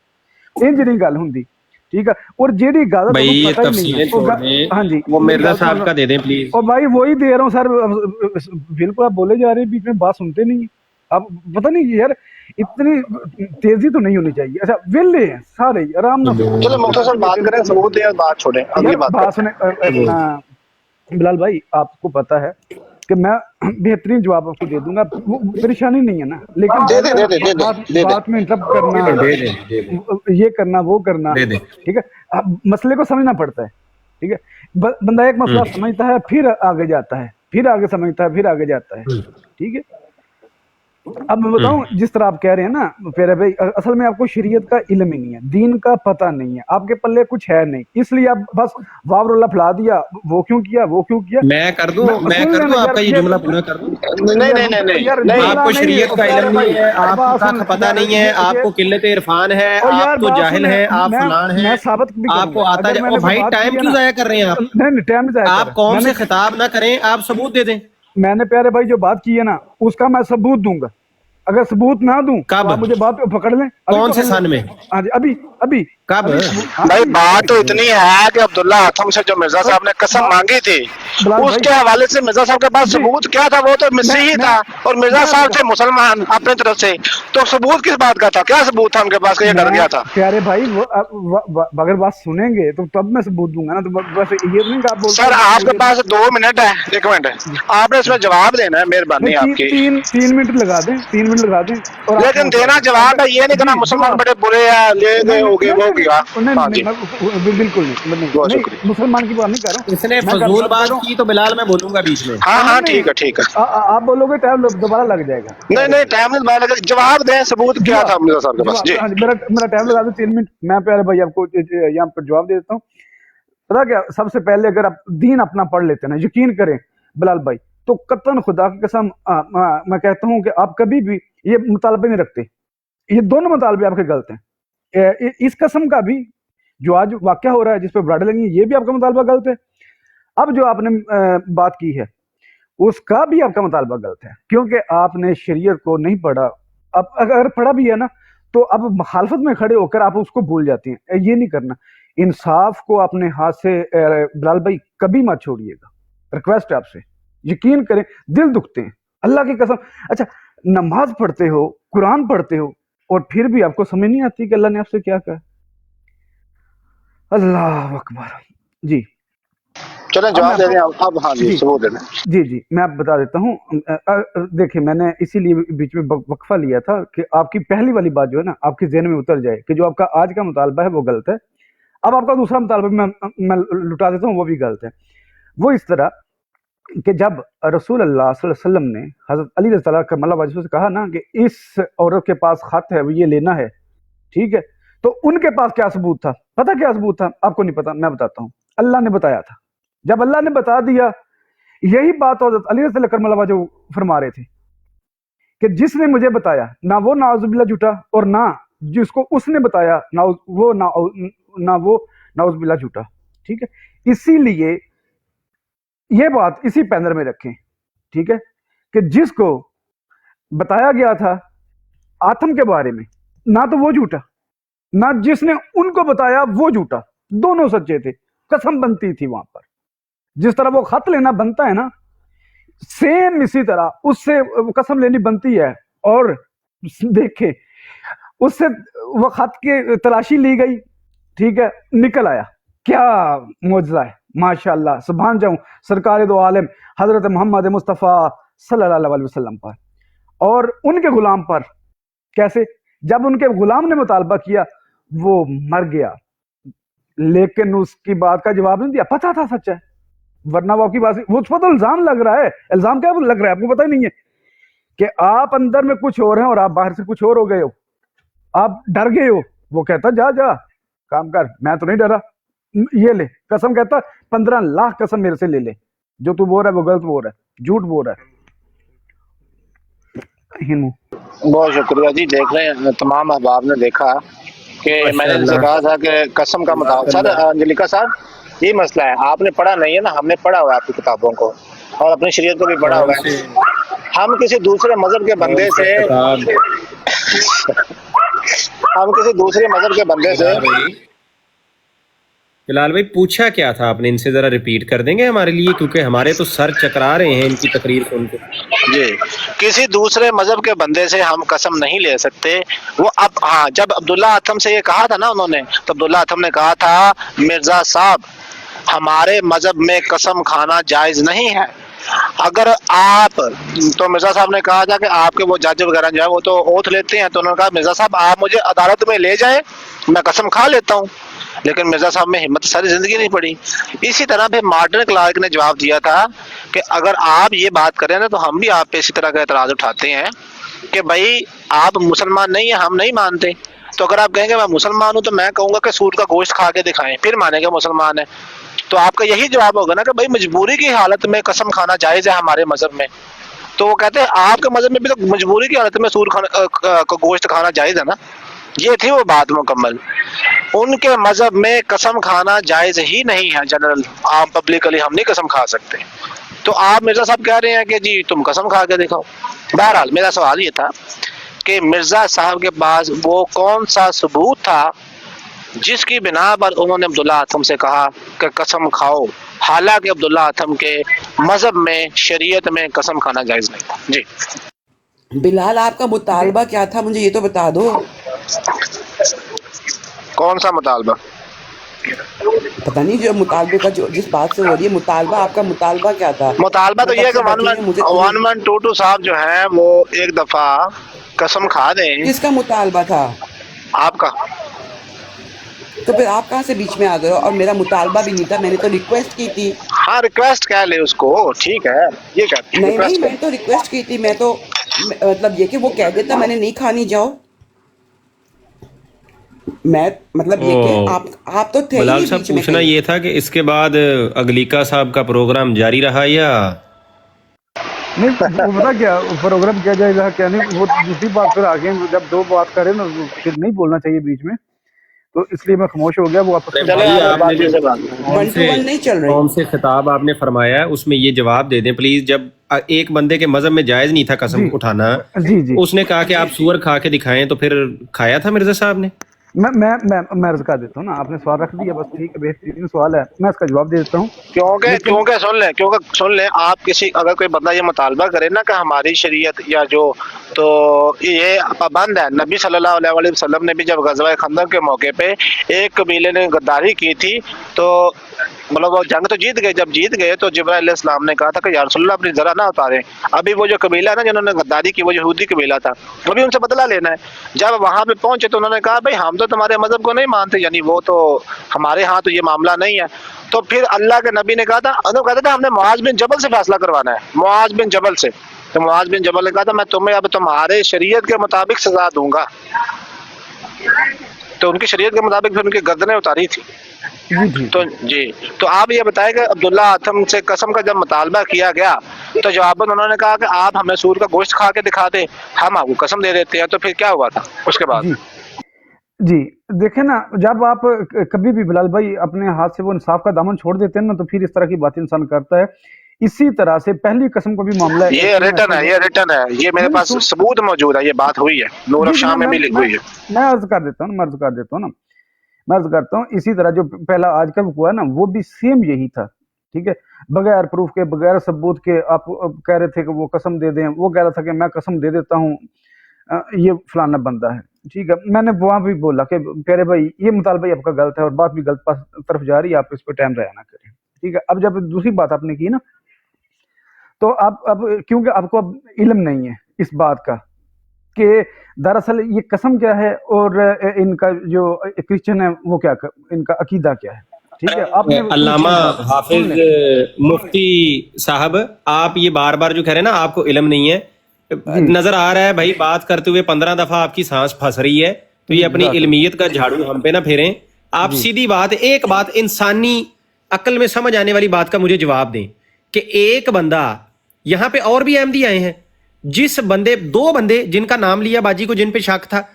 N: ਇੰਜ ਨਹੀਂ ਗੱਲ ਹੁੰਦੀ, ਠੀਕ ਹੈ। ਔਰ ਜਿਹੜੀ ਗੱਲ
D: भाई तफसीलें छोड़ दें,
N: हाँ जी,
D: वो मिर्जा साहब का दे दें प्लीज।
N: और भाई वही दे रहा हूँ सर, बिल्कुल आप बोले जा रहे हैं, बीच में बात सुनते नहीं। अब पता नहीं यार, इतनी तेजी तो नहीं होनी चाहिए। अच्छा, विले हैं सारे, आराम ना।
C: चलो मुख्तसर बात करें, सबूत या बात छोड़ें, अगली बात सुने।
N: बिलाल भाई, आपको पता है कि मैं बेहतरीन जवाब आपको दे दूंगा, वो परेशानी नहीं है ना, लेकिन बात में इंटरप्ट करना, ये करना, वो करना, ठीक है। अब मसले को समझना पड़ता है, ठीक है। बंदा एक मसला समझता है, फिर आगे जाता है, फिर आगे समझता है, फिर आगे जाता है, ठीक है। अब मैं बताऊं, जिस तरह आप कह रहे हैं ना प्यारे भाई, असल में आपको शरीयत का इल्म ही नहीं है, दीन का पता नहीं है, आपके पल्ले कुछ है नहीं, इसलिए आप बस वावरुल्लाह फैला दिया, वो क्यों किया, वो क्यों किया।
O: मैं कर दूं आपका ये जुमला पूरा कर दूं। नहीं, आपको शरीयत का इल्म नहीं है, आपको पता नहीं है, आपको किल्लत इरफान है, आप तो जाहिल है, आप फलान है, आपको आता है। भाई टाइम क्यों जाया कर रहे हैं आप?
N: नहीं, टाइम जाया,
O: आप कौम से खिताब ना करें, आप सबूत दे दें।
N: मैंने प्यारे भाई जो बात की है ना, उसका मैं सबूत दूंगा। अगर सबूत ना दूं तो आप मुझे बात पे पकड़ लें।
O: कौन से सन में?
N: अभी
O: कब?
P: भाई बात तो इतनी है कि अब्दुल्ला आथम से जो मिर्जा साहब ने कसम मांगी थी, उसके हवाले से मिर्जा साहब के पास सबूत क्या था? वो तो मसीही था और मिर्जा साहब थे मुसलमान अपने तरफ से, तो सबूत किस बात का था? क्या सबूत था उनके पास कि ये डर गया था?
N: प्यारे भाई अगर बात सुनेंगे तो तब मैं सबूत दूंगा ना, तो बस ये नहीं आप बोलते।
P: सर आपके पास 2 मिनट है, 1 मिनट आपने इसमें जवाब देना है, मेहरबानी आपकी।
N: 3 मिनट लगा दें, 3 मिनट लगा दें,
P: लेकिन देना जवाब है, ये नहीं कहना मुसलमान बड़े बुरे हैं, ले गए हो गए वो गया।
N: बिल्कुल नहीं, मुसलमान की बात नहीं कर रहा हूँ।
O: इसने फजूल बात की तो बिलाल मैं बोलूंगा बीच में।
P: हाँ ठीक है।
N: आप बोलोगे टाइम दोबारा लग जाएगा।
P: नहीं टाइम नहीं लगेगा, जवाब दें, सबूत क्या था मिर्जा साहब के पास जी।
N: मेरा टाइम लगा दो 3 मिनट, मैं प्यारे भाई आपको यहाँ पर जवाब दे देता हूँ। पता क्या, सबसे पहले अगर आप दीन अपना पढ़ लेते हैं ना, यकीन करें बिलाल भाई, तो कतन खुदा की कसम मैं कहता हूँ कि आप कभी भी ये मुतालबे नहीं रखते। ये दोनों मुतालबे आपके गलत हैं। इस कसम का भी जो आज वाकया हो रहा है जिस पे ब्राडे लगी, ये भी आपका मुतालबा गलत है। अब जो आपने बात की है उसका भी आपका मुतालबा गलत है, क्योंकि आपने शरीयत को नहीं पढ़ा। अब अगर पढ़ा भी है ना, तो अब मुखालफत में खड़े होकर आप उसको भूल जाती हैं। ये नहीं करना, इंसाफ को अपने हाथ से बिलाल भाई कभी मत छोड़िएगा, रिक्वेस्ट है आपसे। यकीन करें, दिल दुखते हैं अल्लाह की कसम। अच्छा, नमाज पढ़ते हो, कुरान पढ़ते हो, और फिर भी आपको समझ नहीं आती कि अल्लाह ने आपसे क्या कहा। अल्लाह अकबर। जी
P: चलो जवाब दे दें अब। हाँ जी, सबूत दे दें।
N: जी मैं आप बता देता हूँ। देखिए, मैंने इसीलिए बीच में वक्फा लिया था कि आपकी पहली वाली बात जो है ना आपके ज़हन में उतर जाए कि जो आपका आज का मुतालबा है वो गलत है। अब आपका दूसरा मुतालबा मैं लुटा देता हूँ, वो भी गलत है। वो इस तरह कि जब रसूल अल्लाह सल्लल्लाहु अलैहि वसल्लम ने हज़रत अली रज़ी अल्लाह करमल्लाहु वजहहू से कहा ना कि इस औरत के पास खत है, वो ये लेना है, ठीक है, तो उनके पास क्या सबूत था? पता क्या सबूत था? आपको नहीं पता, मैं बताता हूँ। अल्लाह ने बताया था। जब अल्लाह ने बता दिया, यही बात हज़रत अली रज़ी अल्लाह करमल्लाहु वजहहू फरमा रहे थे कि जिसने मुझे बताया, ना वो नाउज़ुबिल्लाह झूठा और ना जिसको उसने बताया ना वो नाउज़ुबिल्लाह झूठा, ठीक है। इसीलिए ये बात इसी पैनर में रखें, ठीक है, कि जिसको बताया गया था आथम के बारे में, ना तो वो झूठा, ना जिसने उनको बताया वो झूठा, दोनों सच्चे थे। कसम बनती थी वहां पर, जिस तरह वो खत लेना बनता है ना, सेम इसी तरह उससे कसम लेनी बनती है। और देखे, उससे वो खत की तलाशी ली गई, ठीक है, निकल आया। क्या मौजज़ा है, माशाअल्लाह, सुभान जाऊं सरकार दो आलम हजरत मोहम्मद मुस्तफ़ा सल्लल्लाहु अलैहि वसल्लम पर और उनके गुलाम पर। कैसे? जब उनके गुलाम ने मुतालबा किया, वो मर गया, लेकिन उसकी बात का जवाब नहीं दिया। पता था सच है, वरना वो आपकी बात, वो उस पर तो इल्जाम लग रहा है। इल्जाम क्या लग रहा है आपको पता ही नहीं है कि आप अंदर में कुछ और हैं और आप बाहर से कुछ और हो गए हो, आप डर गए हो। वो कहता जा जा काम कर, मैं तो नहीं डरा, ये ले कसम, कहता 15 लाख कसम मेरे से ले ले, जो तू बोल रहा है वो गलत बोल रहा है, झूठ बोल रहा है।
P: बहुत शुक्रिया जी। देख रहे हैं, तमाम अहबाब ने देखा कि मैंने इनसे कहा था कि कसम का मुताबिक। सर अंजलिका साहब, ये मसला है, आपने पढ़ा नहीं है ना, हमने पढ़ा हुआ है आपकी किताबों को और अपनी शरीयत को भी पढ़ा हुआ है। हम किसी दूसरे मजहब के बंदे से
O: बिलाल भाई पूछा क्या था आपने, इनसे जरा रिपीट कर देंगे हमारे लिए, क्योंकि हमारे तो सर चकरा रहे हैं इनकी तकरीर सुन के।
P: जी, किसी दूसरे मजहब के बंदे से हम कसम नहीं ले सकते। वो अब हाँ, जब अब्दुल्ला आथम से ये कहा था ना उन्होंने, तो अब्दुल्ला आथम ने कहा था मिर्जा साहब, हमारे मजहब में कसम खाना जायज नहीं है। अगर आप, तो मिर्जा साहब ने कहा था कि आपके वो जज वगैरह जो है वो तो ओथ लेते हैं, तो उन्होंने कहा मिर्जा साहब आप मुझे अदालत में ले जाएं, मैं कसम खा लेता हूँ। लेकिन मिर्जा साहब में हिम्मत सारी जिंदगी नहीं पड़ी। इसी तरह फिर मार्टिन क्लार्क ने जवाब दिया था कि अगर आप ये बात करें ना तो हम भी आप पे इसी तरह का एतराज उठाते हैं कि भाई आप मुसलमान नहीं है, हम नहीं मानते। तो अगर आप कहेंगे मैं मुसलमान हूँ तो मैं कहूँगा कि सूर का गोश्त खा के दिखाएं, फिर मानेंगे मुसलमान है। तो आपका यही जवाब होगा ना कि भाई मजबूरी की हालत में कसम खाना जायज़ है हमारे मजहब में। तो वो कहते हैं आपके मजहब में भी तो मजबूरी की हालत में सूर का गोश्त खाना जायज़ है ना। ये थी वो बात मुकम्मल। उनके मजहब में कसम खाना जायज़ ही नहीं है, जनरल आम पब्लिकली हम नहीं कसम खा सकते। तो आप मिर्जा साहब कह रहे हैं कि जी तुम कसम खा के दिखाओ। बहरहाल मेरा सवाल ये था कि मिर्जा साहब के पास वो कौन सा सबूत था जिसकी बिना पर उन्होंने अब्दुल्ला आथम से कहा कि कसम खाओ, हालांकि अब्दुल्ला आथम के मजहब में, शरीयत में कसम खाना जायज़ नहीं था। जी
A: बिलाल, आपका मुतालबा क्या था, मुझे ये तो बता दो।
P: कौन सा मुतालबा?
A: पता नहीं, जो मुतालबे का जो जिस बात से हो रही है, मुतालबा, आपका मुतालबा क्या था?
P: मुतालबा तो ये है कि 1122 साहब जो है वो एक दफा कसम खा दें।
A: किसका मुतालबा था?
P: आपका।
A: तो फिर आप कहाँ से बीच में आ गए? और मेरा मुतालबा भी नहीं था, मैंने तो रिक्वेस्ट की थी।
P: हाँ रिक्वेस्ट कह ले उसको, ठीक है, ये कहते हैं।
A: नहीं, मैंने तो रिक्वेस्ट की थी। मैं तो मतलब ये कि वो कह देता मैंने नहीं खानी, जाओ। मैं मतलब ये कि आप तो थे ही
O: बिलाल साहब, पूछना ये था कि इसके बाद अगलीका साहब का प्रोग्राम जारी रहा या
N: नहीं? वो पता क्या प्रोग्राम किया जाएगा क्या नहीं, वो दूसरी बात फिर आगे जब दो बात करें ना फिर नहीं बोलना चाहिए बीच में, तो इसलिए मैं खामोश हो गया। वो आपस में
O: कौन से खिताब आपने फरमाया उसमें ये जवाब दे दें प्लीज। जब एक बंदे के मजहब में जायज नहीं था कसम उठाना,
N: जी
O: उसने कहा कि आप सूअर खा के दिखाएं, तो फिर खाया था मिर्जा साहब ने?
N: मैं अर्ज कर देता हूँ ना, आपने सवाल रख दिया, बस ठीक है, बेहतरीन सवाल है, मैं इसका जवाब दे देता हूँ।
P: क्योंकि सुन ले आप, किसी अगर कोई बंदा ये मुतालबा करे ना कि हमारी शरीयत या जो, तो ये पाबंद है। नबी सल्लल्लाहु अलैहि वसल्लम ने भी जब गज़वा खंदक के मौके पे एक कबीले ने गद्दारी की थी, तो मतलब वो जंग तो जीत गए, जब जीत गए तो जिब्राइल अलैहिस्सलाम ने कहा था कि या रसूलल्लाह अपनी जरा ना उतारें, अभी वो जो कबीला है ना जिन्होंने गद्दारी की, वो यहूदी कबीला था, अभी उनसे बदला लेना है। जब वहां पे पहुंचे तो उन्होंने कहा भाई हम तो तुम्हारे मजहब को नहीं मानते, यानी वो तो हमारे यहाँ तो ये मामला नहीं है। तो फिर अल्लाह के नबी ने कहा था, कहते थे हमने मुआज बिन जबल से फैसला करवाना है, मुआज बिन जबल से। तो मुआज बिन जबल ने कहा था मैं तुम्हें अब तुम्हारे शरीयत के मुताबिक सजा दूंगा। तो उनकी शरीयत के मुताबिक फिर उनकी गर्दनें उतारी थी। तो आप ये बताएं कि अब्दुल्ला आथम से कसम का जब मुतालबा किया गया तो जवाबन उन्होंने कहा कि आप हमें सूर का गोश्त खा के दिखा दें, हम आपको कसम दे देते हैं। तो फिर क्या हुआ था उसके बाद?
N: जी देखें ना, जब आप कभी भी बिलाल भाई अपने हाथ से वो इंसाफ का दामन छोड़ देते हैं ना, तो फिर इस तरह की बातें इंसान करता है। इसी तरह से पहली कसम को भी मामला है,
P: ये रिटर्न है, ये मेरे पास सबूत मौजूद है, ये बात हुई है, नूर ऑफ शाम में भी लिखी हुई है।
N: मैं अर्ज कर देता हूँ मैं अर्ज करता हूँ। इसी तरह जो पहला आज का हुआ ना, वो भी सेम यही था, ठीक है, बगैर प्रूफ के, बगैर सबूत के। आप कह रहे थे कि वो कसम दे दें, वो कह रहा था कि मैं कसम दे देता हूँ, ये फलाना बंदा है, ठीक है। मैंने वहां भी बोला कि प्यारे भाई ये मुतालबा ही आपका गलत है और बात भी गलत तरफ जा रही है, आप इस पर टाइम ज़ाया ना करें, ठीक है। अब जब दूसरी बात आपने की ना, तो अब क्योंकि आपको अब इल्म नहीं है इस बात का कि दरअसल ये कसम क्या है और इनका जो क्रिश्चियन है वो क्या, इनका अकीदा क्या है, ठीक है। आपने
O: अल्लामा हाफिज मुफ्ती साहब, आप ये बार बार जो कह रहे हैं ना आपको इल्म नहीं है, नजर आ रहा है भाई, बात करते हुए 15 दफा आपकी सांस फंस रही है, तो ये अपनी इल्मियत का झाड़ू हम पे ना फेरें। आप सीधी बात, एक बात इंसानी अक्ल में समझ आने वाली बात का मुझे जवाब दें कि एक बंदा, यहां पे और भी अहमदी आए हैं, जिस बंदे, 2 बंदे जिनका नाम लिया बाजी को, जिन पे शक था,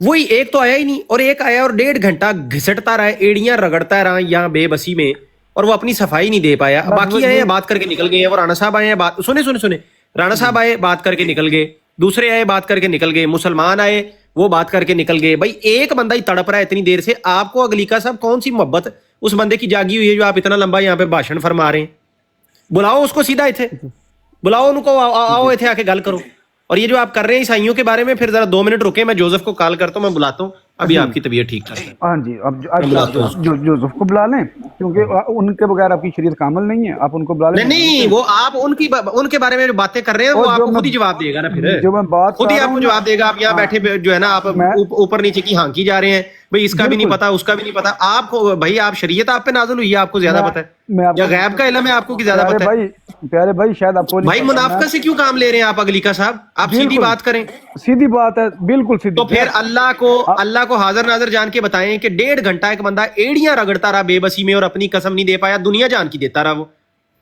O: वही एक तो आया ही नहीं, और एक आया और 1.5 घंटा घिसटता रहा, एड़ियां रगड़ता रहा यहाँ बेबसी में, और वो अपनी सफाई नहीं दे पाया। बाकी आए हैं बात करके निकल गए हैं, वो राणा साहब आए हैं बात, सुने राणा साहब आए बात करके निकल गए, दूसरे आए बात करके निकल गए, मुसलमान आए वो बात करके निकल गए। भाई एक बंदा ही तड़प रहा है इतनी देर से, आपको अगलीका साहब कौन सी मोहब्बत उस बंदे की जागी हुई है जो आप इतना लंबा यहाँ पे भाषण फरमा रहे हैं? बुलाओ उसको सीधा इथे, बुलाओ उनको, आओ इथे आके गल करो। और ये जो आप कर रहे हैं ईसाइयों के बारे में, फिर जरा 2 मिनट रुके, मैं जोसेफ को कॉल करता हूँ, मैं बुलाता हूँ, अभी आपकी तबीयत ठीक ठाक है।
N: हाँ जी, अब जोसेफ को बुला लें, क्योंकि उनके बगैर आपकी शरीयत कामिल नहीं है, आप उनको बुला लें।
O: नहीं, वो आप उनके बारे में जो बातें कर रहे हैं वो आपको खुद ही जवाब देगा ना, फिर
N: जो मैं बात
O: खुद ही आपको जवाब देगा। आप यहाँ बैठे जो है ना, आप ऊपर नीचे की हाँकी जा रहे हैं, भाई इसका भी नहीं पता, उसका भी नहीं पता। आपको भाई, आप शरीयत आप पे नाज़िल हुई है, आपको ज्यादा पता है, या गैब का इल्म है आपको कि ज्यादा पता है?
N: प्यारे भाई शायद आपको
O: भाई मुनाफिका से क्यों काम ले रहे हैं आप अगलीका साहब? आप सीधी बात करें।
N: सीधी बात है, बिल्कुल सीधी।
O: तो फिर अल्लाह को हाजिर नाजर जान के बताएं कि 1.5 घंटा एक बंदा एड़ियां रगड़ता रहा बेबसी में और अपनी कसम नहीं दे पाया, दुनिया जान की देता रहा। वो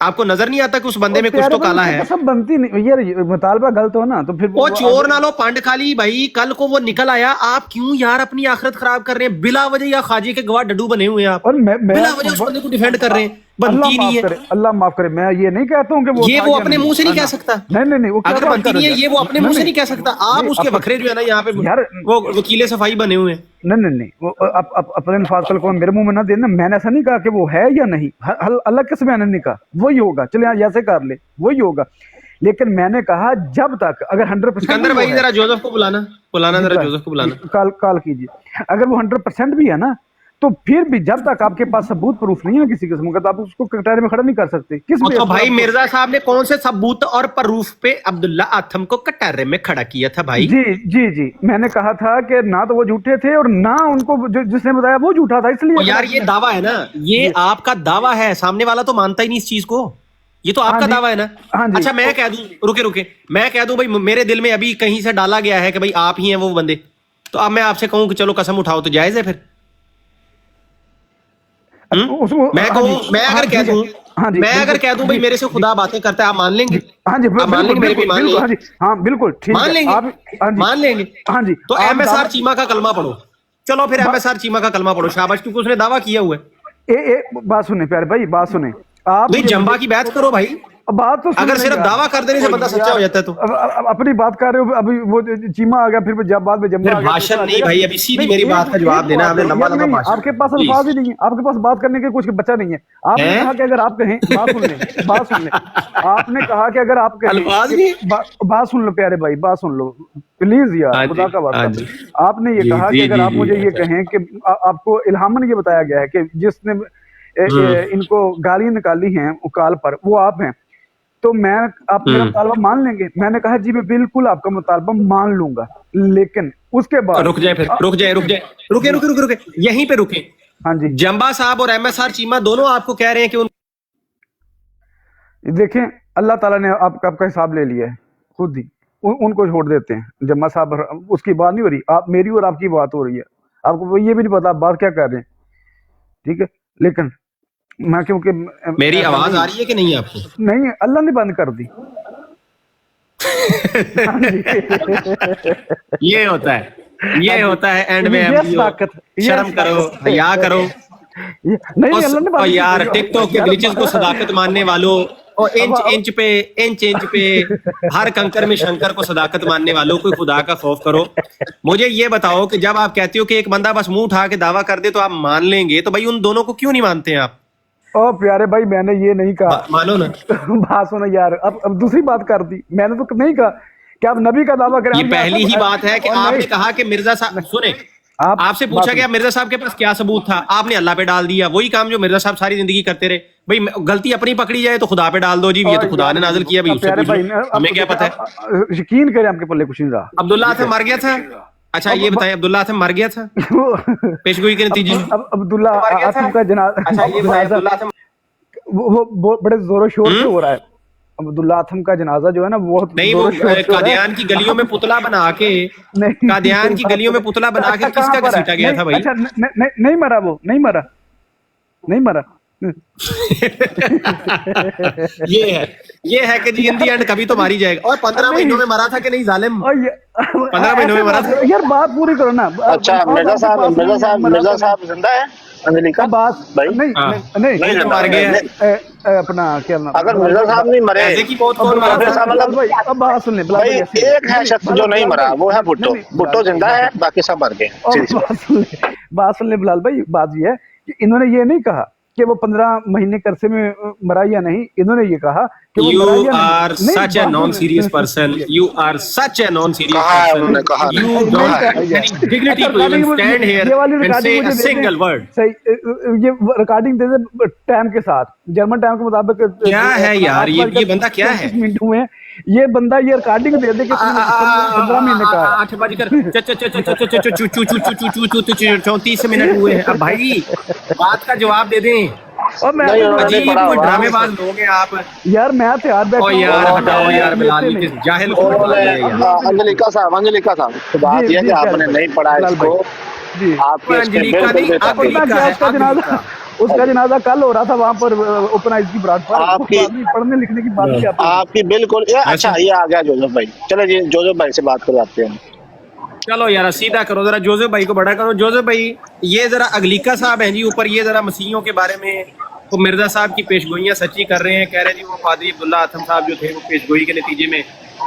O: आपको नजर नहीं आता कि उस बंदे में कुछ तो काला है?
N: कसम बनती नहीं यार, मुतालबा गलत हो ना तो फिर
O: वो चोर ना लो पंड खाली भाई, कल को वो निकल आया। आप क्यों यार अपनी आखिरत खराब कर रहे हैं बिला वजह? या खाजी के गवाह डड्डू बने हुए हैं आप,
N: और मैं
O: बिला वजह उस बंदे को डिफेंड कर रहे हैं। बनती नहीं है।
N: अल्लाह माफ करे, मैं ये नहीं कहता हूँ कि
O: वो अपने मुंह से नहीं कह सकता।
N: नहीं, वो
O: अगर बनती नहीं है ये, वो अपने मुंह से नहीं कह सकता। आप उसके बकरे जो है ना यहाँ पे यार वो वकीले सफाई बने हुए हैं।
N: नहीं, वो अपने फासल को मेरे मुंह में ना देना। मैंने ऐसा नहीं कहा कि वो है या नहीं, अल्लाह किस मैंने नहीं कहा वही होगा, चले ऐसे कर ले वही होगा। लेकिन मैंने कहा जब तक अगर 100%
O: भाई जरा जोसेफ को बुलाना जरा जोसेफ को बुलाना,
N: कॉल कीजिए। अगर वो 100% भी है ना, तो फिर भी जब तक आपके पास सबूत प्रूफ नहीं है किसी किस्म का, तो आप उसको कटहरे में खड़ा नहीं कर सकते।
O: तो भाई मिर्जा साहब ने कौन से सबूत और प्रूफ पे अब्दुल्ला आथम को कटहरे में खड़ा किया था भाई?
N: जी, मैंने कहा था कि ना तो वो झूठे थे और ना उनको जिसने बताया वो झूठा था, इसलिए
O: यार ये दावा है ना, ये आपका दावा है, सामने वाला तो मानता ही नहीं इस चीज को। ये तो आपका दावा है ना। अच्छा मैं कह दूं, रुके, मैं कह दूं भाई मेरे दिल में अभी कहीं से डाला गया है कि भाई आप ही हैं वो बंदे, तो अब मैं आपसे कहूं कि चलो कसम उठाओ, तो जायज है फिर? मैं अगर कह दूं भाई मेरे से खुदा बातें करता है, आप मान लेंगे?
N: हाँ जी,
O: मान लेंगे, मेरे भी मान लेंगे।
N: हाँ बिल्कुल ठीक
O: मान लेंगे, मान लेंगे।
N: हाँ जी,
O: तो MSR चीमा का कलमा पढ़ो। चलो फिर MSR चीमा का कलमा पढ़ो, शाबाश, क्योंकि उसने दावा किया हुआ है।
N: बात सुने प्यारे भाई, बात सुने आप।
O: नहीं जंबा की बात करो भाई,
N: बात तो
O: अगर सिर्फ दावा कर देने से बंदा सच्चा हो जाता है तो
N: अपनी बात कर रहे हो। अभी वो चीमा आ गया, फिर जब बाद में जंबा आ गया।
O: भाषण नहीं भाई, अभी सीधी मेरी बात का जवाब देना। आपने लंबा भाषण,
N: आपके पास अल्फाज ही नहीं है, आपके पास बात करने के कुछ बच्चा नहीं है। आपने कहा कि अगर आप कहें, बात सुन ले, आपने कहा कि अगर आप कहें, बात सुन लो प्यारे भाई, बात सुन लो प्लीज यार, खुदा का वास्ता। आपने ये कहा कि अगर आप मुझे ये कहें कि आपको इल्हामन ये बताया गया है कि जिसने इनको गालियां निकाली हैं उकाल पर वो आप हैं, तो मैं आप मेरा मुतालबा मान लेंगे? मैंने कहा जी मैं बिल्कुल आपका मुतालबा मान लूंगा, लेकिन उसके बाद
O: रुक जाए, यहीं पे रुके।
N: हाँ जी,
O: जंबा साहब और MSR चीमा दोनों आपको कह रहे हैं कि
N: देखें अल्लाह ताला ने आपका हिसाब ले लिया है खुद ही, उनको छोड़ देते हैं। जम्मा साहब उसकी बात नहीं हो रही, आप मेरी और आपकी बात हो रही है। आपको ये भी नहीं पता आप बात क्या कर रहे हैं, ठीक है? लेकिन मैं क्योंकि
O: मेरी आवाज आ रही है कि नहीं आपको?
N: नहीं, अल्लाह ने बंद कर दी।
O: ये होता है एंड में। शर्म करो, हया करो।
N: नहीं अल्लाह ने
O: बंद यार, टिकटॉक के ग्लिचेस को सदाकत मानने वालों, और इंच पे हर कंकर में शंकर को सदाकत मानने वालों, कोई खुदा का खौफ करो। मुझे ये बताओ कि जब आप कहते हो कि एक बंदा बस मुंह उठा के दावा कर दे तो आप मान लेंगे, तो भाई उन दोनों को क्यों नहीं मानते हैं आप?
N: ओ प्यारे भाई मैंने ये नहीं कहा,
O: मानो ना।
N: बात सुनो यार, अब दूसरी बात कर दी। मैंने तो नहीं कहा कि आप नबी का दावा करें।
O: ये पहली ही बात है कि आपने कहा कि मिर्जा साहब, सुने, आपसे पूछा गया मिर्जा साहब के पास क्या सबूत था, आपने अल्लाह पे डाल दिया। वही काम जो मिर्जा साहब सारी जिंदगी करते रहे। भाई गलती अपनी पकड़ी जाए तो खुदा पे डाल दो जी, ये तो खुदा ने नाज़िल किया, भाई उससे पूछ लो, हमें क्या पता है?
N: यकीन करें आपके पल्ले कुछ नहीं रहा।
O: अब्दुल्ला आथम मर गया था। अच्छा ये बताएं, अब्दुल्ला आथम मर गया था पेशगोई के नतीजे में?
N: अब्दुल्ला आथम का जनाजा वो बड़े जोरों शोर से हो रहा है। अब्दुल्ला आथम का जनाजा जो है ना, वो
O: नहीं, वो कादियान की गलियों में पुतला बना के, कादियान की गलियों में पुतला बना के किसका घसीटा गया था भाई?
N: अच्छा नहीं मरा, वो नहीं मरा।
O: ये है कि जी इन दी एंड कभी तो मारी जाएगा। और 15 महीनों में मरा था कि नहीं जालिम? 15 महीनों में मरा था
N: यार। बात पूरी करो ना।
P: अच्छा मिर्जा साहब जिंदा है? अंजलिका
N: बात
P: भाई
O: नहीं मार गया
N: अपना क्या नाम?
P: अगर मिर्जा साहब नहीं मरे,
N: अब बात सुन ले
P: भाई, एक है शख्स जो नहीं मरा, वो है भुट्टो जिंदा है, बाकी सब मर गए।
N: बात सुन ले बिलाल भाई, बात ये है कि इन्होंने ये नहीं कहा कि वो 15 महीने करसे में मरा या नहीं, इन्होंने ये कहा कि वो
O: You
N: मरा या
O: are
N: नहीं।
O: such a non-serious person. You are such a non-serious person. You don't have any dignity to even stand here and say a single word.
N: सही, ये रिकॉर्डिंग दे दे टाइम के साथ, जर्मन टाइम के मुताबिक।
O: क्या है यार, ये बंदा क्या है?
N: मिनट हुए हैं, ये बंदा ये रिकॉर्डिंग दे दे कि 15 महीने का
O: 8 बजकर 34 मिनट हुए हैं। अब भाई बात का जवाब दे दें।
N: और मैं
O: अजीब कोई ड्रामेबाज लोग हैं आप
N: यार। मैं तो यार
O: ओ यार हटाओ यार, बिलाल किस जाहिल को
P: अंजलिका साहब तो बात ये है कि आपने नहीं पढ़ा इसको।
N: उसका जनाजा कल हो रहा था वहाँ पर ओपन की ब्रांच पर।
P: आपकी
N: पढ़ने लिखने की बात
P: आपकी बिल्कुल। अच्छा ये आ गया जोसेफ भाई, चलो जी जोसेफ भाई से बात करवाते हैं।
O: चलो यार सीधा करो जरा, जोसेफ भाई को बड़ा करो। जोसेफ भाई ये जरा अगलीका साहब हैं जी ऊपर, ये जरा मसीहियों के बारे में तो मिर्जा साहब की पेशगोइयां सच्ची कर रहे हैं। कह रहे हैं जी वो पादरी अब्दुल्ला आथम साहब जो थे वो पेशगोई के नतीजे में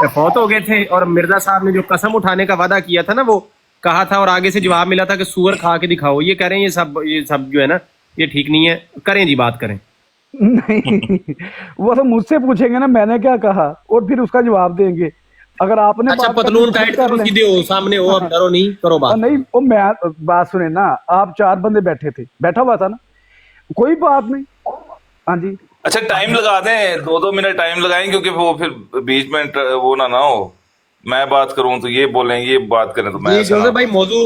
O: फौत हो गए थे, और मिर्जा साहब ने जो कसम उठाने का वादा किया था ना, वो कहा था और आगे से जवाब मिला था कि सूअर खा के दिखाओ। ये कह रहे हैं ये सब जो है ना ये ठीक नहीं है। करें जी बात करें।
N: नहीं वो तो मुझसे पूछेंगे ना मैंने क्या कहा, और फिर उसका जवाब देंगे। अगर आपने
O: अच्छा पतलून टाइट करो, सीधे हो सामने हो, अब डरो नहीं, करो बात।
N: नहीं वो मैं बात सुने ना, आप 4 बंदे बैठा हुआ था ना, कोई बात नहीं। हाँ जी
Q: अच्छा टाइम लगा दें, 2-2 मिनट टाइम लगाएं, क्योंकि वो फिर बीच में वो ना हो, मैं बात करूं तो ये बोलें, ये बात करें तो मैं।
O: जोसेफ भाई मौजू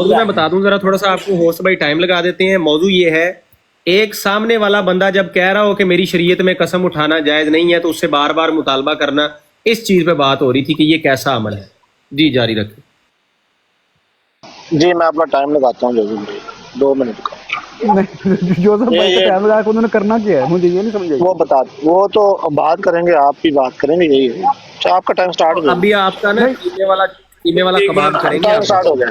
O: मैं बता दूं जरा थोड़ा सा आपको, होस्ट भाई टाइम लगा देते हैं। मौजू ये है, एक सामने वाला बंदा जब कह रहा हो कि मेरी शरीयत में कसम उठाना जायज नहीं है, तो उससे बार बार मुतालबा करना, इस चीज पे बात हो रही थी कि ये कैसा अमल है। जी जारी रखें।
P: जी मैं अपना टाइम लगाता हूँ जोसेफ भाई, 2 मिनट का।
N: जोसेफ भाई का टाइम लगा के उन्होंने करना क्या है, मुझे ये नहीं समझ आई।
P: वो तो बात करेंगे, आप भी बात करेंगे, यही है। अच्छा आपका टाइम स्टार्ट हो गया
O: अभी, आपका ना कीमे वाला कबाब करेंगे।
P: टाइम स्टार्ट हो गया।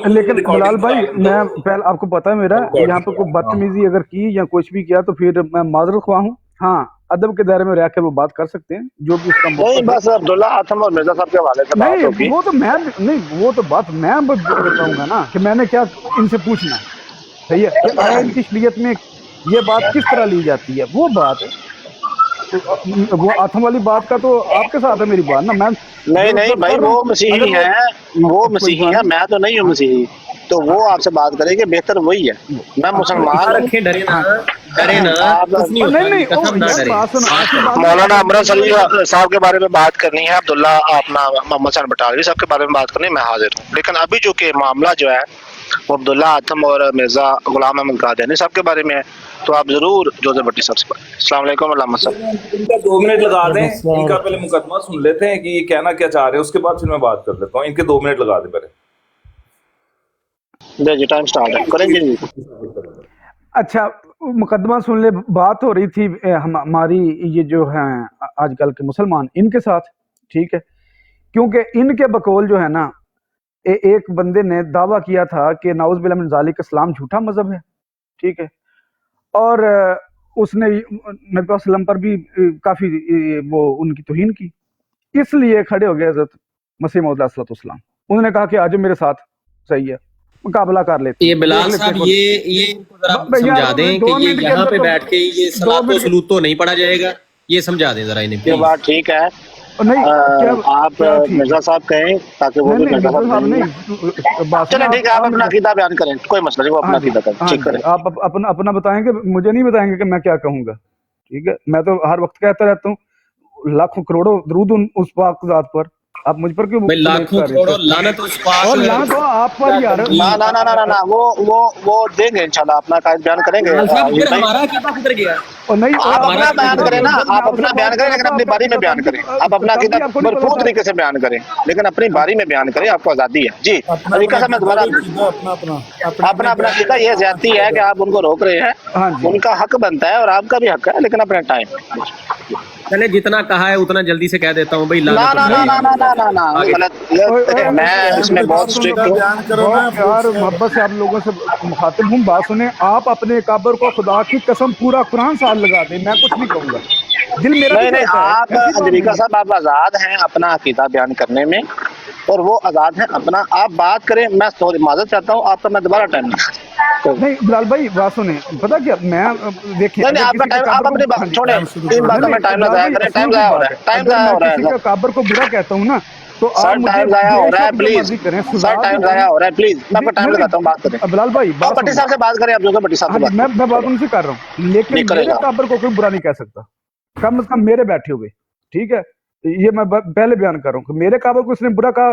N: लेकिन बिलाल भाई मैं पहले, आपको पता है मेरा यहाँ पे कोई बदतमीजी अगर की या कुछ भी किया तो फिर मैं माजरत ख्वाह हूँ। हाँ अदब के दायरे में रहकर वो बात कर सकते हैं जो भी उसका
P: नहीं, बस अब्दुल्ला आथम और मिर्जा साहब के हवाले से बात होगी।
N: वो तो मैं नहीं, वो तो बात मैं बताऊंगा ना कि मैंने क्या इनसे पूछना। सही है कि आया इनकी शरीयत में ये बात किस तरह ली जाती है, वो बात है। तो वो आथम वाली बात का तो आपके साथ है मेरी बात ना। मैं
P: नहीं भाई वो मसीही है, वो मसीही है, मैं तो नहीं हूँ मसीही, तो वो आपसे बात करेंगे, बेहतर वही है। मैं मुसलमान
O: रखे, डरे ना
P: मौलाना अमरत अली साहब के बारे में बात करनी है, अब्दुल्ला अपना मोहम्मद हसन बटालवी साहब के बारे में बात करनी, मैं हाजिर हूँ। लेकिन अभी जो कि मामला जो है वो अब्दुल्ला आथम और मिर्जा गुलाम अहमद कादियानी साहब के बारे में है, तो आप जरूर जोसेफ भट्टी साहब से। अस्सलाम वालेकुम।
Q: इनका 2 मिनट लगा दें, इनका पहले मुकदमा सुन लेते हैं कि ये कहना क्या चाह रहे हैं, उसके बाद फिर मैं बात कर लेता हूँ। इनके 2 मिनट लगा दें पहले।
P: जी टाइम स्टार्ट है, करेंगे।
N: अच्छा मुकदमा सुन ले। बात हो रही थी हमारी ये जो है आजकल के मुसलमान इनके साथ, ठीक है, क्योंकि इनके बकौल जो है ना एक बंदे ने दावा किया था कि नाउज़ बिल्लाह मिन ज़ालिक इस्लाम झूठा मजहब है, ठीक है, और उसने नबी वसल्लम पर भी काफी वो उनकी तौहीन की। इसलिए खड़े हो गए हज़रत मसीह मौद अलैहिस्सलाम। उन्होंने कहा कि आज मेरे साथ, सही है, मुकाबला कर लेते।
O: ये बिलाल साहब ये समझा दें कि ये यहाँ पे बैठ के ये सलात व सलूत तो नहीं पढ़ा जाएगा, ये समझा दें जरा इन्हें।
P: ये बात ठीक है, नहीं आप मिर्जा साहब कहें ताकि वो भी मिर्जा साहब नहीं। चलें ठीक है, आप अपना अकीदा बयान करें, कोई मसला नहीं, वो अपना अकीदा करें, ठीक करें।
N: आप अपना बताएंगे, मुझे नहीं बताएंगे कि मैं क्या कहूँगा, ठीक है। मैं तो हर वक्त कहता रहता हूँ लाखों करोड़ों दरूद उस पाक ज़ात पर। आप मुझ पर क्यों
O: लाखों करोड़ों लानत उस पाक
N: और लानत हो आप पर यार।
P: ना वो देंगे इंशाल्लाह, अपना कायद बयान करेंगे।
O: हमारा कीदा किधर गया?
N: और नहीं
P: आप अपना बयान करें ना, आप अपना बयान करें, लेकिन अपनी बारी में बयान करें। आप अपना कीदा भरपूर तरीके से बयान करें, लेकिन अपनी बारी में बयान करें, आपको आजादी है। जी तरीका से मैं दोबारा अपना कीदा ये ज्यादती है कि आप उनको रोक रहे हैं, उनका हक बनता है और आपका भी हक है, लेकिन अपना टाइम।
O: चले जितना कहा है उतना जल्दी से कह देता हूँ भाई।
P: ना गलत, मैं इसमें बहुत स्ट्रिक्ट हूँ
N: यार, मोहब्बत से आप लोगों से मुखातिब हूँ। बात सुने, आप अपने काबर को खुदा की कसम पूरा कुरान साल लगा दें, मैं कुछ नहीं कहूँगा, दिल मेरा
P: नहीं, आप अंजलिका साहब आप आजाद हैं अपना अकीदा बयान करने में, और वो आजाद हैं अपना, आप बात करें। मैं माजरत चाहता हूँ आपका, मैं दोबारा टाइम करें।
N: नहीं बिलाल भाई बात सुने, पता क्या मैं देखिए
P: नहीं आपका टाइम, आप अपनी बात छोड़े, इन बातों में टाइम ना जाया करें, टाइम जाया हो रहा है, टाइम जाया हो रहा है।
N: किसी का काबर को बुरा कहता हूँ ना तो आप मुझे
P: टाइम जाया हो रहा है, प्लीज
N: मर्जी करें।
P: सर टाइम जाया हो रहा है, प्लीज मैं आपका टाइम लगाता हूँ, बात करें।
N: बिलाल भाई
P: आप भट्टी साहब से बात करें, आप जो भट्टी साहब से बात
N: मैं बात उनसे कर रहा हूँ, लेकिन मेरे काबर को कोई बुरा नहीं कह सकता, कम से कम मेरे बैठे हुए, ठीक है। ये मैं पहले बयान कर रहा हूँ कि मेरे काबर को उसने बुरा कहा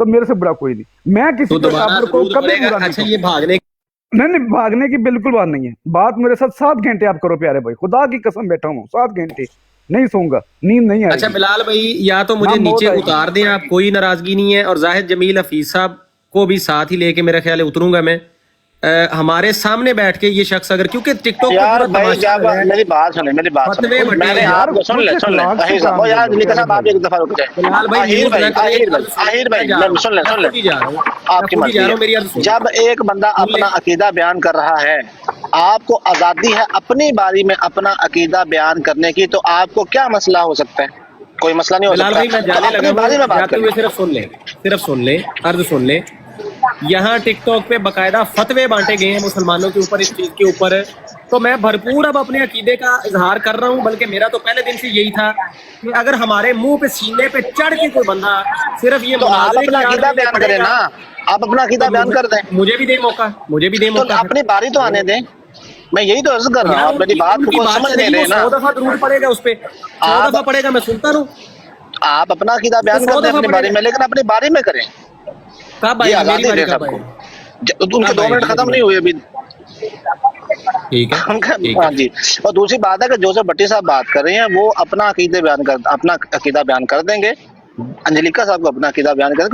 N: तो मेरे से बुरा कोई नहीं, मैं किसी के काबर को कभी बुरा नहीं।
O: अच्छा ये भागने
N: नहीं भागने की बिल्कुल बात नहीं है, बात मेरे साथ 7 घंटे आप करो प्यारे भाई, खुदा की कसम बैठा हूँ 7 घंटे नहीं सोऊंगा, नींद नहीं आएगी।
O: अच्छा बिलाल भाई या तो मुझे नीचे उतार दें आप, कोई नाराजगी नहीं है, और जाहिद जमील हफीज साहब को भी साथ ही लेके मेरा ख्याल है उतरूंगा मैं। हमारे सामने बैठ के ये शख्स अगर, क्योंकि टिकटॉक
P: यार भाई जब मेरी बात सुने, मेरी बात सुने, मैंने आपको सुन ले अहीर साहब, यार लिखा साहब आप एक दफा रुक जाए। अहीर भाई सुन ले आपकी मर्जी। जब एक बंदा अपना अकीदा बयान कर रहा है, आपको आजादी है अपनी बारी में अपना अकीदा बयान करने की, तो आपको क्या मसला हो सकता है? कोई मसला नहीं हो सकता।
O: भाई मैं जाने लगा जाते हुए सिर्फ सुन ले अर्ज सुन ले। यहाँ टिकटॉक पे बकायदा फतवे बांटे गए हैं मुसलमानों के ऊपर, इस चीज के ऊपर, तो मैं भरपूर अब अपने अकीदे का इजहार कर रहा हूँ। बल्कि मेरा तो पहले दिन से यही था कि अगर हमारे मुंह पे सीने पे चढ़ के कोई बंदा सिर्फ ये
P: तो आप अपना अकीदा बयान करें ना, आप अपना अकीदा बयान कर दें,
O: मुझे भी दे मौका,
P: तो अपनी बारी तो आने दें। मैं यही तो अर्ज कर रहा हूँ, मेरी बात को समझ नहीं रहे ना।
O: 100 दफा दरूद पड़ेगा उस पे, 100 दफा पड़ेगा, मैं सुनता रहूं।
P: आप अपना अकीदा बयान कर दें अपनी बारी में, लेकिन अपनी बारी में करें।
O: कब आएगी मेरी बारी? कब आएगी?
P: उनके 2 मिनट खत्म नहीं हुए अभी।
O: ठीक है
P: हाँ जी। और दूसरी बात है कि जोसेफ भट्टी साहब बात कर रहे हैं, वो अपना अकीदा बयान कर देंगे, अंजलिका साहब को अपना अकीदा बयान कर